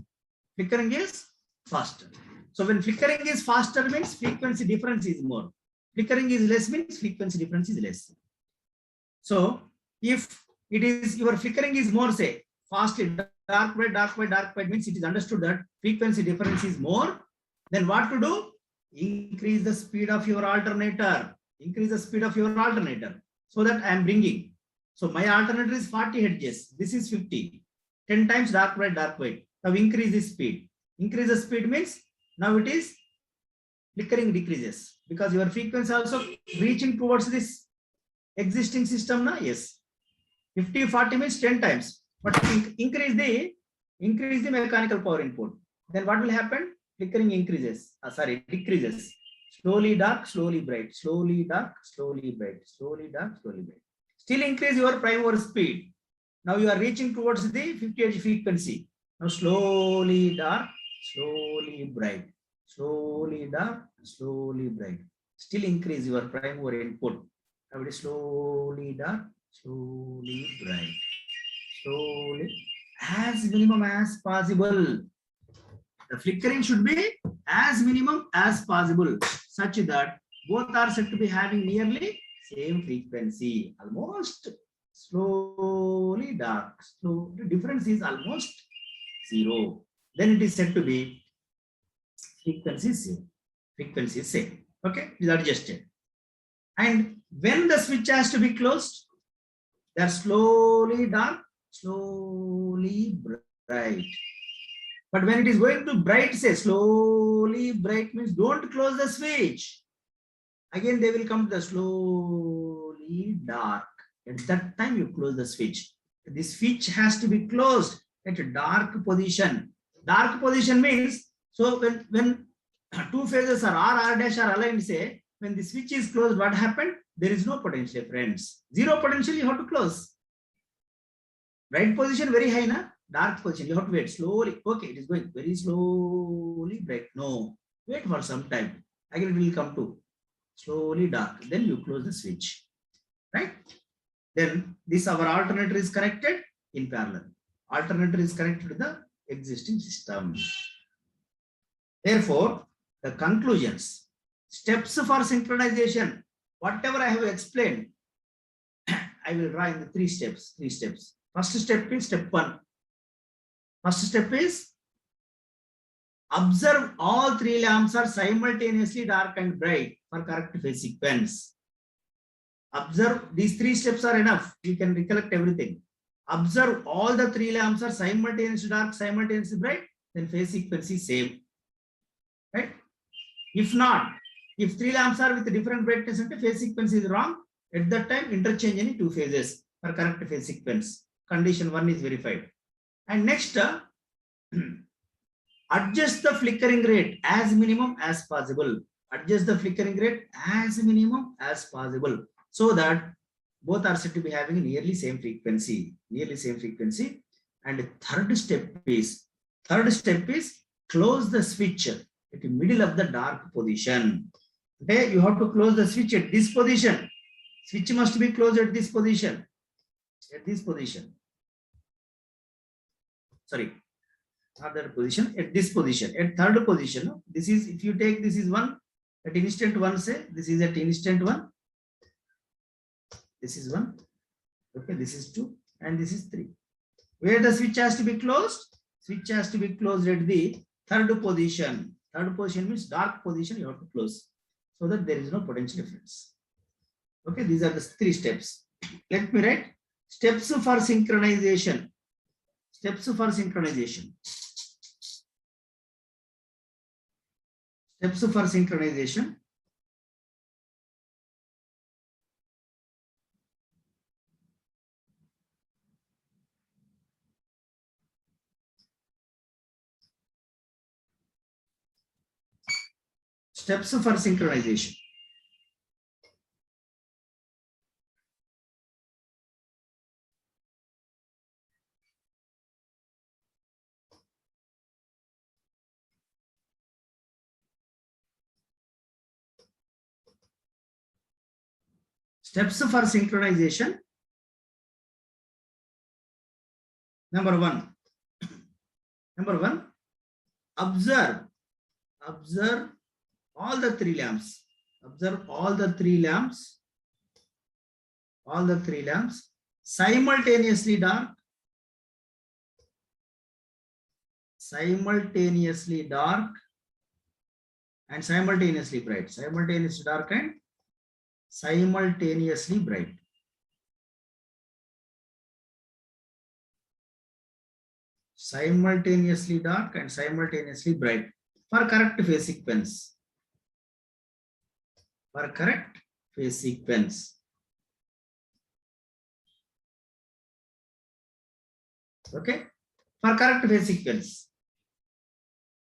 So when flickering is faster means frequency difference is more. Flickering is less means frequency difference is less. So if it is your flickering is more, say fastly dark bright means it is understood that frequency difference is more. Then what to do? Increase the speed of your alternator. So that I am bringing. So my alternator is 40 hertz. This is 50. 10 times dark bright. Now increase the speed. Increase the speed means now it is flickering decreases because your frequency also reaching towards this existing system. Na? Yes. 50, 40 means 10 times. But increase the mechanical power input. Then what will happen? Flickering decreases. Slowly dark, slowly bright. Still increase your prime mover speed. Now you are reaching towards the 50 Hz frequency. Now slowly dark, slowly bright. Slowly dark, slowly bright. Still increase your prime mover input. Now it is slowly dark, slowly bright. Slowly, as minimum as possible. The flickering should be as minimum as possible, such that both are said to be having nearly same frequency. Almost slowly dark. So the difference is almost 0. Then it is said to be frequency is same. Okay, it is adjusted. And when the switch has to be closed, they are slowly dark, slowly bright. But when it is going to bright, say slowly bright means don't close the switch. Again, they will come to the slowly dark. At that time, you close the switch. The switch has to be closed at a dark position. Dark position means, so when two phases are R dash are aligned, say, when the switch is closed, what happened? There is no potential, friends. Zero potential, you have to close. Bright position, very high, na? Dark position, you have to wait slowly. Okay, it is going very slowly bright. No, wait for some time. Again, it will come to slowly dark. Then you close the switch, right? Then this our alternator is connected in parallel. Alternator is connected to the existing system. Therefore, the conclusions, steps for synchronization, whatever I have explained, I will draw in the three steps. First step is step 1. First step is observe all 3 lamps are simultaneously dark and bright for correct phase sequence. Observe, these 3 steps are enough. You can recollect everything. Observe all the 3 lamps are simultaneously dark, simultaneously bright, then phase sequence is same. Right? If not, if 3 lamps are with different brightness and phase sequence is wrong, at that time interchange any 2 phases for correct phase sequence. Condition 1 is verified. And next, adjust the flickering rate as minimum as possible. Adjust the flickering rate as minimum as possible, so that both are said to be having nearly same frequency. And third step is close the switch at the middle of the dark position. Okay, you have to close the switch at this position. Switch must be closed at this position. Sorry, not that position, at this position, at third position. This is, if you take, this is 1 at instant 1, say this is at instant 1, this is 1, okay, this is 2, and this is 3. Where the switch has to be closed? Switch has to be closed at the third position. Third position means dark position, you have to close, so that there is no potential difference. Okay, these are the 3 steps. Let me write steps for synchronization. Steps for synchronization. Steps for synchronization. Steps for synchronization. Steps for synchronization. Number one, observe all the 3 lamps. Observe all the 3 lamps. Simultaneously dark. And simultaneously bright. Simultaneously dark and simultaneously bright. Simultaneously dark and simultaneously bright for correct phase sequence. Okay, for correct phase sequence.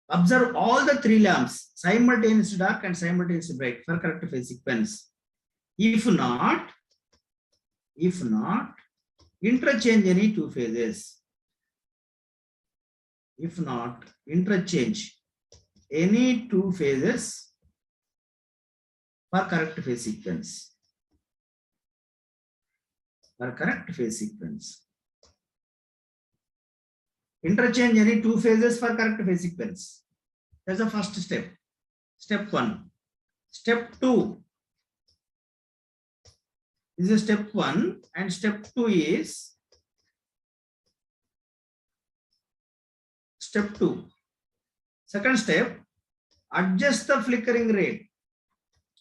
Observe all the 3 lamps simultaneously dark and simultaneously bright for correct phase sequence. If not, interchange any 2 phases. If not, interchange any 2 phases for correct phase sequence. Interchange any 2 phases for correct phase sequence. That's the first step. Step 1. Step 2. This is step 1, and step 2 is step 2. Second step, adjust the flickering rate.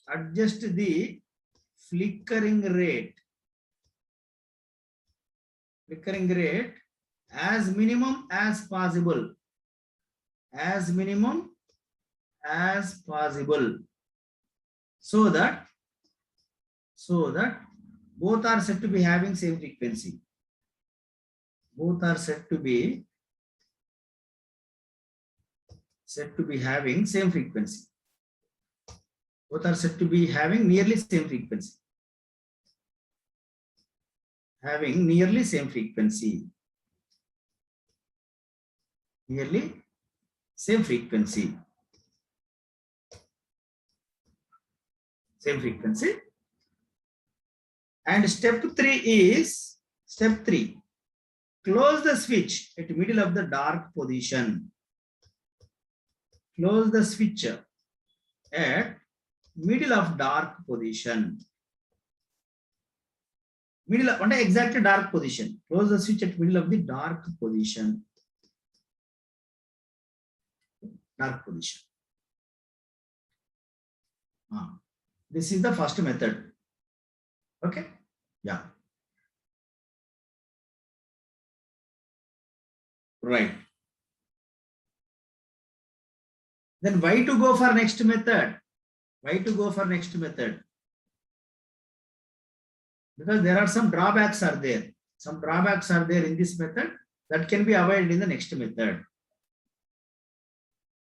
Adjust the flickering rate. As minimum as possible. as minimum as possible, so that both are said to be having same frequency. Both are said to be having same frequency. Both are said to be having nearly same frequency. Having nearly same frequency. Nearly same frequency. Same frequency. And step 3 is, step 3, close the switch at middle of the dark position. Close the switch at middle of dark position. Middle of exactly dark position. Close the switch at middle of the dark position. Dark position. This is the first method. Okay. Yeah. Right. Then why to go for next method? Why to go for next method? Because there are some drawbacks are there. Some drawbacks are there in this method that can be avoided in the next method.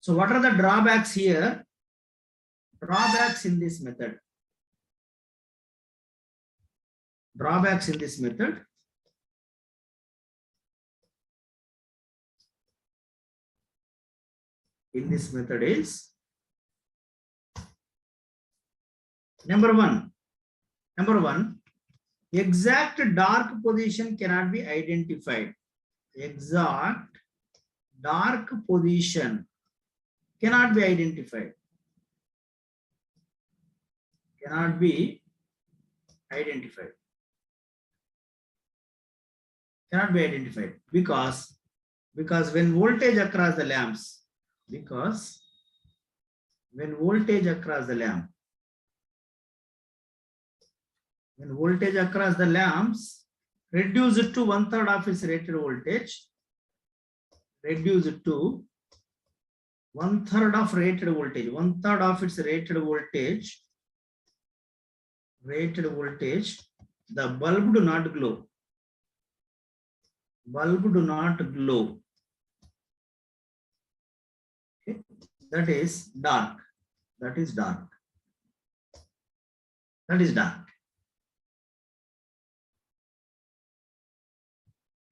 So what are the drawbacks here? Drawbacks in this method. Drawbacks in this method. In this method is number one, exact dark position cannot be identified. Exact dark position cannot be identified. Cannot be identified. Cannot be identified because when voltage across the lamps, because when voltage across the lamp, when voltage across the lamps reduce it to 1/3 of its rated voltage, reduce it to 1/3 of rated voltage, 1/3 of its rated voltage, the bulb do not glow. Bulb do not glow. Okay. That is dark. That is dark. That is dark.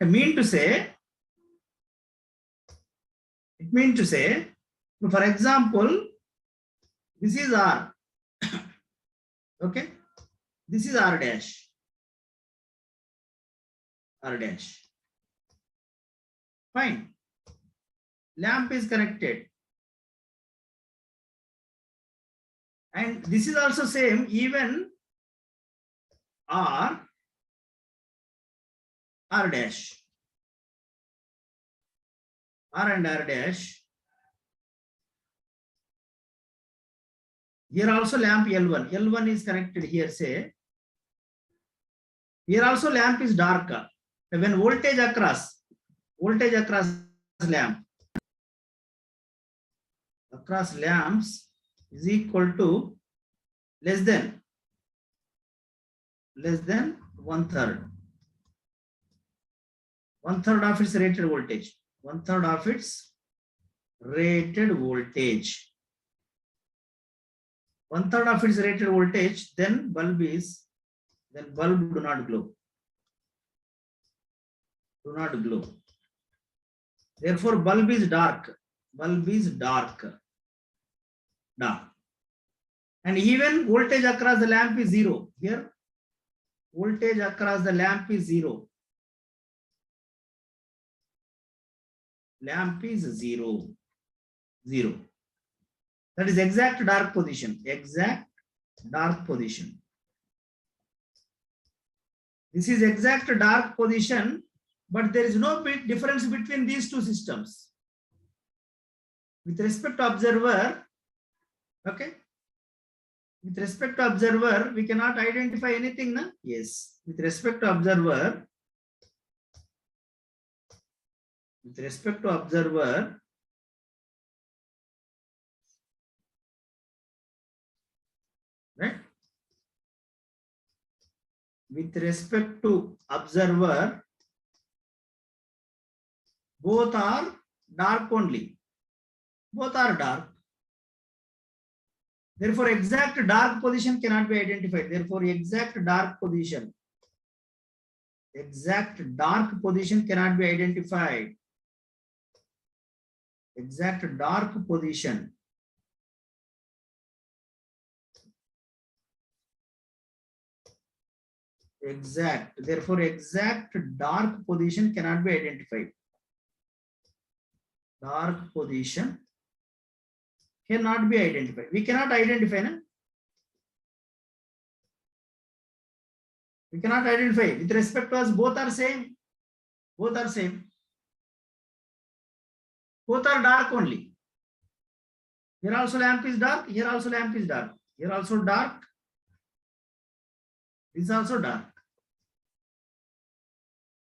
I mean to say, it means to say, for example, this is R. Okay. This is R dash. R dash. Fine. Lamp is connected. And this is also same, even R dash. R and R dash. Here also lamp L1. L1 is connected here, say. Here also lamp is dark. When voltage across lamp, across lamps is equal to less than 1/3. 1/3 of its rated voltage. 1/3 of its rated voltage. 1/3 of its rated voltage, then bulb do not glow. Do not glow. Therefore, bulb is dark. Bulb is dark. Dark. And even voltage across the lamp is 0. Here, voltage across the lamp is 0. Lamp is 0. 0. That is exact dark position. Exact dark position. This is exact dark position, but there is no big difference between these two systems. With respect to observer, okay? With respect to observer, we cannot identify anything, na? Yes. With respect to observer, right? With respect to observer, both are dark only. Both are dark. Therefore, exact dark position cannot be identified. Therefore, exact dark position cannot be identified. Exact dark position. Therefore, exact dark position cannot be identified. Dark position cannot be identified. We cannot identify, no? We cannot identify. With respect to us, both are same. Both are same. Both are dark only. Here also lamp is dark. Here also lamp is dark. Here also dark. This is also dark.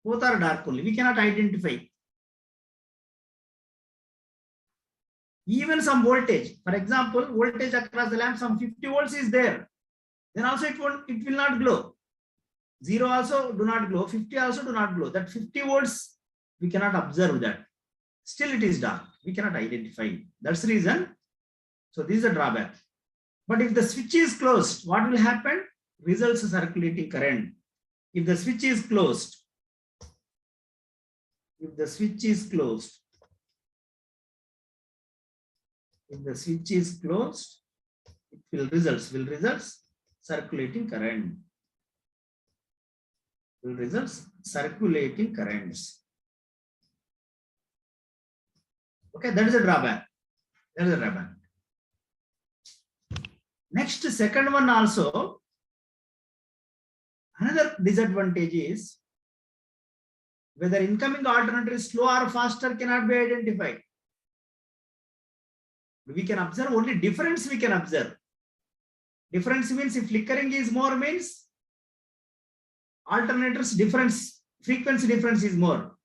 Both are dark only. We cannot identify. Even some voltage, for example, voltage across the lamp, some 50 volts is there. Then also it will not glow. 0 also do not glow. 50 also do not glow. That 50 volts, we cannot observe that. Still it is dark. We cannot identify. That's the reason. So this is a drawback. But if the switch is closed, what will happen? Results circulating current. If the switch is closed, it will results circulating current. Will results circulating currents. Okay, that is a drawback. Next, second one also, another disadvantage is whether incoming alternator is slow or faster cannot be identified. We can observe only difference. We can observe. Difference means if flickering is more means alternators difference, frequency difference is more.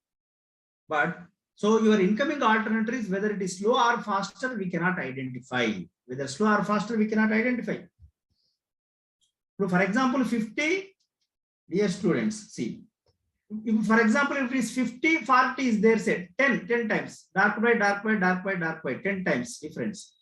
But so your incoming alternator is whether it is slow or faster, we cannot identify. Whether slow or faster, we cannot identify. So for example, 50, dear students, see. If, for example, if it is 50, 40 is there said 10 times, dark white, 10 times difference.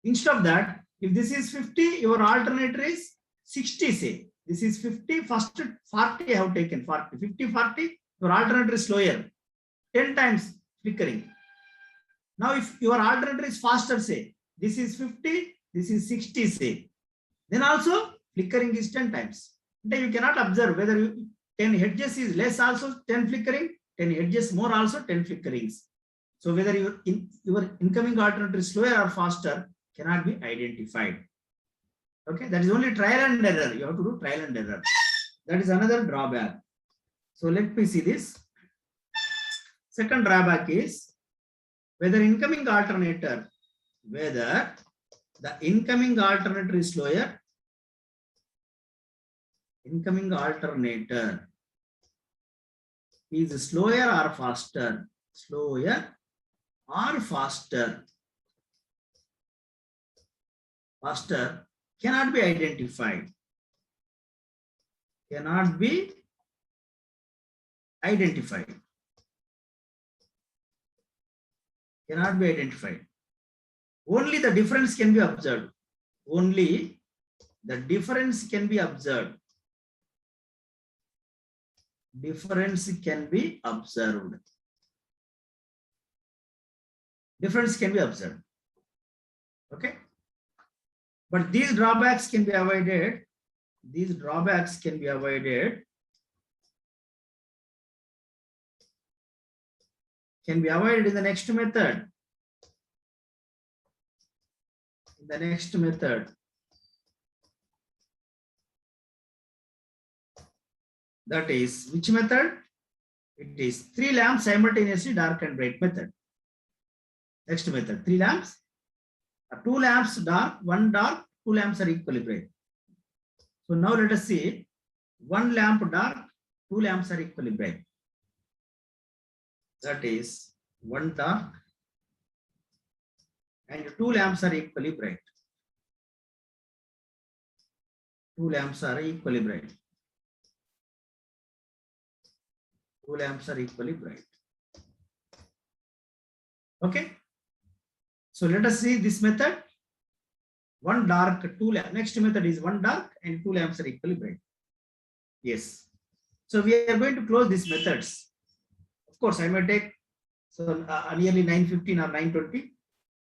Instead of that, if this is 50, your alternator is 60, say. This is 50, first 40 I have taken, 40, 50, 40, your alternator is slower, 10 times flickering. Now if your alternator is faster, say, this is 50, this is 60, say, then also flickering is 10 times. Then you cannot observe whether 10 edges is less also 10 flickering, 10 edges more also 10 flickerings. So whether your incoming alternator is slower or faster cannot be identified. Okay, that is only trial and error. You have to do trial and error. That is another drawback. So let me see this. Second drawback is whether incoming alternator, whether the incoming alternator is slower, incoming alternator is slower or faster, faster cannot be identified. Only the difference can be observed. Difference can be observed. Okay. But these drawbacks can be avoided. In the next method. That is which method? It is 3 lamps simultaneously dark and bright method. Next method, 3 lamps. 2 lamps dark, 1 dark, 2 lamps are equally bright. So now let us see 1 lamp dark, 2 lamps are equally bright. That is 1 dark and 2 lamps are equally bright. Two lamps are equally bright. Two lamps are equally bright. Okay. So let us see this method. One dark, two lamp. Next method is one dark and two lamps are equally bright. Yes. So we are going to close these methods. Of course, I may take nearly 9:15 or 9:20.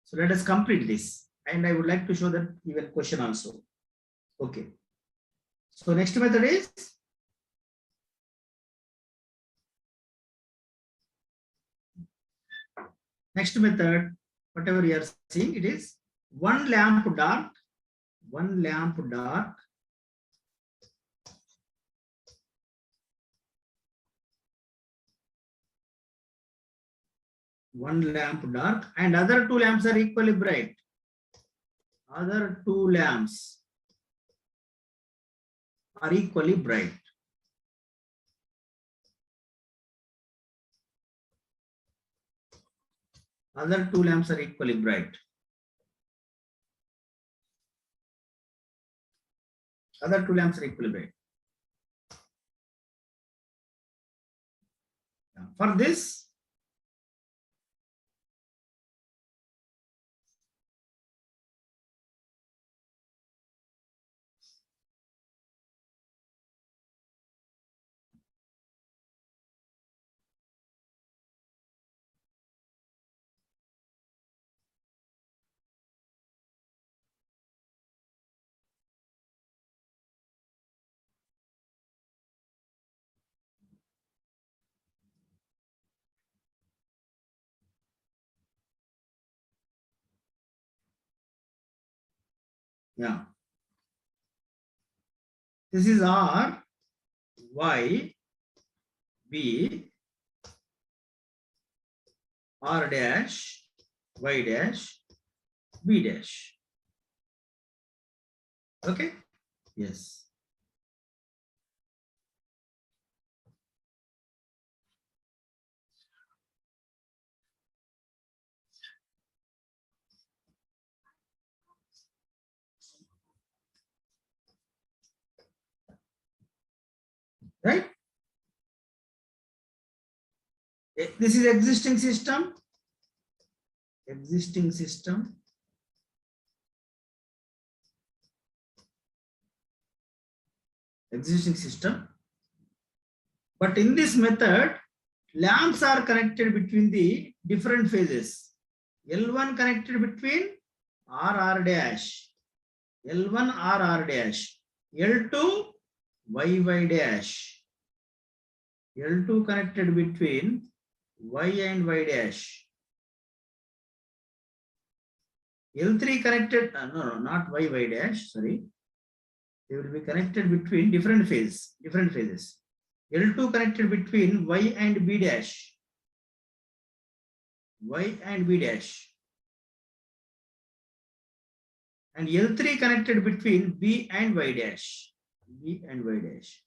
So let us complete this. And I would like to show that even question also. Okay. So next method is next method, whatever you are seeing, it is one lamp dark, one lamp dark, one lamp dark, and other two lamps are equally bright. Other two lamps are equally bright. Other two lamps are equally bright. Other two lamps are equally bright. For this, yeah, this is R, Y, B, R dash, Y dash, B dash. Okay? Yes. Right? This is existing system. Existing system. Existing system. But in this method, lamps are connected between the different phases. L1 connected between R dash. L1 R dash. L2 Y dash. L2 connected between Y and Y dash. L3 connected, no, not Y dash, sorry. They will be connected between different phases. L2 connected between Y and B dash. Y and B dash. And L3 connected between B and Y dash. B and Y dash.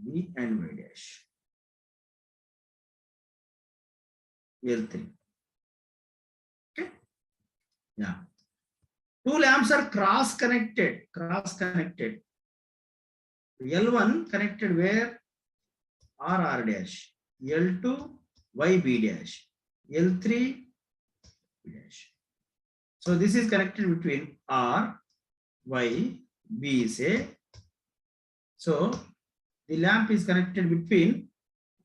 B and Y dash. L3. Okay. Yeah. Two lamps are cross connected. L1 connected where? R dash. L2 YB dash. L3 B dash. So this is connected between R, Y, B, say. So the lamp is connected between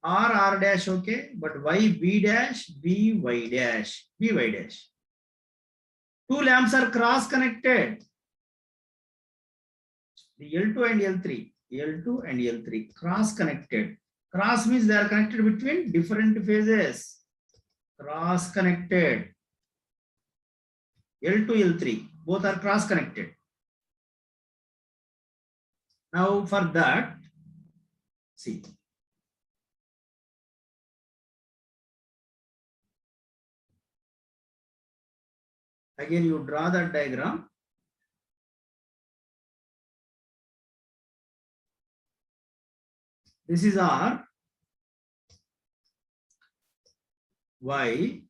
R dash, okay, but Y B dash, B Y dash, B Y dash. Two lamps are cross connected. The L2 and L3, cross connected. Cross means they are connected between different phases. Cross connected. L2, L3, both are cross connected. Now for that, see. Again, you draw that diagram. This is R, Y,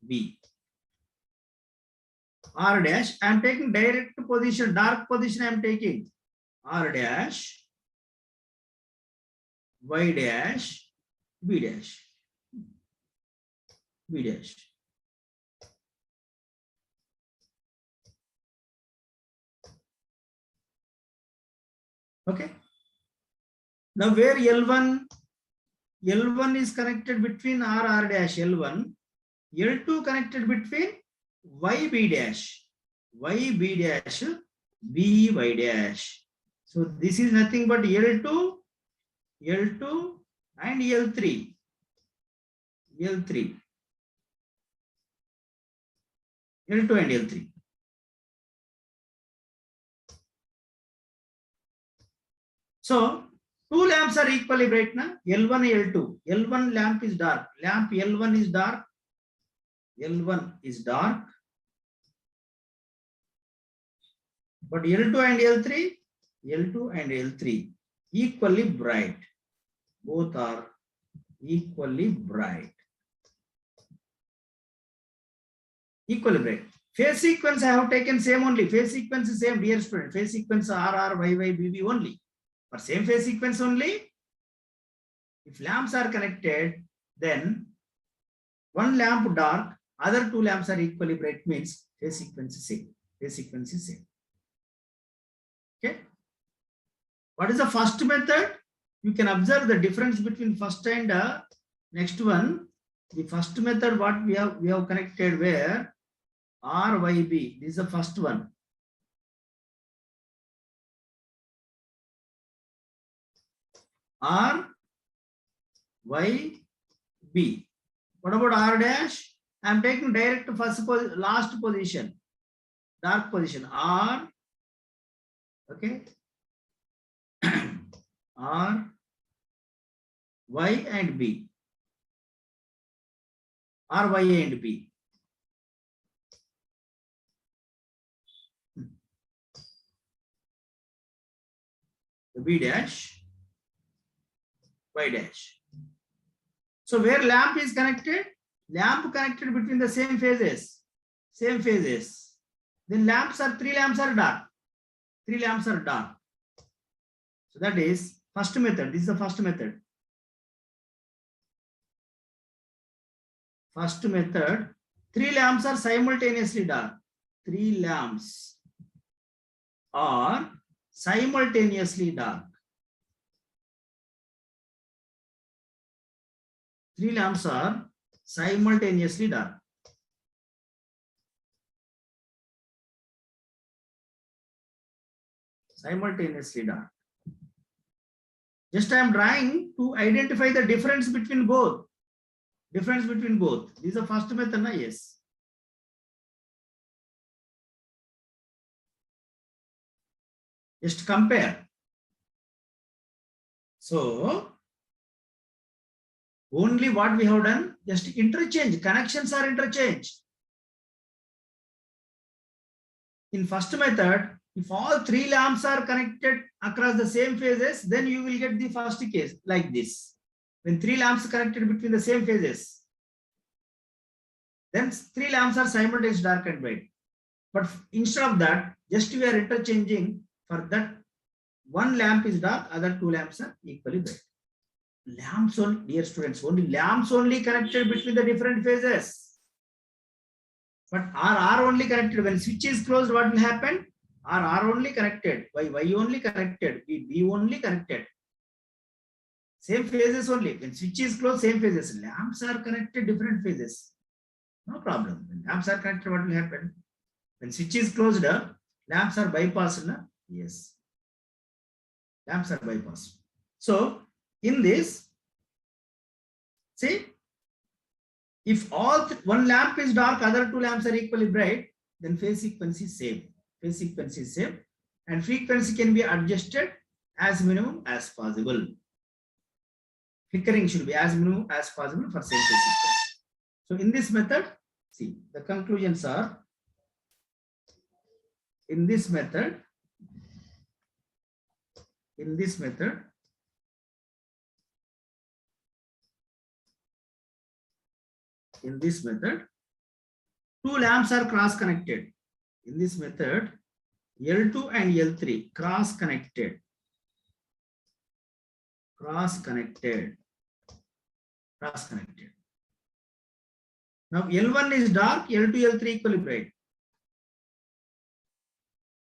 B. R dash, I am taking direct position, dark position I am taking. R dash, Y dash, B dash. B dash. Okay. Now where L1 is connected between R dash L1, L2 connected between YB dash, YB dash, BY dash. So this is nothing but L2 and L3. L2 and L3. So two lamps are equally bright now. L1, L2. L1 lamp is dark. Lamp L1 is dark. L1 is dark. But L2 and L3 equally bright. Both are equally bright. Equally bright. Phase sequence I have taken same only. Phase sequence is same, dear student. Phase sequence RR, YY, BB only. For same phase sequence only. If lamps are connected, then one lamp dark, other two lamps are equally bright, means phase sequence is same. Phase sequence is same. Okay. What is the first method? You can observe the difference between first and next one. The first method, what we have connected where RYB. This is the first one. RYB. What about R dash? I am taking direct last position, dark position. R. Okay. R, Y and B. R, Y and B. B dash, Y dash. So where lamp is connected? Lamp connected between the same phases. Same phases. Then three lamps are dark. Three lamps are dark. So that is first method. This is the first method. First method. Three lamps are simultaneously dark. Three lamps are simultaneously dark. Three lamps are simultaneously dark. Simultaneously dark. Just I am trying to identify the difference between both. Difference between both. This is the first method, na? Yes. Just compare. So only what we have done, just interchange. Connections are interchanged. In first method, if all three lamps are connected across the same phases, then you will get the first case like this. When three lamps are connected between the same phases, then three lamps are simultaneously dark and bright. But instead of that, just we are interchanging. For that, one lamp is dark, other two lamps are equally bright. Lamps only, dear students, only lamps only connected between the different phases. But R only connected. When switch is closed, what will happen? R only connected, Y only connected, B only connected. Same phases only. When switch is closed, same phases. Lamps are connected, different phases. No problem. When lamps are connected, what will happen? When switch is closed, lamps are bypassed. Yes. Lamps are bypassed. So, in this, see, if one lamp is dark, other two lamps are equally bright, then phase sequence is same. Phase sequence is same, and frequency can be adjusted as minimum as possible. Flickering should be as minimum as possible for same phase sequence. So in this method, see, the conclusions are, in this method, two lamps are cross connected. In this method, L2 and L3 cross connected. Cross connected. Now L1 is dark, L2, L3 equally bright.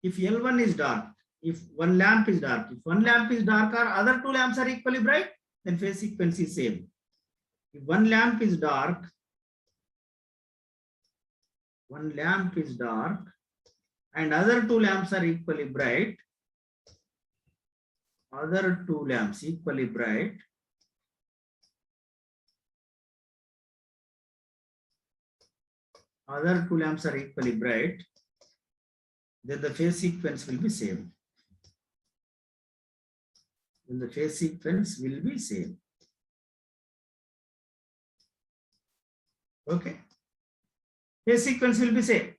If L1 is dark, if one lamp is dark, if one lamp is dark or other two lamps are equally bright, then phase sequence is same. If one lamp is dark, and other two lamps are equally bright, other two lamps equally bright, then the phase sequence will be same. Okay. Phase sequence will be same.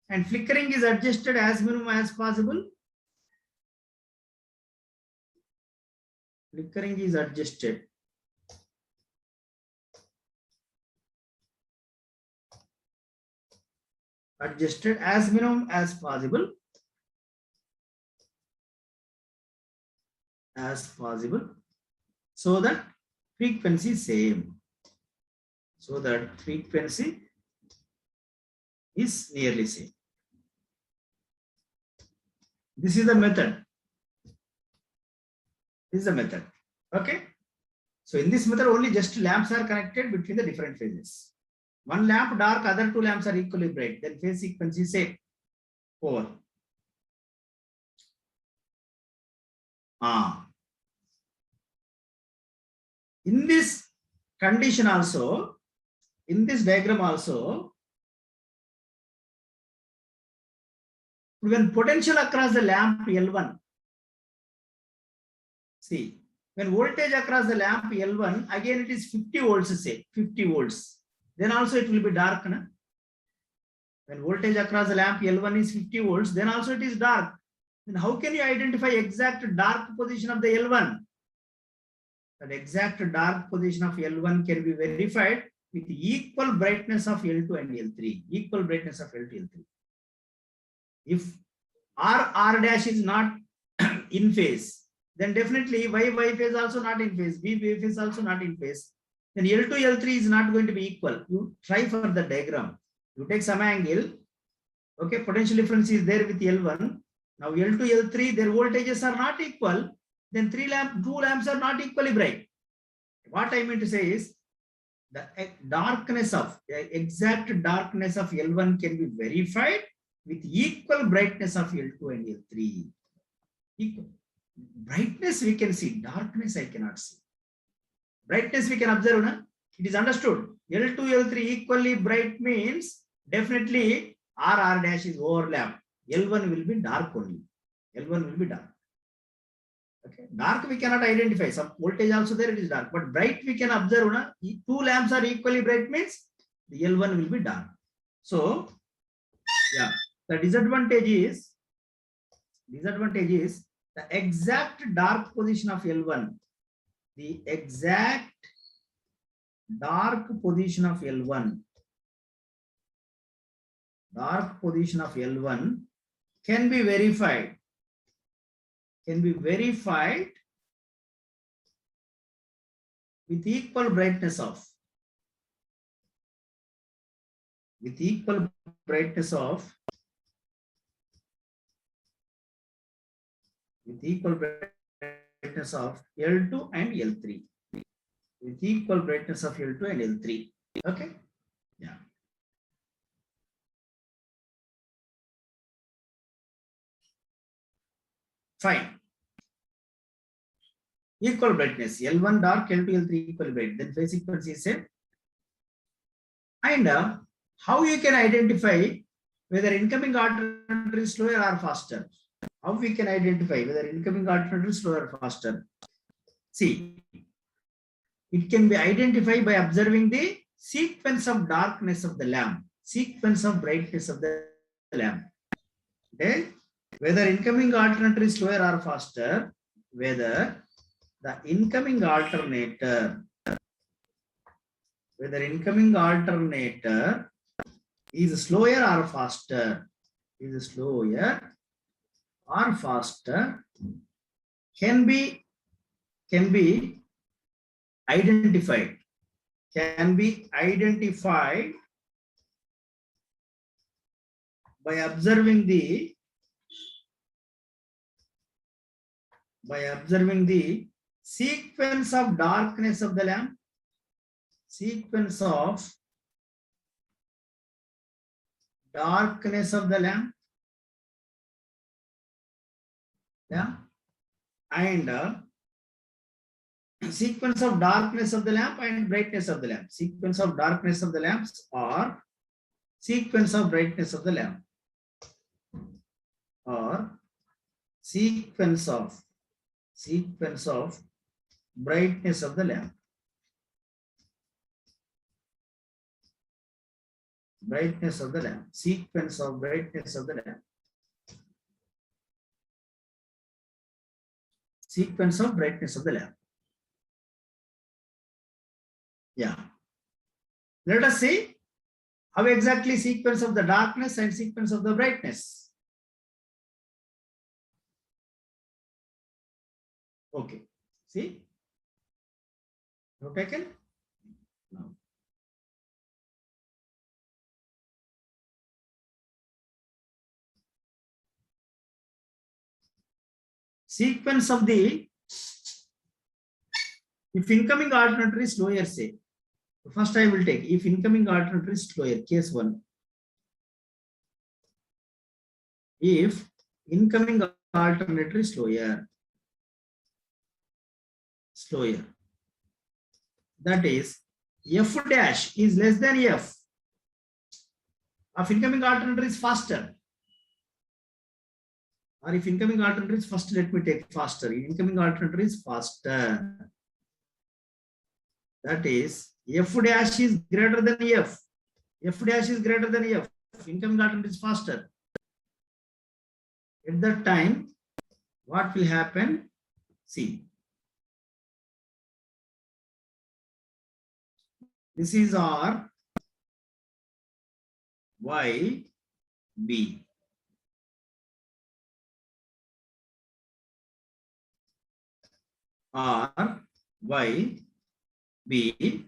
And flickering is adjusted as minimum as possible. Flickering is adjusted as minimum as possible. So that frequency same. Is nearly same. This is the method. Okay. So in this method, only just lamps are connected between the different phases. One lamp dark, other two lamps are equally bright. Then phase sequence is same. Over. In this condition also, in this diagram also, when potential across the lamp L1, see, when voltage across the lamp L1, again it is 50 volts, say 50 volts. Then also it will be dark. Na? When voltage across the lamp L1 is 50 volts, then also it is dark. Then how can you identify exact dark position of the L1? That exact dark position of L1 can be verified with equal brightness of L2 and L3. If R dash is not in phase, then definitely Y phase also not in phase, B phase also not in phase. Then L2, L3 is not going to be equal. You try for the diagram. You take some angle. Okay, potential difference is there with L1. Now L2, L3, their voltages are not equal. Then two lamps are not equally bright. What I mean to say is the exact darkness of L1 can be verified with equal brightness of L2 and L3. Equal. Brightness we can see, darkness I cannot see. Brightness we can observe, na? It is understood. L2, L3 equally bright means definitely R dash is overlapped. L1 will be dark only. Okay. Dark we cannot identify. Some voltage also there, it is dark. But bright we can observe. Na? Two lamps are equally bright means the L1 will be dark. So, yeah, the disadvantage is the exact dark position of L1. The exact dark position of L1 can be verified with equal brightness of L2 and L3. Okay. Yeah. Fine. Equal brightness. L1 dark, L2, L3 equal bright. Then phase sequence is same. And how you can identify whether incoming alternator is slower or faster? How we can identify whether incoming alternator is slower or faster? See, it can be identified by observing the sequence of darkness of the lamp, sequence of brightness of the lamp. Okay? Whether incoming alternator is slower or faster, whether the incoming alternator whether incoming alternator is slower or faster, can be identified, by observing the sequence of darkness of the lamp, yeah, and sequence of darkness of the lamp and brightness of the lamp. Sequence of darkness of the lamps or sequence of brightness of the lamp, or sequence of brightness of the lamp. Sequence of brightness of the lamp. Sequence of brightness of the lamp. Yeah. Let us see how exactly sequence of the darkness and sequence of the brightness. Okay. See? Note taken? Now. Sequence of the, if incoming alternator is slower, say. First I will take, if incoming alternator is slower, case 1. If incoming alternator is slower, that is f dash is less than f of incoming alternator is faster, or if incoming alternator is first, let me take faster. Incoming alternator is faster, that is f dash is greater than f. Incoming alternator is faster. At that time, what will happen? See, this is R Y B. R Y B.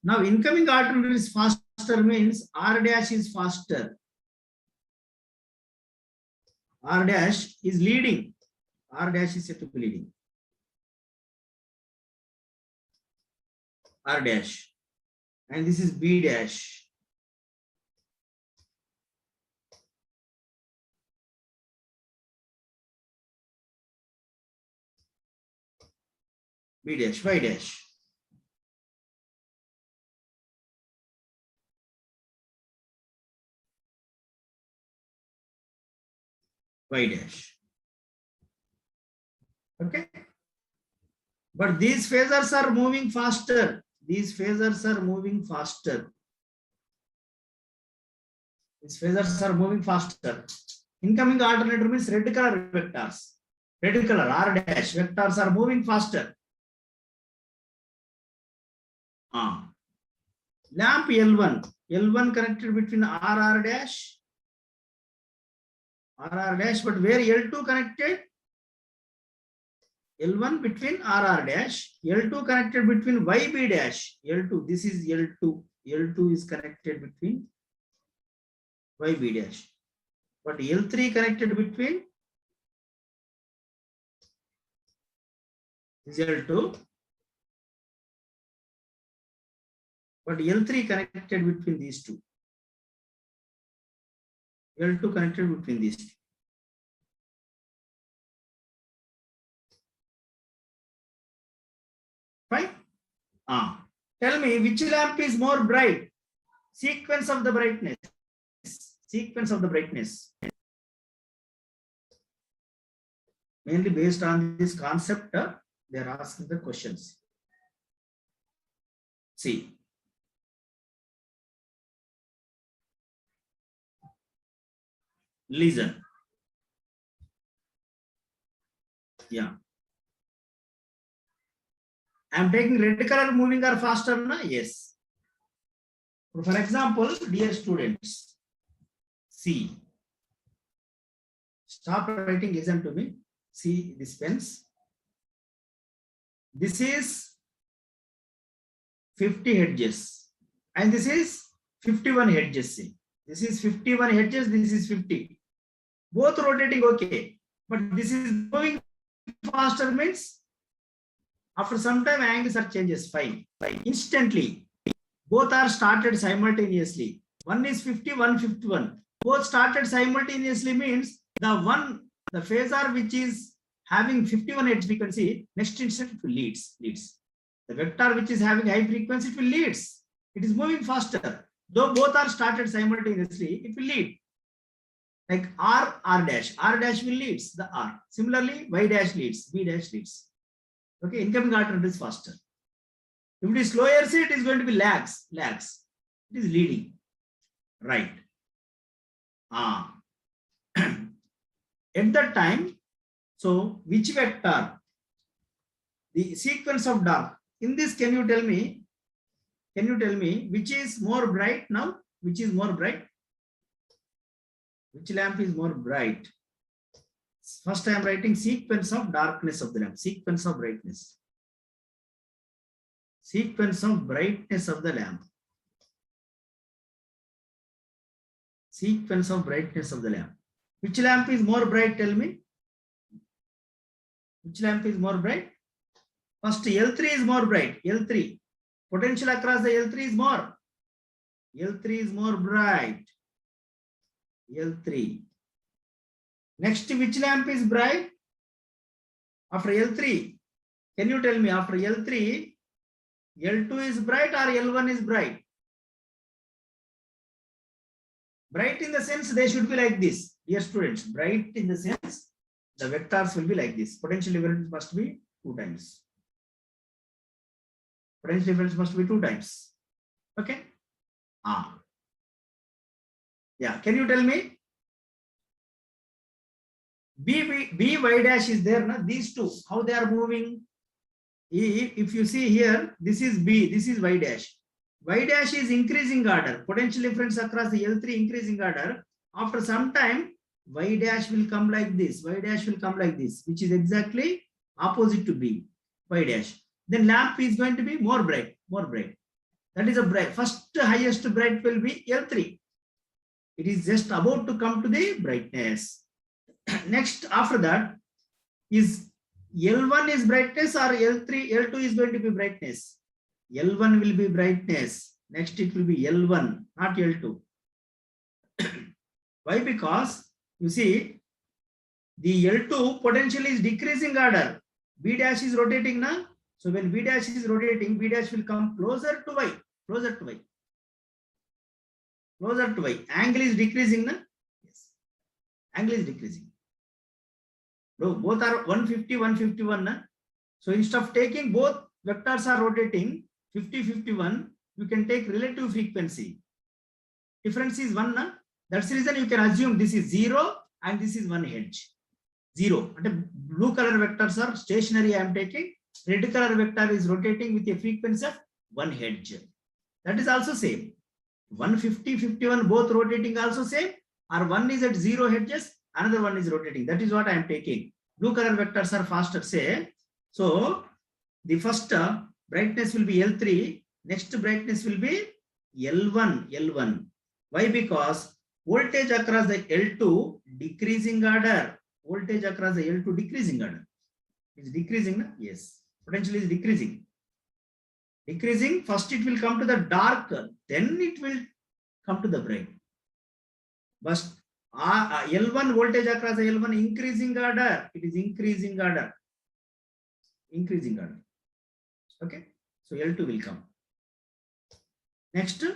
Now incoming alternator is faster means R dash is faster. R dash is leading. R dash is said to be leading. R dash. And this is B dash. B dash, Y dash. Y dash. Okay. But these phasors are moving faster. Incoming alternator means red color vectors. Red color R dash vectors are moving faster. Lamp L1 connected between RR dash, but where L2 connected? L1 between RR dash, L2 connected between YB dash, L2, this is L2, L2 is connected between YB dash, but L3 connected between this L2, but L3 connected between these two. L2 connected between these two. Fine? Tell me which lamp is more bright? Sequence of the brightness. Mainly based on this concept, they are asking the questions. See. Listen. Yeah. I am taking red color moving or faster, na? Yes. For example, dear students, see. Stop writing, listen to me. See this pens. This is 50 hedges. And this is 51 hedges. See. This is 51 hedges, this is 50. Both rotating okay. But this is moving faster means after some time angles are changes. Fine. Instantly. Both are started simultaneously. One is 50, 151. Both started simultaneously means the phasor which is having 51 edge frequency, next instant it will leads. The vector which is having high frequency, it will leads. It is moving faster. Though both are started simultaneously, it will lead. Like R dash will leads the R. Similarly, Y dash leads, B dash leads. Okay, incoming order is faster. If it is slower, say it is going to be lags. It is leading. Right. At that time, so which vector? The sequence of dark. In this, can you tell me which is more bright now? Which is more bright? Which lamp is more bright? First I am writing sequence of darkness of the lamp. Sequence of brightness. Sequence of brightness of the lamp. Sequence of brightness of the lamp. Which lamp is more bright? Tell me. Which lamp is more bright? First L3 is more bright. L3. Potential across the L3 is more. L3 is more bright. L3. Next, which lamp is bright? After L3. Can you tell me after L3, L2 is bright or L1 is bright? Bright in the sense they should be like this. Dear students, bright in the sense the vectors will be like this. Potential difference must be 2 times. Potential difference must be 2 times. Okay? Yeah, can you tell me? B, Y dash is there, na? These two, how they are moving? If you see here, this is B, this is Y dash. Y dash is increasing order. Potential difference across the L3 increasing order. After some time, Y dash will come like this. Y dash will come like this, which is exactly opposite to B. Y dash. Then lamp is going to be more bright. That is a bright. First highest bright will be L3. It is just about to come to the brightness. Next, after that, is L1 is brightness or L2 is going to be brightness? L1 will be brightness. Next, it will be L1, not L2. Why? Because you see, the L2 potential is decreasing order. B dash is rotating now. So when B dash is rotating, B dash will come closer to Y. Closer to Y. Angle is decreasing now. Yes. Angle is decreasing. No, both are 150, 151. Na? So instead of taking both vectors are rotating 50, 51, you can take relative frequency. Difference is 1. Na? That's the reason you can assume this is 0 and this is 1 hedge. 0. Blue color vectors are stationary. I am taking. Red color vector is rotating with a frequency of 1 hedge. That is also same. 150, 51 both rotating also same, or one is at 0 hedges, another one is rotating. That is what I am taking. Blue color vectors are faster, say. So the first brightness will be L3, next brightness will be L1. Why? Because voltage across the L2 decreasing order. Voltage across the L2 decreasing order. Is decreasing, na? Yes. Potential is decreasing. Decreasing, first it will come to the dark, then it will come to the bright. But L1 voltage across the L1 increasing order. It is increasing order. Okay. So L2 will come. Next, L3.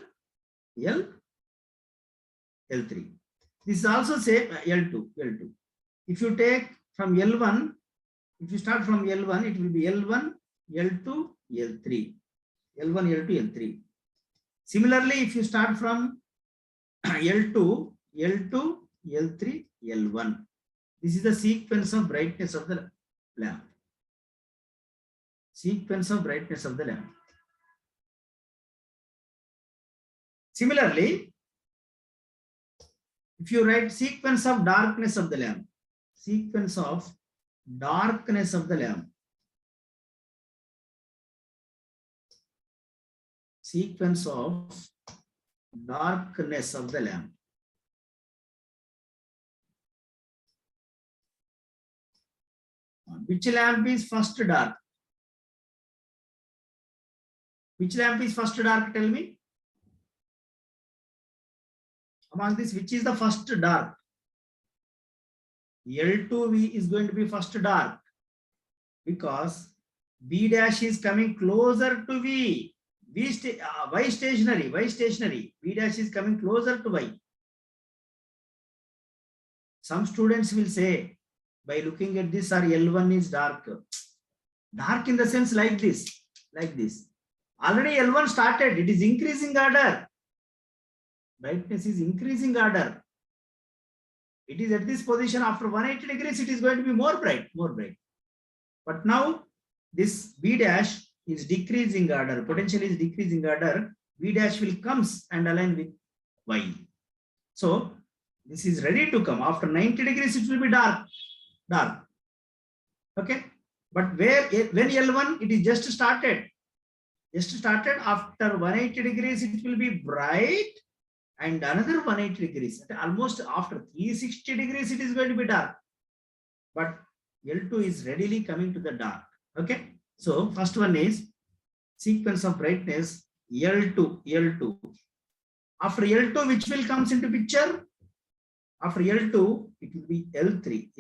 This is also same L2. If you take from L1, if you start from L1, it will be L1, L2, L3. L1, L2, L3. Similarly, if you start from L2, L3, L1. This is the sequence of brightness of the lamp. Sequence of brightness of the lamp. Similarly, if you write sequence of darkness of the lamp, sequence of darkness of the lamp, sequence of darkness of the lamp. Which lamp is first dark? Which lamp is first dark? Tell me. Among this, which is the first dark? L2V is going to be first dark because B dash is coming closer to V. Y stationary. B dash is coming closer to Y. Some students will say, by looking at this, our L1 is dark. Dark in the sense like this. Already L1 started. It is increasing order. Brightness is increasing order. It is at this position after 180 degrees, it is going to be more bright. But now this B dash is decreasing order, potential is decreasing order. B dash will comes and align with Y. So this is ready to come. After 90 degrees, it will be dark. Okay. But when L1, it is just started. After 180 degrees, it will be bright. And another 180 degrees, almost after 360 degrees, it is going to be dark. But L2 is readily coming to the dark. Okay. So first one is sequence of brightness L2. After L2, which will comes into picture? After L2, it will be L3.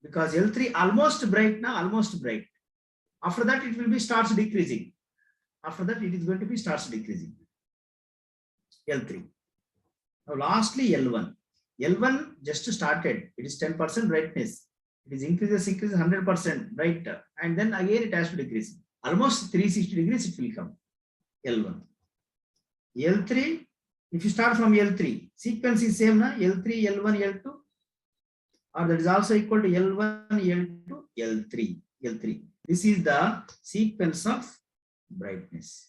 Because L3 almost bright now, After that, it will be starts decreasing. After that, it is going to be starts decreasing. L3. Now lastly L1. L1 just started. It is 10% brightness. It is increases 100% bright. And then again it has to decrease. Almost 360 degrees it will come. L1. L3, if you start from L3, sequence is same na? L3, L1, L2. Or that is also equal to L1, L2, L3. This is the sequence of brightness.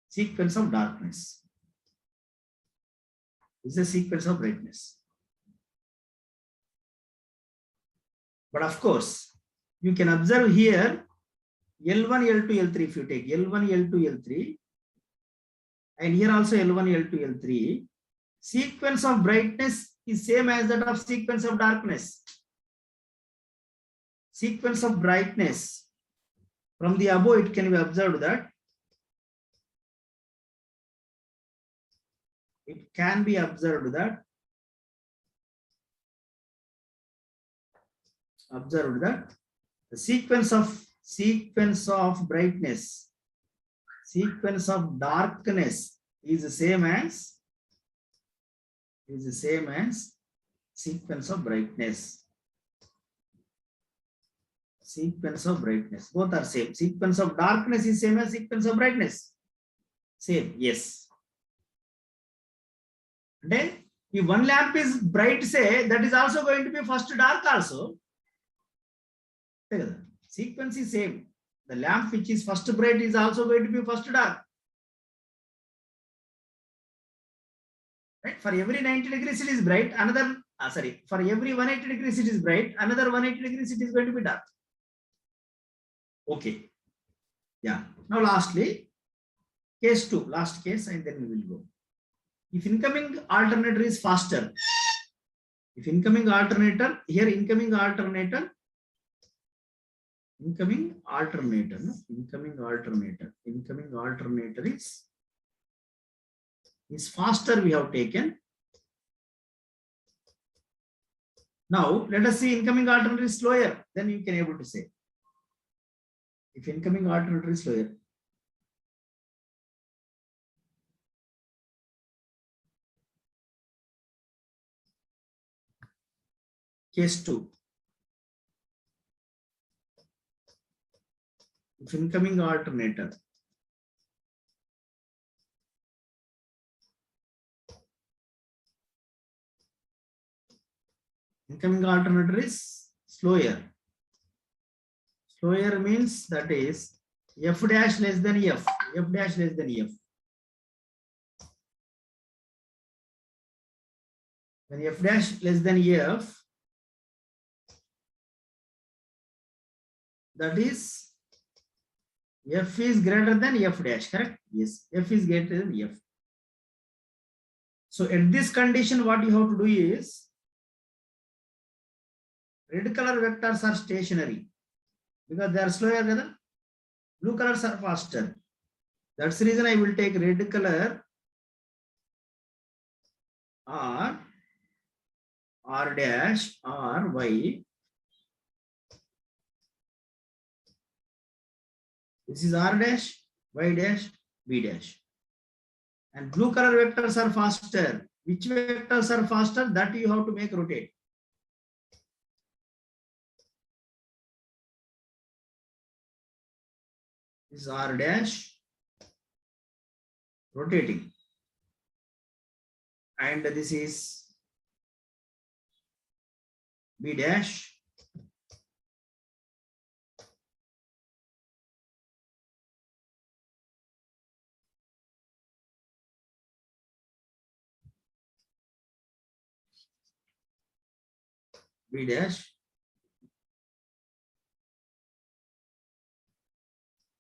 Sequence of darkness. This is the sequence of brightness. But of course, you can observe here L1, L2, L3. If you take L1, L2, L3, and here also L1, L2, L3, sequence of brightness is same as that of sequence of darkness. Sequence of brightness. From the above, it can be observed that the sequence of brightness, sequence of darkness is the same as sequence of brightness. Sequence of brightness, both are same. Sequence of darkness is same as sequence of brightness. Same, yes. Then if one lamp is bright, say, that is also going to be first dark also. Sequence is same. The lamp which is first bright is also going to be first dark. Right? For every 90 degrees it is bright, for every 180 degrees it is bright, another 180 degrees it is going to be dark. Okay. Yeah. Now lastly, case 2, last case, and then we will go. If incoming alternator is faster, incoming alternator is faster, we have taken. Now let us see incoming alternator is slower, then you can able to say. If incoming alternator is slower. Case 2. If incoming alternator is slower. Slower means that is f dash less than f, f dash less than f. When f dash less than f, that is f is greater than f dash, correct? Yes, f is greater than f. So at this condition, what you have to do is, red color vectors are stationary because they are slower, blue colors are faster. That's the reason I will take red color r, r dash, r, y. This is r dash, y dash, b dash. And blue color vectors are faster. Which vectors are faster? That you have to make rotate. This is r dash, rotating. And this is b dash. B dash.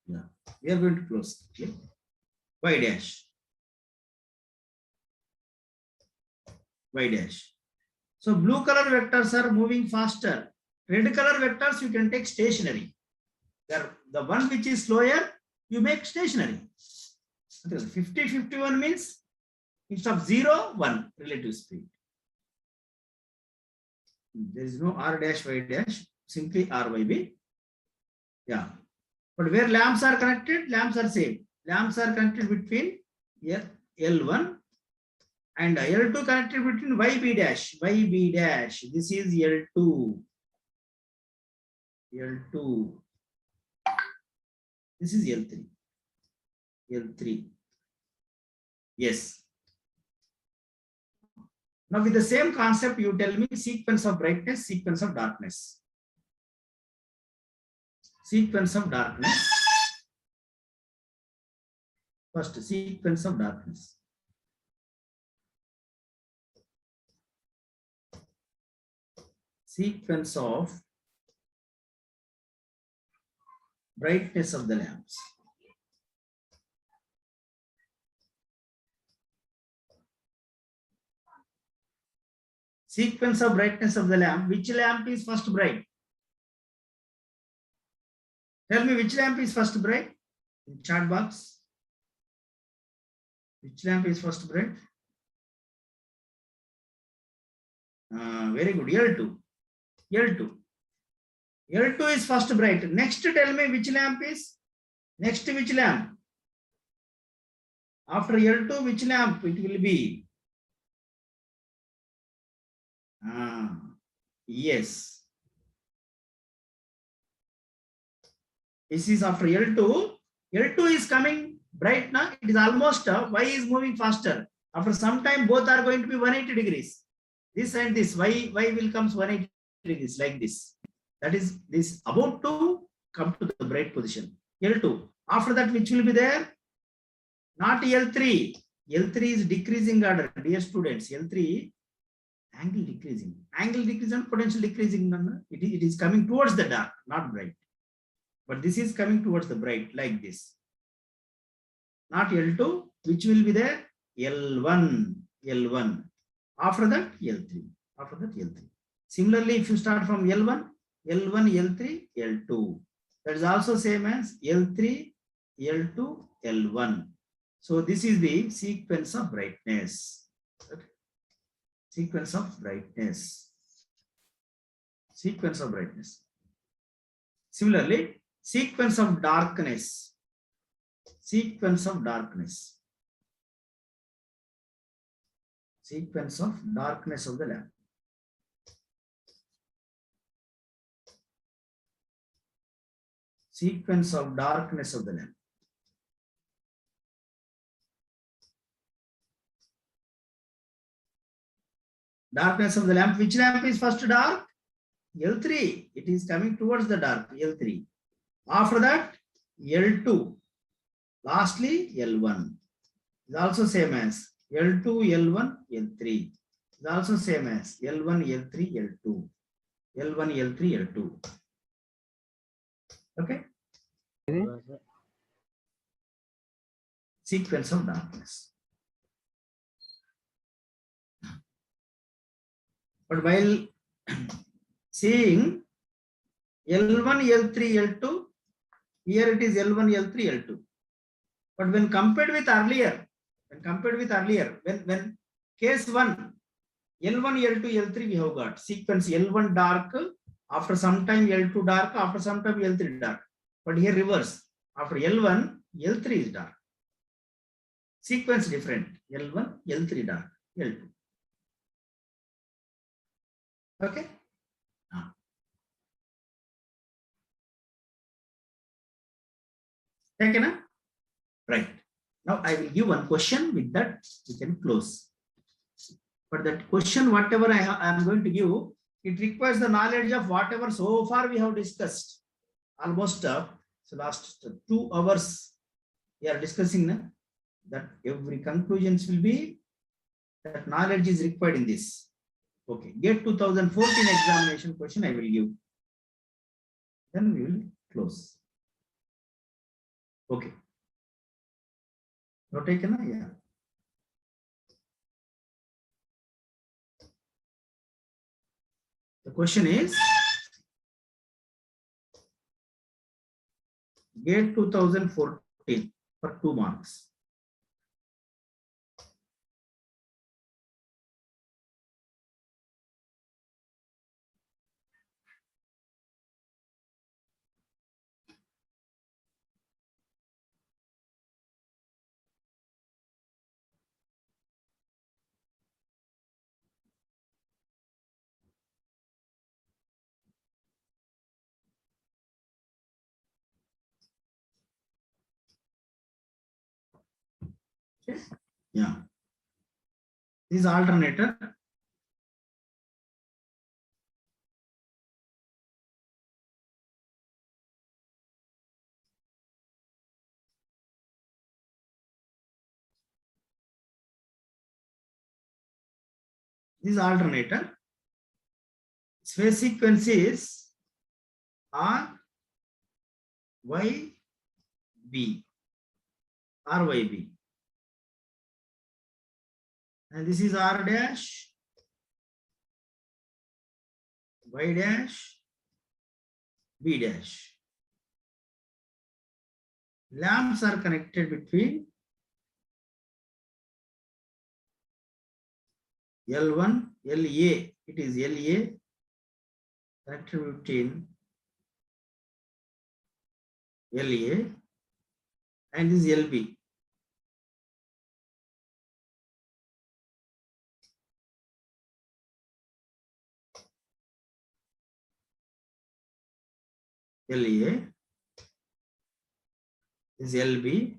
Yeah, we are going to close. Okay. Y dash. Y dash. So blue color vectors are moving faster. Red color vectors you can take stationary. The one which is slower, you make stationary. 50, 51 means instead of 0, 1 relative speed. There is no r dash, y dash, simply r, y, b. Yeah. But where lamps are connected, lamps are same. Lamps are connected between L1 and L2 connected between YB dash, YB dash. This is L2. L2. This is L3. L3. Yes. Now with the same concept, you tell me sequence of brightness, sequence of darkness. Sequence of darkness. First, sequence of darkness. Sequence of brightness of the lamps. Sequence of brightness of the lamp. Which lamp is first bright? Tell me which lamp is first bright in chat box. Which lamp is first bright? Very good. L2. L2. L2 is first bright. Next, tell me which lamp is? Next, which lamp? After L2, which lamp it will be? Yes. This is after L2. L2 is coming bright now. It is almost Y is moving faster. After some time, both are going to be 180 degrees. This and this Y will comes 180 degrees like this. That is this about to come to the bright position. L2. After that, which will be there? Not L3. L3 is decreasing order, dear students. L3 angle decreasing. Angle decreasing, potential decreasing. It is coming towards the dark, not bright. But this is coming towards the bright like this. Not L2, which will be there? L1. L1. After that, L3. After that, L3. Similarly, if you start from L1, L1, L3, L2. That is also same as L3, L2, L1. So this is the sequence of brightness. Okay. Sequence of brightness. Sequence of brightness. Similarly, sequence of darkness. Sequence of darkness. Sequence of darkness of the lamp. Sequence of darkness of the lamp. Darkness of the lamp. Which lamp is first dark? L3. It is coming towards the dark. L3. After that, L2. Lastly, L1 is also same as L2, L1, L3 is also same as L1, L3, L2, L1, L3, L2. Okay. Sequence of darkness. But while seeing L1, L3, L2, here it is L1, L3, L2. But when compared with earlier, when case 1, L1, L2, L3 we have got sequence L1 dark, after some time L2 dark, after some time L3 dark. But here reverse, after L1, L3 is dark. Sequence different, L1, L3 dark, L2. Okay. Taken up? Right. Now I will give one question, with that we can close. But that question, whatever I am going to give, it requires the knowledge of whatever so far we have discussed. Almost so last 2 hours we are discussing that every conclusions will be that knowledge is required in this. Okay, GATE 2014 examination question I will give. Then we will close. Okay. Not taken? Yeah. The question is GATE 2014 for 2 marks. Okay. Yeah. This is alternator. This alternator. Phase sequence is R, Y, B, R, Y, B. And this is R dash, Y dash, B dash. Lamps are connected between L1, LA. It is LA connected between LA and this is LB. LA is LB.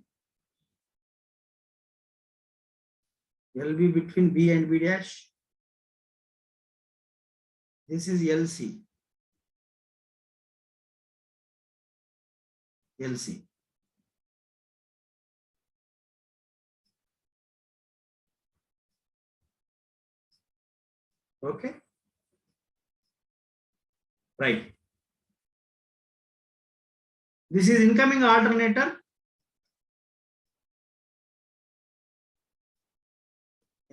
LB between B and B dash. This is LC. LC. Okay. Right. This is incoming alternator.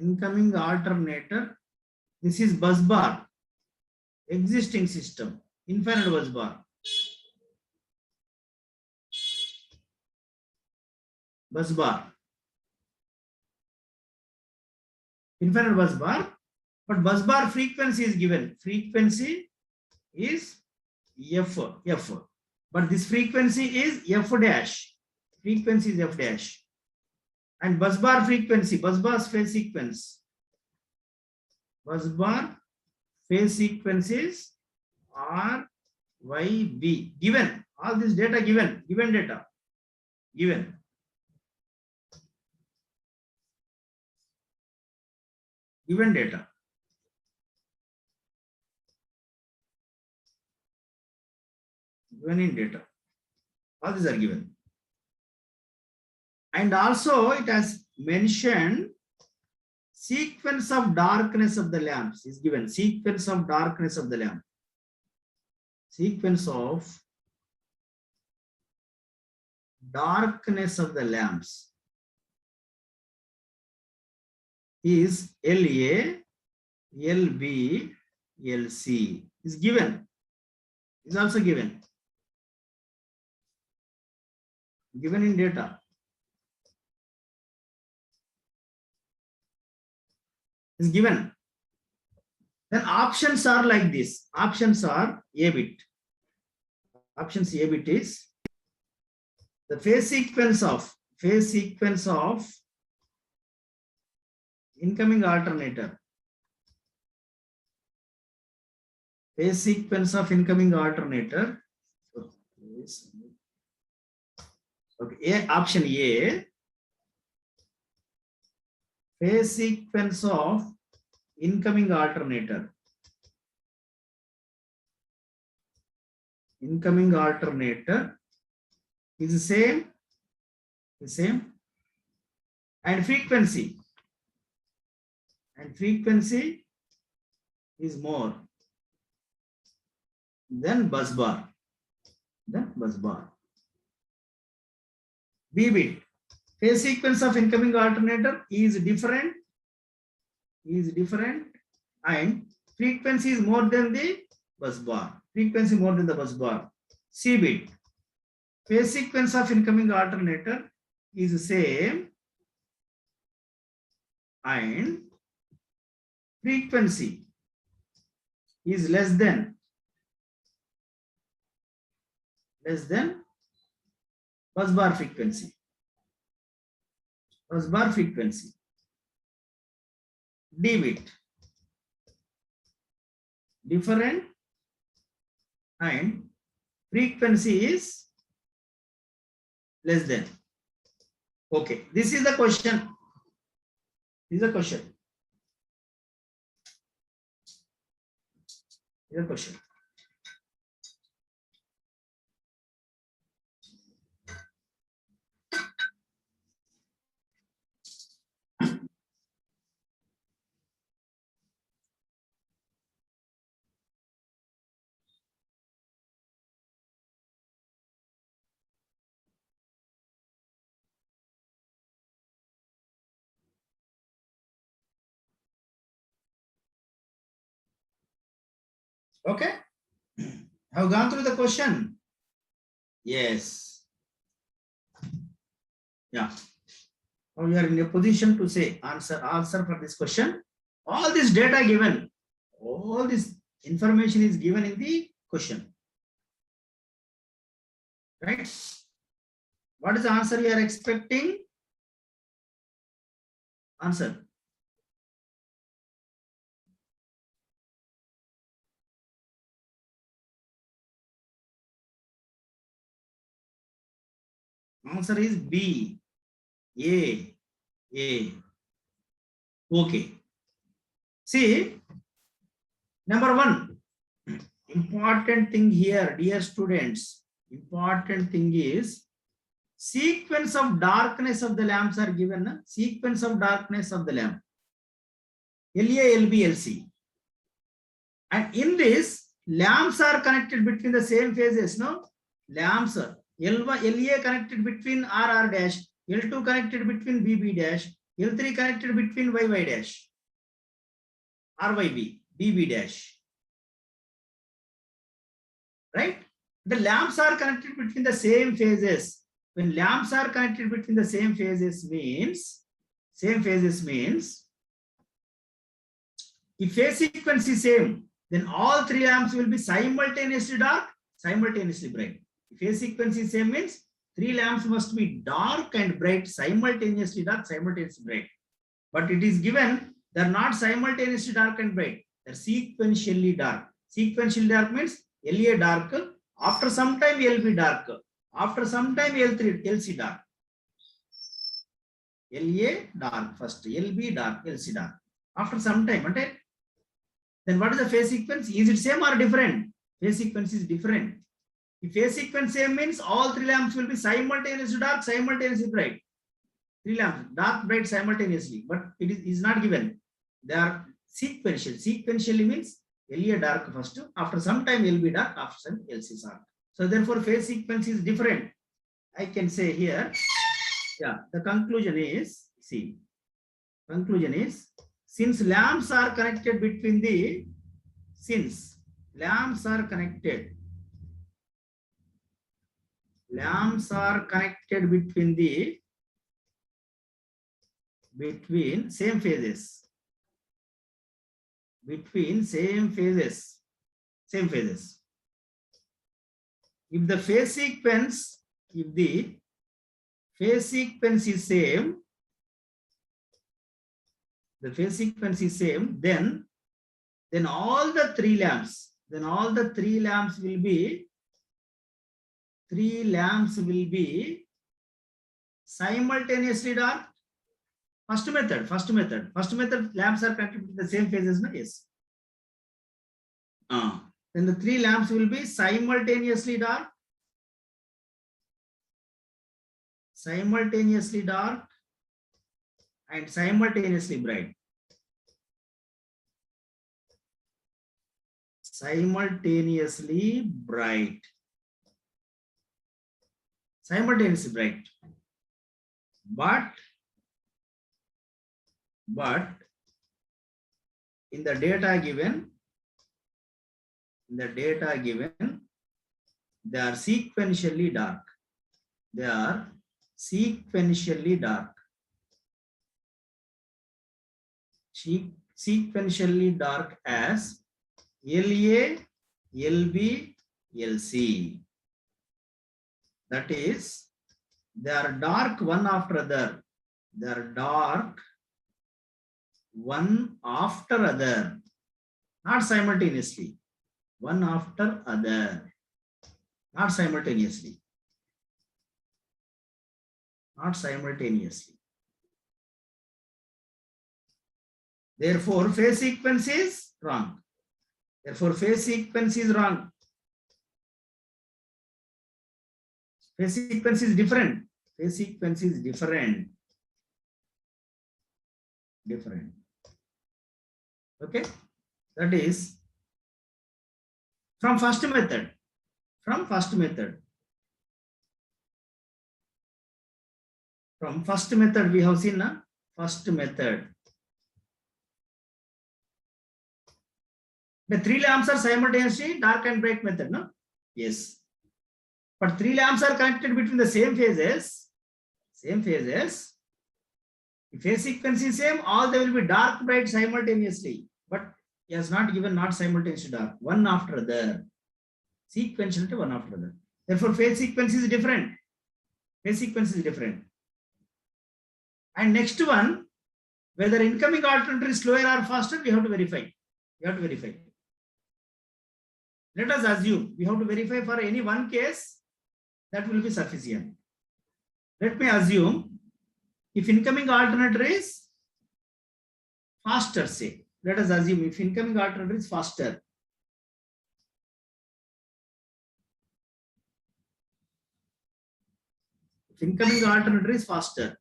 Incoming alternator. This is bus bar. Existing system. Infinite bus bar. Bus bar. Infinite bus bar. But bus bar frequency is given. Frequency is F. But this frequency is F dash. Frequency is F dash. And bus bar frequency, bus bar phase sequence. Bus bar phase sequences R, Y, B. Given. All this data given. Given data. Given. Given data. Given in data. All these are given. And also it has mentioned sequence of darkness of the lamps is given. Sequence of darkness of the lamp. Sequence of darkness of the lamps is LA, LB, LC is given. Is also given. Given in data. Is given. Then options are like this. Options are A bit. Options A bit is the phase sequence of incoming alternator. Phase sequence of incoming alternator. Okay, option A. Phase sequence of incoming alternator. Incoming alternator is the same, and frequency is more than bus bar. B bit. Phase sequence of incoming alternator is different and frequency is more than the bus bar. Frequency more than the bus bar. C bit. Phase sequence of incoming alternator is the same and frequency is less than bus bar frequency. D bit. Different and frequency is less than. Okay, this is the question. Okay, have gone through the question? Yes. Yeah. Now you are in a position to say answer for this question. All this data given, all this information is given in the question. Right? What is the answer you are expecting? Answer. Answer is B. A. Okay. See, number one, important thing here, dear students, important thing is sequence of darkness of the lamps are given. Sequence of darkness of the lamp. LA, LB, LC. And in this, lamps are connected between the same phases, no? Lamps, LA connected between RR dash, L2 connected between BB dash, L3 connected between YY dash, RYB, BB dash. Right? The lamps are connected between the same phases. When lamps are connected between the same phases means, if phase sequence is same, then all three lamps will be simultaneously dark, simultaneously bright. If phase sequence is same means three lamps must be dark and bright, simultaneously dark, simultaneously bright. But it is given they are not simultaneously dark and bright. They are sequentially dark. Sequentially dark means LA dark. After some time LB dark. After some time L3, LC dark. LA dark first, LB dark, LC dark. After some time, okay? Then what is the phase sequence? Is it same or different? Phase sequence is different. If phase sequence same means all three lamps will be simultaneously dark, simultaneously bright. Three lamps, dark, bright simultaneously, but it is not given. They are sequential. Sequentially means LA dark first, after some time LB dark, after some LC dark. So therefore phase sequence is different. I can say here, yeah, the conclusion is, see, conclusion is, since lamps are connected between the, since lamps are connected between the, between same phases, If the phase sequence, if the phase sequence is same, the phase sequence is same, then all the three lamps, will be, simultaneously dark. First method, lamps are connected to the same phases, no? Yes. Then the three lamps will be simultaneously dark, and simultaneously bright. Simultaneously bright. But in the data given, they are sequentially dark. Sequentially dark as LA, LB, LC. That is, they are dark one after other. Not simultaneously. One after other. Not simultaneously. Therefore, phase sequence is wrong. Phase sequence is different. Okay, that is from first method. From first method we have seen, na? First method. The three lamps are simultaneously dark and bright method, no? Yes. But three lamps are connected between the same phases. If phase sequence is same, all they will be dark, bright simultaneously. But he has not given not simultaneously dark, one after other. Sequentially one after other. Therefore, phase sequence is different. And next one, whether incoming alternator is slower or faster, we have to verify. Let us assume we have to verify for any one case, that will be sufficient. Let me assume if incoming alternator is faster, say. Let us assume if incoming alternator is faster. If incoming alternator is faster.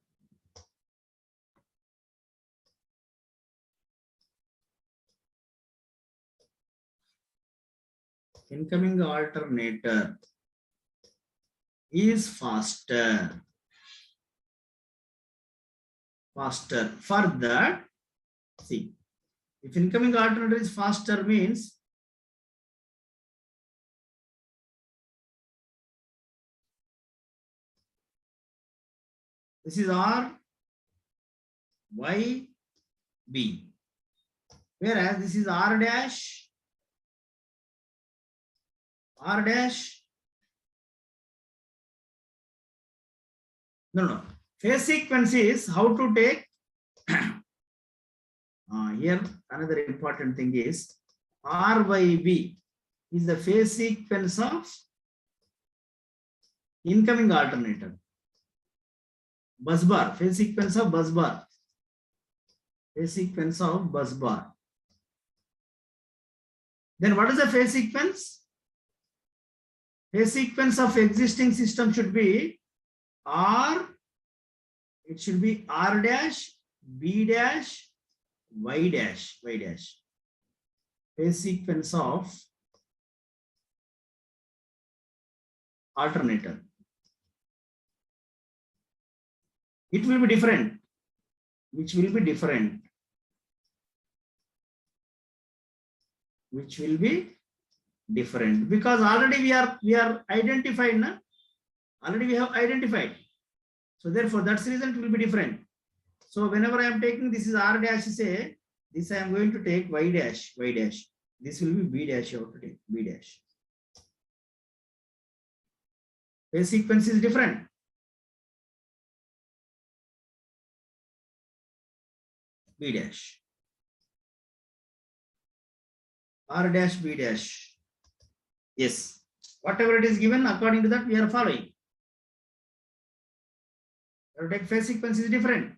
Incoming alternator is faster. For that, see, if incoming alternator is faster means this is R, Y, B. Whereas this is R dash, no. Phase sequence is how to take, here another important thing is RYB is the phase sequence of incoming alternator. Busbar, phase sequence of busbar. Then what is the phase sequence? Phase sequence of existing system should be R, it should be R dash, B dash, Y dash, Y dash. Phase sequence of alternator. It will be different. Which will be different. Which will be different, because already we are identified, na? Already we have identified. So therefore that's the reason it will be different. So whenever I am taking this is R dash, say this I am going to take Y dash, Y dash. This will be B dash, you have to take B dash. Phase sequence is different. B dash. R dash, B dash. Yes. Whatever it is given, according to that we are following. Take phase sequence is different.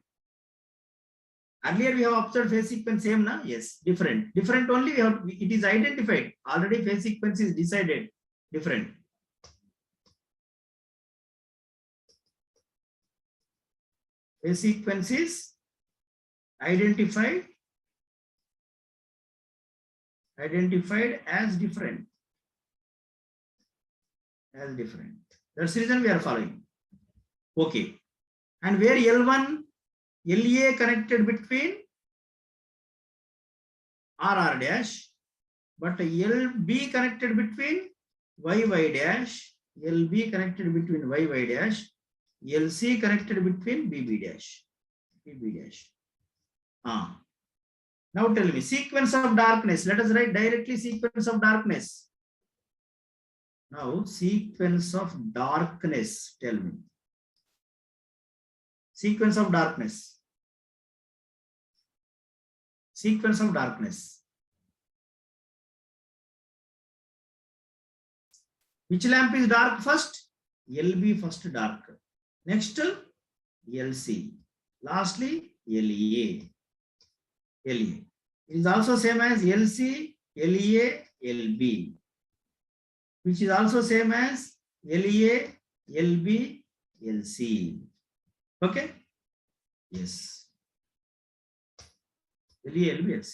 Earlier we have observed phase sequence same, na? Yes, different. Different only we have, it is identified. Already phase sequence is decided. Different. Phase sequence is identified as different. As different. That's the reason we are following. Okay. And where L1, LA connected between RR dash, but LB connected between YY dash, LB connected between YY dash, LC connected between BB dash, BB dash. Now tell me, sequence of darkness. Let us write directly sequence of darkness. Now, sequence of darkness, tell me. Sequence of darkness. Sequence of darkness. Which lamp is dark first? LB first dark. Next, LC. Lastly, LA. LA. It is also same as LC, LA, LB. Which is also same as LA, LB, LC. Okay? Yes. LA, LB, LC.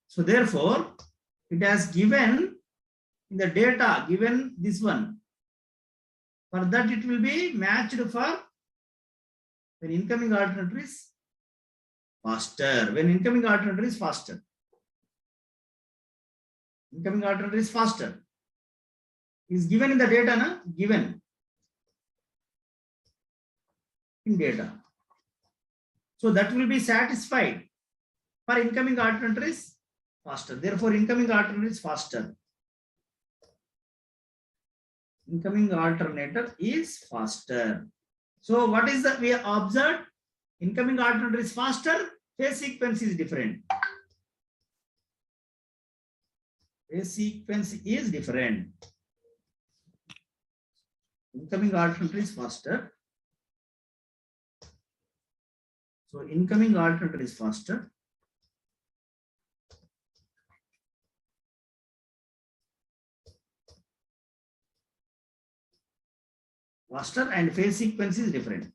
So therefore, it has given in the data, given this one. For that it will be matched for when incoming alternator is faster. When incoming alternator is faster. Incoming alternator is faster. Is given in the data, na? Given in data. So that will be satisfied for incoming alternator is faster. Therefore, incoming alternator is faster. Incoming alternator is faster. So what is that we observed? Incoming alternator is faster, phase sequence is different. Phase sequence is different. Incoming alternator is faster. So incoming alternator is faster. Faster and phase sequence is different.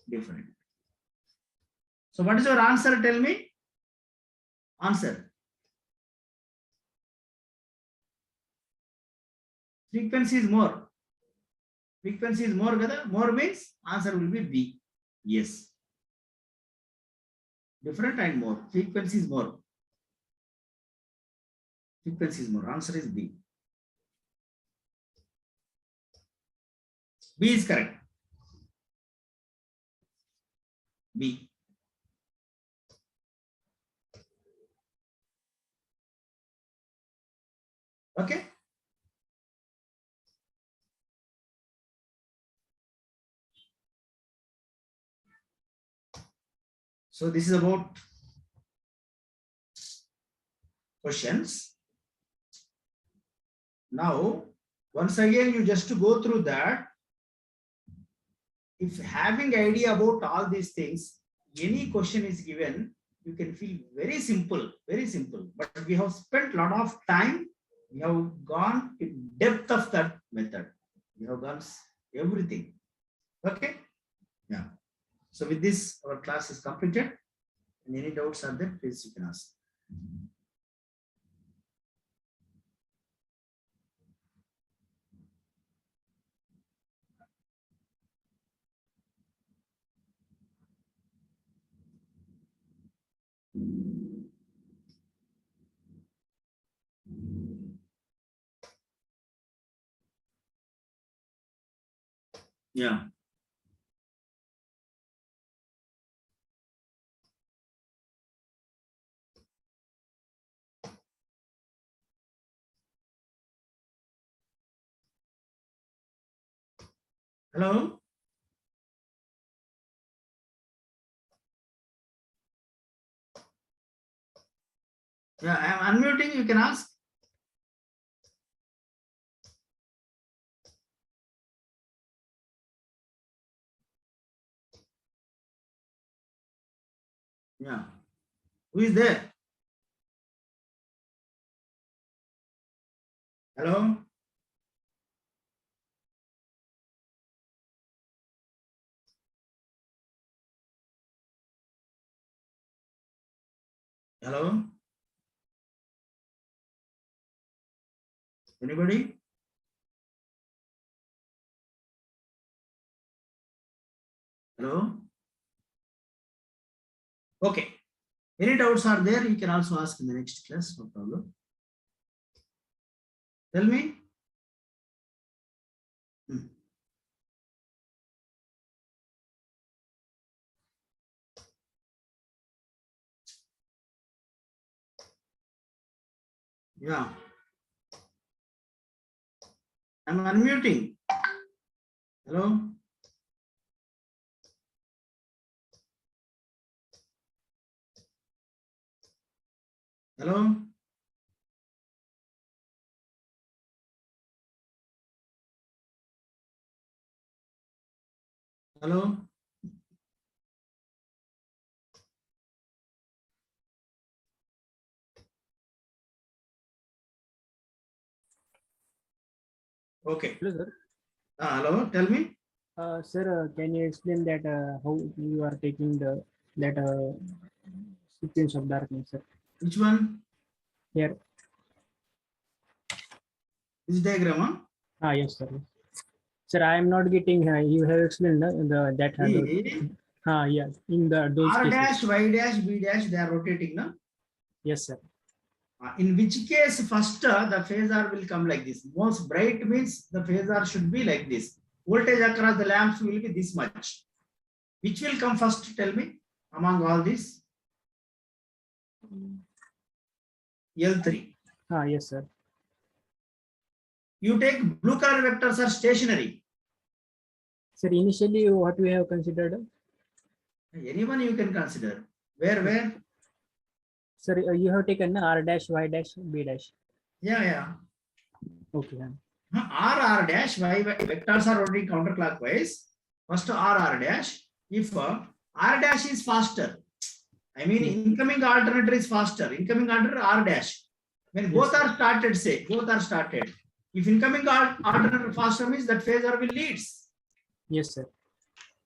Different. So what is your answer? Tell me. Answer. Frequency is more. Frequency is more. More means answer will be B. Yes. Different and more. Frequency is more. Frequency is more. Answer is B. B is correct. B. Okay. So this is about questions. Now, once again, you just to go through that. If having idea about all these things, any question is given, you can feel very simple, very simple. But we have spent a lot of time. We have gone in depth of that method. We have gone everything. Okay. Yeah. So with this, our class is completed. And any doubts are there, please you can ask. Yeah. Hello. Yeah, I am unmuting. You can ask. Yeah. Who is there? Hello. Hello. Anybody? Hello. Okay. Any doubts are there? You can also ask in the next class. No problem. Tell me. Hmm. Yeah. I'm unmuting. Hello. Hello. Hello. Okay. Hello, sir. Hello. Tell me. Sir, can you explain that how you are taking the that sequence of darkness, sir? Which one? Here. This diagram, huh? Yes, sir. Sir, I am not getting. You have explained the that. See, Yeah. In the those R cases. dash, Y dash, B dash, they are rotating, no? Yes, sir. In which case first the phasor will come like this. Most bright means the phasor should be like this. Voltage across the lamps will be this much. Which will come first? Tell me among all these. L3. Yes, sir. You take blue color vectors are stationary. Sir, initially what we have considered? Anyone you can consider. Where? Sir, you have taken R dash, Y dash, B dash. Yeah. Okay. R dash, Y vectors are rotating counterclockwise. First R dash. If R dash is faster, I mean incoming alternator is faster. Incoming alternator R dash. When both are started, say both are started. If incoming alternator faster means that phasor will leads. Yes, sir.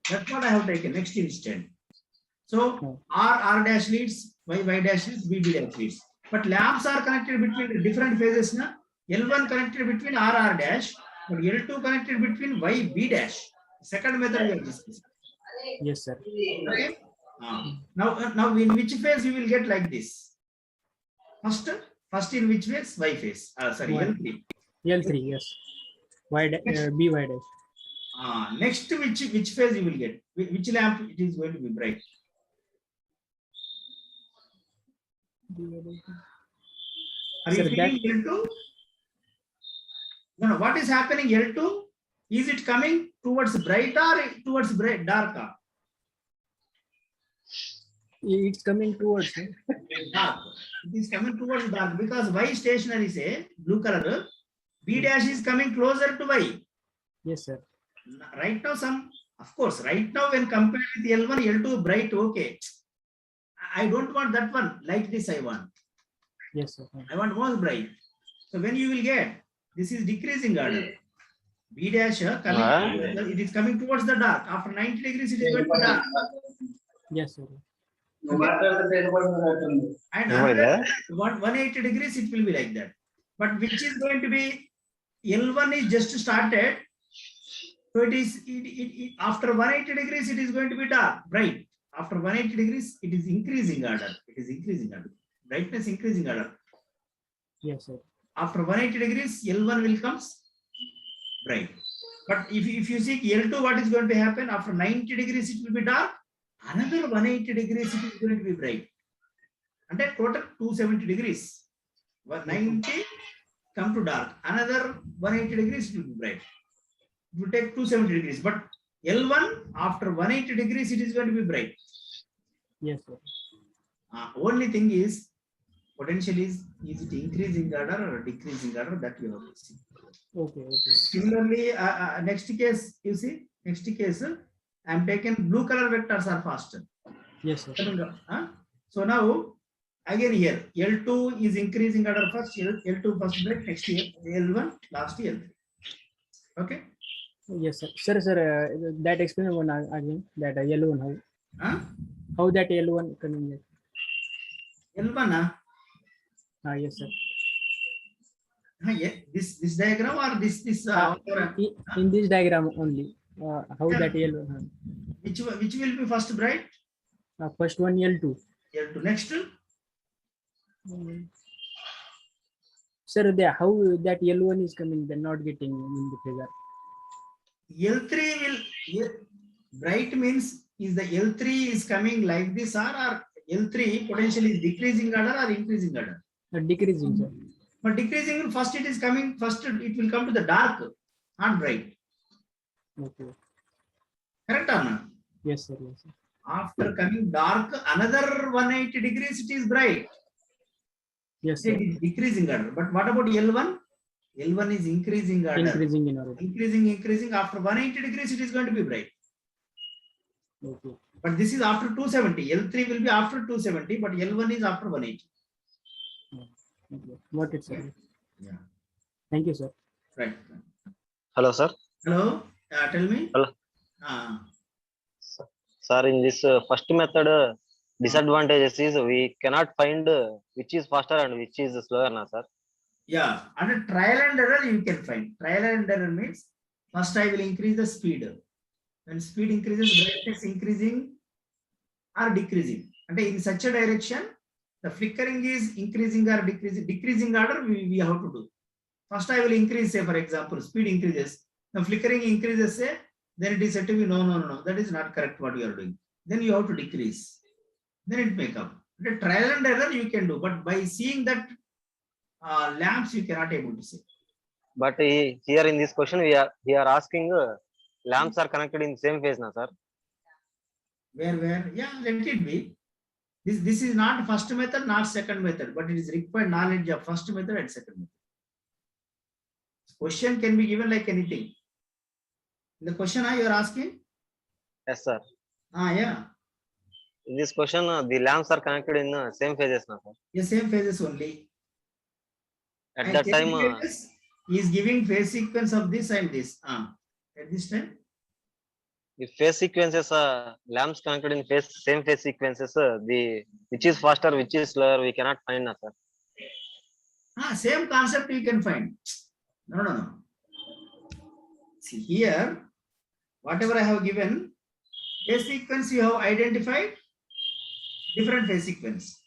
That's what I have taken. Next instant. So R dash leads, Y dash leads, B dash leads. But lamps are connected between different phases. Na? L1 connected between R dash, but L2 connected between Y B dash. Second method we are discussing. Yes, sir. Okay. Now in which phase you will get like this? First in which phase? Y phase. Sorry, L3. L3, yes. B Y dash. Next which phase you will get? Which lamp it is going to be bright? Are you feeling L2? No. What is happening L2? Is it coming towards bright or towards dark? It's coming towards dark. It is coming towards dark because Y stationary say blue color. B dash is coming closer to Y. Yes, sir. Right now, of course, right now when compared with L1, L2 bright, okay. I don't want that one. Like this I want. Yes, sir. I want most bright. So when you will get, this is decreasing order. B dash coming, it is coming towards the dark. After 90 degrees, it is going to dark. Yes, sir. And another 180 degrees, it will be like that. But which is going to be, L1 is just started. So it is, after 180 degrees, it is going to be dark, bright. After 180 degrees, it is increasing order. It is increasing order. Brightness increasing order. Yes, sir. After 180 degrees, L1 will comes bright. But if you see L2, what is going to happen? After 90 degrees, it will be dark. Another 180 degrees, it is going to be bright. And that total 270 degrees. 90 come to dark. Another 180 degrees, it will be bright. It will take 270 degrees. But L1, after 180 degrees, it is going to be bright. Yes, sir. Only thing is, potential is it increasing order or decreasing order, that you have to see. Okay, okay. Similarly, next case, you see, next case, I am taken blue color vectors are faster. Yes, sir. So now, again here, L2 is increasing order first, L2 first break, next year, L1, last L3. Okay? Yes, sir. Sir, that explain one again, that yellow one, how that yellow one coming here? L1, Yes, sir. yeah, this diagram or this In this diagram only, how that yellow? which will be first bright? First one L2. L2. Next, sir, how that yellow one is coming? They're not getting in the figure. L3 will, bright means is the L3 is coming like this, or L3 potentially is decreasing order or increasing order? Decreasing, sir. But decreasing, first it is coming, first it will come to the dark, not bright. Okay. Correct or not? Yes, sir. Yes, sir. After coming dark, another 180 degrees, it is bright. Yes, sir. It is decreasing order. But what about L1? L1 is increasing order. Increasing in order. Increasing. After 180 degrees, it is going to be bright. Okay. But this is after 270. L3 will be after 270, but L1 is after 180. Okay. Got it, sir. Yeah. Thank you, sir. Right. Hello, sir. Hello. Tell me. Hello. Sir, in this first method, disadvantages is we cannot find which is faster and which is slower, na, sir? Yeah. Under trial and error, you can find. Trial and error means first I will increase the speed. When speed increases, brightness increasing or decreasing. And in such a direction, the flickering is increasing or decreasing. Decreasing order we have to do. First I will increase, say for example, speed increases. The flickering increases, say, then it is said to be no. That is not correct what you are doing. Then you have to decrease. Then it may come. The trial and error you can do, but by seeing that lamps you cannot able to see. But here in this question, we are asking lamps are connected in same phase, na, sir? Where? Yeah, let it be. This is not first method, not second method, but it is required knowledge of first method and second method. Question can be given like anything. The question you are asking? Yes, sir. Yeah. In this question, the lamps are connected in same phases, na, sir? The same phases only. At And that time, he is giving phase sequence of this and this. At this time, the phase sequences, lamps connected in same phase sequences, the which is faster, which is slower, we cannot find, na, sir? same concept you can find. No. See here, whatever I have given, phase sequence you have identified, different phase sequence.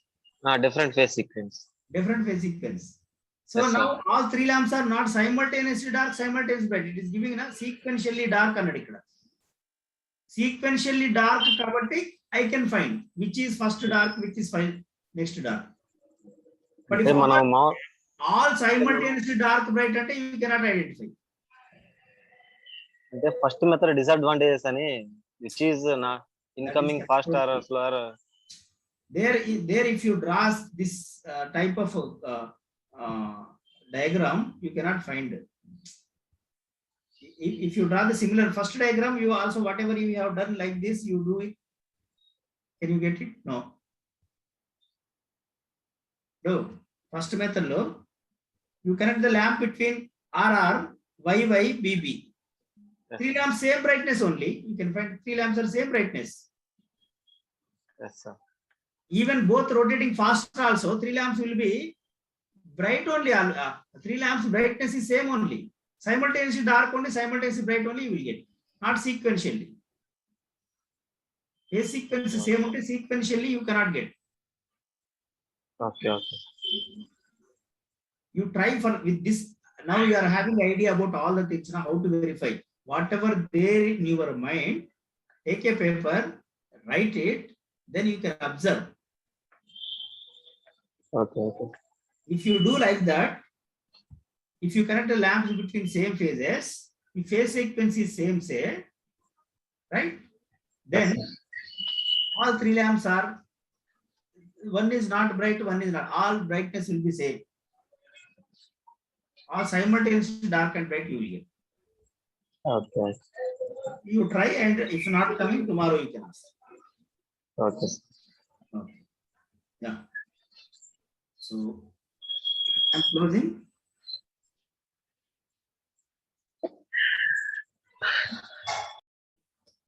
Different phase sequence. Different phase sequence. So Yes, now sir. all three lamps are not simultaneously dark, simultaneously bright. It is giving sequentially dark and ikkada. Sequentially dark kabatti I can find which is first dark, which is next dark. But if all simultaneously dark bright ante you cannot identify. The first method disadvantages ani which is incoming faster or slower. There if you draw this type of diagram, you cannot find it. If you draw the similar first diagram, you also whatever you have done like this, you do it. Can you get it? No. First method lo, you connect the lamp between RR, YY, BB. Yes, 3 lamps same brightness only. You can find 3 lamps are same brightness. yes, sir. Even both rotating fast also, 3 lamps will be bright only. 3 lamps brightness is same only. Simultaneously dark only, simultaneously bright only you will get. Not sequentially. A sequence is same only, sequentially you cannot get. Okay, okay. You try for with this. Now you are having idea about all the things now, how to verify. Whatever there in your mind, take a paper, write it, then you can observe. Okay, okay. If you do like that, if you connect the lamps between same phases, if phase sequence is same, say, right? Then Yes, all 3 lamps are, one is not bright, one is not. All brightness will be same. All simultaneously dark and bright you will get. okay, You try, and if not coming, tomorrow you can ask. okay. Okay. Yeah. So I'm closing.